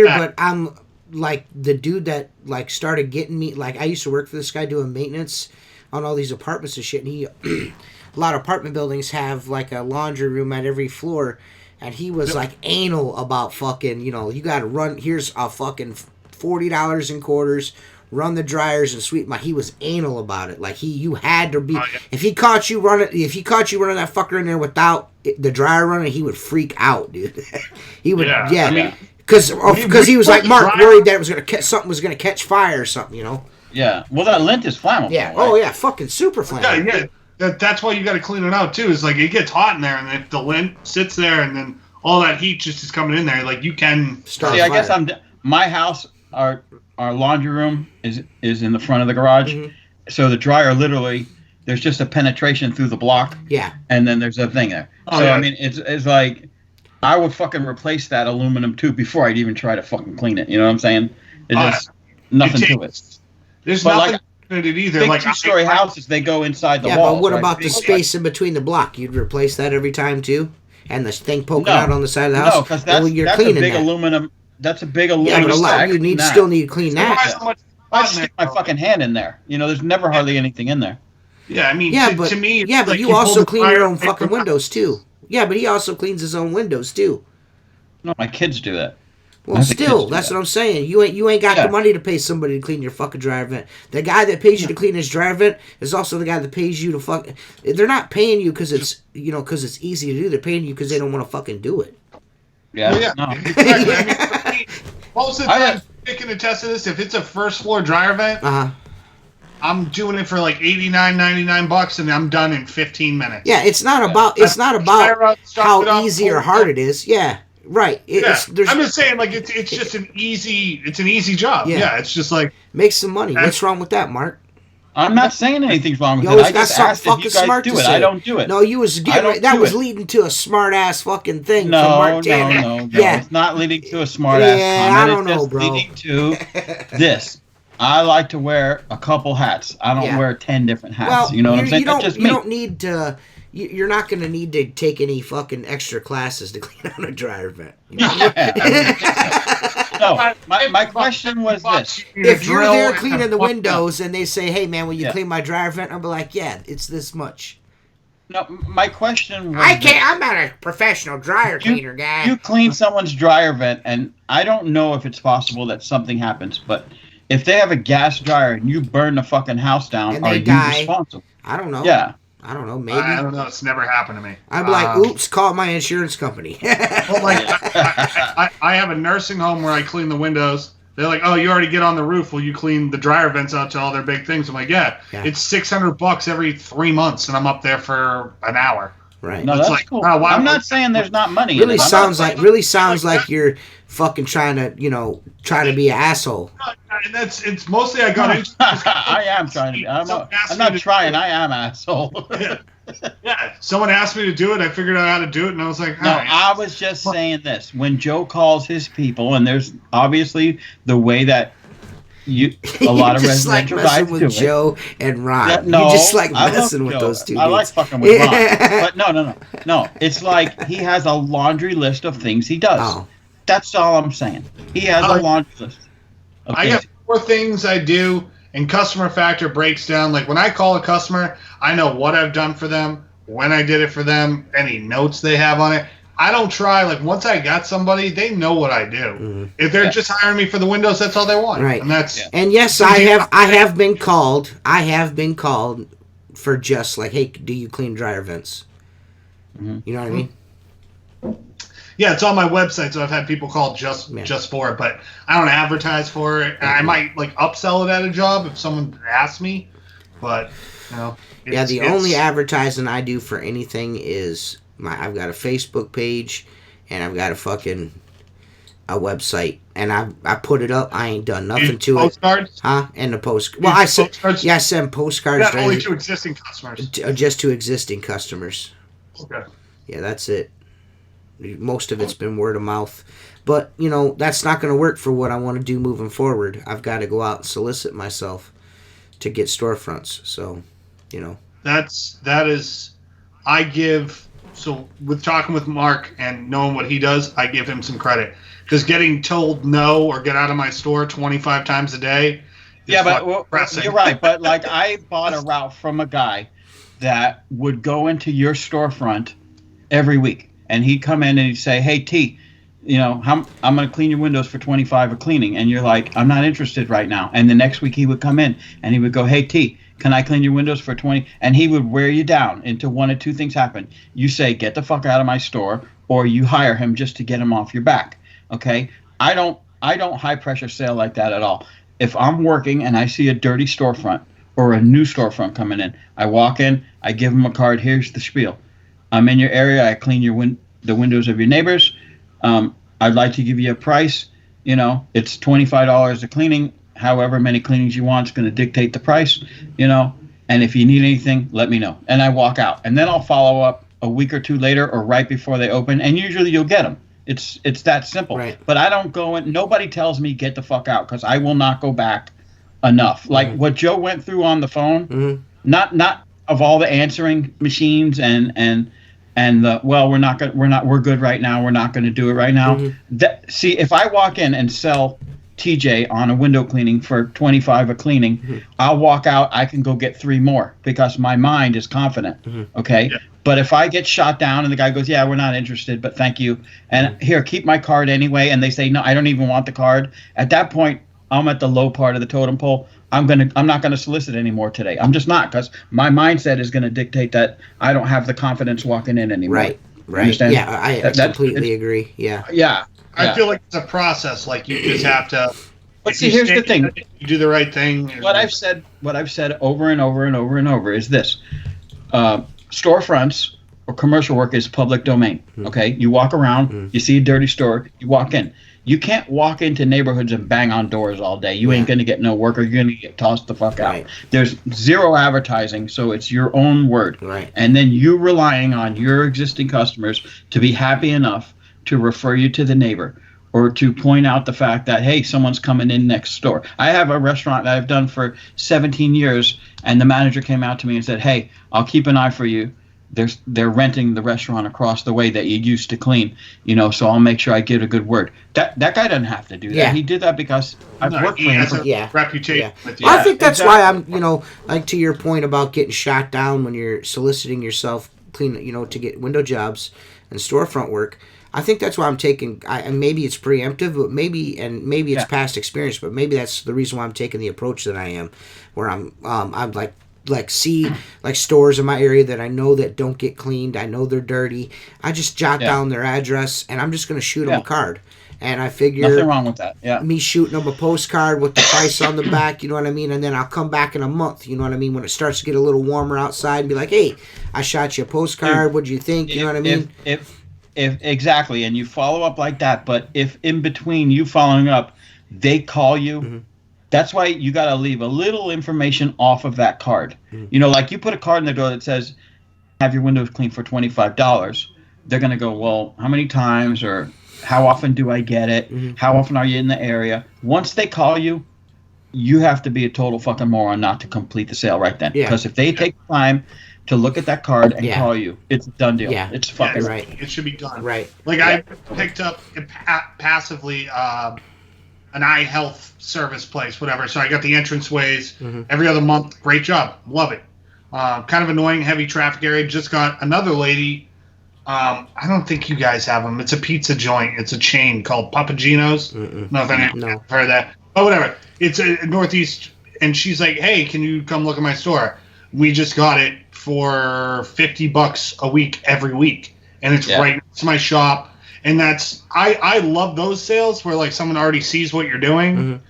but I'm like the dude that like started getting me. Like I used to work for this guy doing maintenance on all these apartments and shit. And he, a lot of apartment buildings have like a laundry room at every floor, and he was like anal about fucking. You know, you got to run. Here's a fucking $40 in quarters. Run the dryers and sweep my. He was anal about it. Like you had to be. If he caught you running that fucker in there without the dryer running, he would freak out, dude. He would. Yeah. I mean, because he was like Mark worried that it was something was gonna catch fire or something, you know. Yeah. Well, that lint is flammable. Yeah. Right? Oh yeah, fucking super flammable. Yeah. That's why you got to clean it out too. Is like it gets hot in there, and if the lint sits there, and then all that heat just is coming in there, like you can start. See, I guess my house. Our laundry room is in the front of the garage, so the dryer literally there's just a penetration through the block. Yeah. And then there's a thing there. I mean, it's like I would fucking replace that aluminum tube before I'd even try to fucking clean it. You know what I'm saying? It's just nothing to it. There's nothing in it either. Big like 2-story houses, they go inside the wall. Yeah, but what about the space in between the block? You'd replace that every time too, and the thing poking out on the side of the house. No, because that's a big aluminum. That's a big aluminum. Yeah, but you still need to clean that. I stick my fucking hand in there. You know, there's never hardly anything in there. Yeah, I mean, to me, but you also clean your own fucking windows too. Yeah, but he also cleans his own windows too. No, my kids do that. Well, still, that's what I'm saying. You ain't got the money to pay somebody to clean your fucking dryer vent. The guy that pays you to clean his dryer vent is also the guy that pays you to fuck. They're not paying you because it's it's easy to do. They're paying you because they don't want to fucking do it. Yeah. Well, no. Exactly. I mean, most of the time, I can attest to this. If it's a first floor dryer vent, I'm doing it for like $89.99, and I'm done in 15 minutes. Yeah, it's not about how easy or hard it is. Yeah. Right. I'm just saying, like it's just an easy job. Yeah, it's just like make some money. What's wrong with that, Mark? I'm not saying anything's wrong with it. I just asked if you guys do it. I don't do it. No, you was that was leading to a smart ass fucking thing. From Mark Tanner. No. Yeah, it's not leading to a smart ass comment. I don't know, bro. Leading to this. I like to wear a couple hats. I don't wear 10 different hats. Well, you know what I'm saying? You don't need to. You're not going to need to take any fucking extra classes to clean out a dryer vent. No, my question was this. If you're there cleaning the windows and they say, hey, man, will you clean my dryer vent? I'll be like, yeah, it's this much. No, my question was I'm not a professional dryer cleaner guy. You clean someone's dryer vent, and I don't know if it's possible that something happens, but if they have a gas dryer and you burn the fucking house down, are you responsible? I don't know. Yeah. I don't know, maybe. I don't know. It's never happened to me. I'd be like, oops, call my insurance company. Well, like, I have a nursing home where I clean the windows. They're like, oh, you already get on the roof. Will you clean the dryer vents out to all their big things? I'm like, yeah. It's $600 every 3 months, and I'm up there for an hour. Right. No, that's cool. I'm not saying there's not money. Really sounds like you're fucking trying to be an asshole. And it's mostly I got into. I am trying to be. I'm not trying. I am asshole. Yeah. Someone asked me to do it. I figured out how to do it, and I was like, no. I was just saying this. When Joe calls his people, and there's obviously the way that a lot of residential guys with do Joe and Ron. Yeah, no, you just like messing with those two dudes. I like fucking with Ron. But no. It's like he has a laundry list of things he does. Oh. That's all I'm saying. He has a laundry list. I got 4 things I do, and customer factor breaks down. Like when I call a customer, I know what I've done for them, when I did it for them, any notes they have on it. I don't try. Like once I got somebody, they know what I do. Mm-hmm. If they're just hiring me for the windows, that's all they want. Right. And that's and yes, I have been called. I have been called for just like, hey, do you clean dryer vents? Mm-hmm. You know what I mean? Yeah, it's on my website, so I've had people call just for it, but I don't advertise for it. I might like upsell it at a job if someone asks me, but the only advertising I do for anything is I've got a Facebook page and I've got a website, and I put it up. I ain't done nothing to postcards? It. Huh? And the post. Well, I send postcards. Not only to existing customers. Just to existing customers. Okay. Yeah, that's it. Most of it's been word of mouth, but that's not going to work for what I want to do moving forward. I've got to go out and solicit myself to get storefronts. So, that is. I give. So with talking with Mark and knowing what he does, I give him some credit, because getting told no or get out of my store 25 times a day. Yeah, but you're right. But like I bought a route from a guy that would go into your storefront every week. And he'd come in and he'd say, hey, T, I'm going to clean your windows for $25 a cleaning. And you're like, I'm not interested right now. And the next week he would come in and he would go, hey, T, can I clean your windows for $20? And he would wear you down until one of two things happen. You say, get the fuck out of my store, or you hire him just to get him off your back. Okay? I don't high pressure sale like that at all. If I'm working and I see a dirty storefront or a new storefront coming in, I walk in, I give him a card, here's the spiel. I'm in your area. I clean the windows of your neighbors. I'd like to give you a price. It's $25 a cleaning. However many cleanings you want is going to dictate the price. And if you need anything, let me know. And I walk out. And then I'll follow up a week or two later or right before they open. And usually you'll get them. It's that simple. Right. But I don't go in. Nobody tells me get the fuck out, because I will not go back enough. Like what Joe went through on the phone. Not of all the answering machines and the we're good right now, we're not going to do it right now. See, if I walk in and sell TJ on a window cleaning for $25 a cleaning, I'll walk out, I can go get 3 more because my mind is confident. Okay. Yeah. But if I get shot down and the guy goes, yeah, we're not interested, but thank you, and here, keep my card anyway, and they say, no, I don't even want the card, at that point I'm at the low part of the totem pole. I'm not gonna solicit anymore today. I'm just not, because my mindset is gonna dictate that I don't have the confidence walking in anymore. Right. Understand? Yeah, I completely agree. Yeah. I feel like it's a process. Like you just have to. But see, here's the thing: you do the right thing. What I've said over and over and over and over is this: storefronts or commercial work is public domain. Okay, you walk around, you see a dirty store, you walk in. You can't walk into neighborhoods and bang on doors all day. You ain't going to get no work, or you're going to get tossed the fuck out. There's zero advertising, so it's your own word. Right. And then you relying on your existing customers to be happy enough to refer you to the neighbor, or to point out the fact that, hey, someone's coming in next door. I have a restaurant that I've done for 17 years, and the manager came out to me and said, hey, I'll keep an eye for you. They're renting the restaurant across the way that you used to clean, so I'll make sure I get a good word. That guy doesn't have to do that. Yeah. He did that because I've worked for him. Reputation. Yeah. I think that's why I'm, like to your point about getting shot down when you're soliciting yourself clean, to get window jobs and storefront work. I think that's why I'm taking, and maybe it's preemptive, but maybe it's past experience, but maybe that's the reason why I'm taking the approach that I am, where I'm like like see like stores in my area that I know that don't get cleaned. I know they're dirty. I just jot down their address and I'm just gonna shoot them a card. And I figure nothing wrong with that. Yeah. Me shooting them a postcard with the price on the back, you know what I mean? And then I'll come back in a month, you know what I mean? When it starts to get a little warmer outside and be like, hey, I shot you a postcard. What'd you think? You know what I mean? If exactly, and you follow up like that, but if in between you following up, they call you, that's why you got to leave a little information off of that card. You know, like you put a card in the door that says, have your windows cleaned for $25. They're going to go, well, how many times or how often do I get it? How often are you in the area? Once they call you, you have to be a total fucking moron not to complete the sale right then. Because if they take time to look at that card and call you, it's a done deal. Yeah. It's fucking right. It should be done. Right. Like I picked up passively an eye health service place, whatever. So I got the entranceways every other month. Great job. Love it. Kind of annoying, heavy traffic area. Just got another lady. I don't think you guys have them. It's a pizza joint. It's a chain called Papagino's. No, if anyone heard of that. But whatever. It's a Northeast, and she's like, hey, can you come look at my store? We just got it for $50 a week every week. And it's right next to my shop. And that's, I love those sales where like someone already sees what you're doing.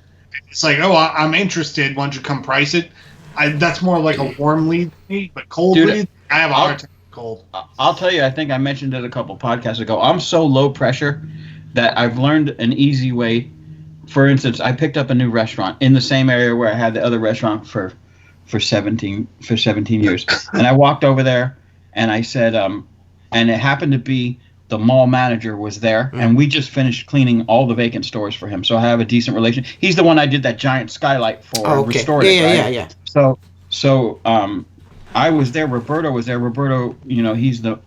It's like, oh, I'm interested. Why don't you come price it? That's more like a warm lead to me, but cold lead, I have a hard time. Cold. I'll tell you, I think I mentioned it a couple podcasts ago. I'm so low pressure that I've learned an easy way. For instance, I picked up a new restaurant in the same area where I had the other restaurant for 17 years. And I walked over there and I said, and it happened to be the mall manager was there, and we just finished cleaning all the vacant stores for him. So I have a decent relation. He's the one I did that giant skylight for, restored it, right? Yeah. So I was there. Roberto was there. Roberto, you know, he's the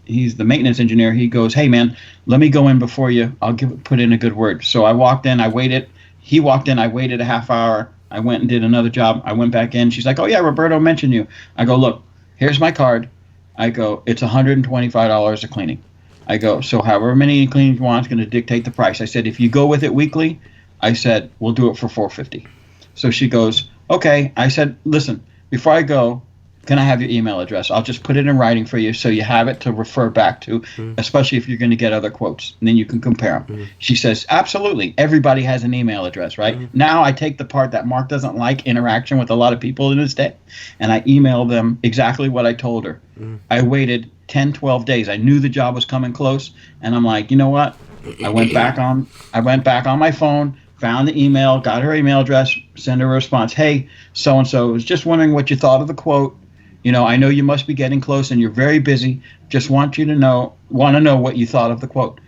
maintenance engineer. He goes, hey man, let me go in before you. I'll put in a good word. So I walked in. I waited. He walked in. I waited a half hour. I went and did another job. I went back in. She's like, oh yeah, Roberto mentioned you. I go, look, here's my card. I go, it's $125 a cleaning. I go, so however many cleanings you want is going to dictate the price. I said, if you go with it weekly, I said, we'll do it for $450. So she goes, okay. I said, listen, before I go, can I have your email address? I'll just put it in writing for you so you have it to refer back to, especially if you're going to get other quotes. And then you can compare them. She says, absolutely. Everybody has an email address, right? Now I take the part that Mark doesn't like interaction with a lot of people in his day, and I email them exactly what I told her. I waited 10, 12 days. I knew the job was coming close, and I'm like, you know what? I went back on my phone, found the email, got her email address, send her a response. Hey, so-and-so, was just wondering what you thought of the quote. You know, I know you must be getting close and you're very busy. Just want to know what you thought of the quote.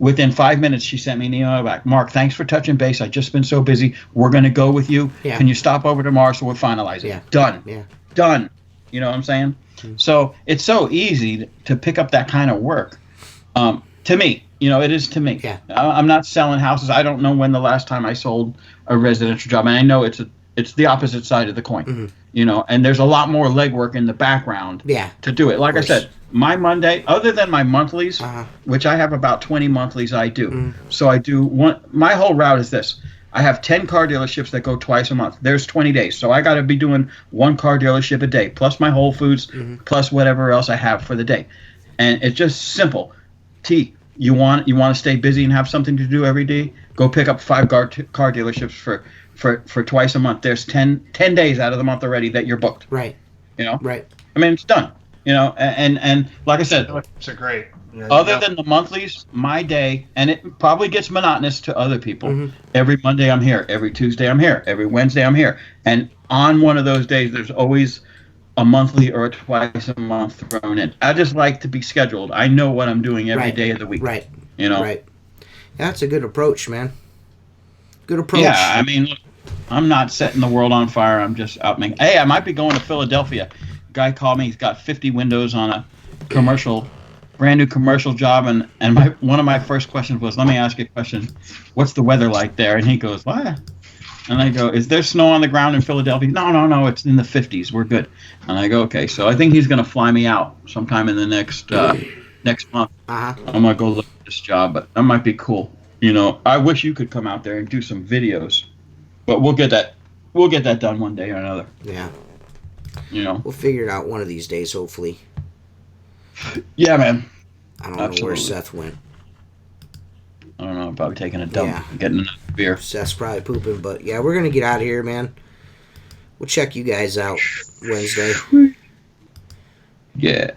Within 5 minutes, she sent me an email back. Mark, thanks for touching base. I've just been so busy. We're going to go with you. Yeah. Can you stop over tomorrow so we'll finalize it? Yeah. Done. Yeah. Done. You know what I'm saying? So it's so easy to pick up that kind of work. To me, you know, it is to me. Yeah. I'm not selling houses. I don't know when the last time I sold a residential job. And I know it's the opposite side of the coin. You know, and there's a lot more legwork in the background to do it. Like I said, my Monday, other than my monthlies, which I have about 20 monthlies I do. So I do one. My whole route is this. I have 10 car dealerships that go twice a month. There's 20 days. So I got to be doing one car dealership a day, plus my Whole Foods, plus whatever else I have for the day. And it's just simple. You want to stay busy and have something to do every day? Go pick up 5 car dealerships for twice a month. There's 10 days out of the month already that you're booked. Right. You know? Right. I mean, it's done. You know, and like I said, it's a great. Yeah, other than the monthlies, my day, and it probably gets monotonous to other people. Every Monday I'm here. Every Tuesday I'm here. Every Wednesday I'm here. And on one of those days, there's always a monthly or a twice a month thrown in. I just like to be scheduled. I know what I'm doing every day of the week. Right. You know? Right. That's a good approach, man. Good approach. Yeah, I mean, look, I'm not setting the world on fire. I'm just out making. Hey, I might be going to Philadelphia. Guy called me. He's got 50 windows on a brand new commercial job, and one of my first questions was, let me ask you a question. What's the weather like there? And he goes, what? And I go, is there snow on the ground in Philadelphia? No, it's in the 50s. We're good. And I go, okay. So I think he's going to fly me out sometime in the next month. I'm going to go look at this job, but that might be cool. You know, I wish you could come out there and do some videos, but we'll get that done one day or another. Yeah. We'll figure it out one of these days, hopefully. Yeah, man. I don't know where Seth went. I don't know. Probably taking a dump. Yeah. Getting another beer. Seth's probably pooping, but yeah, we're going to get out of here, man. We'll check you guys out Wednesday. Yeah.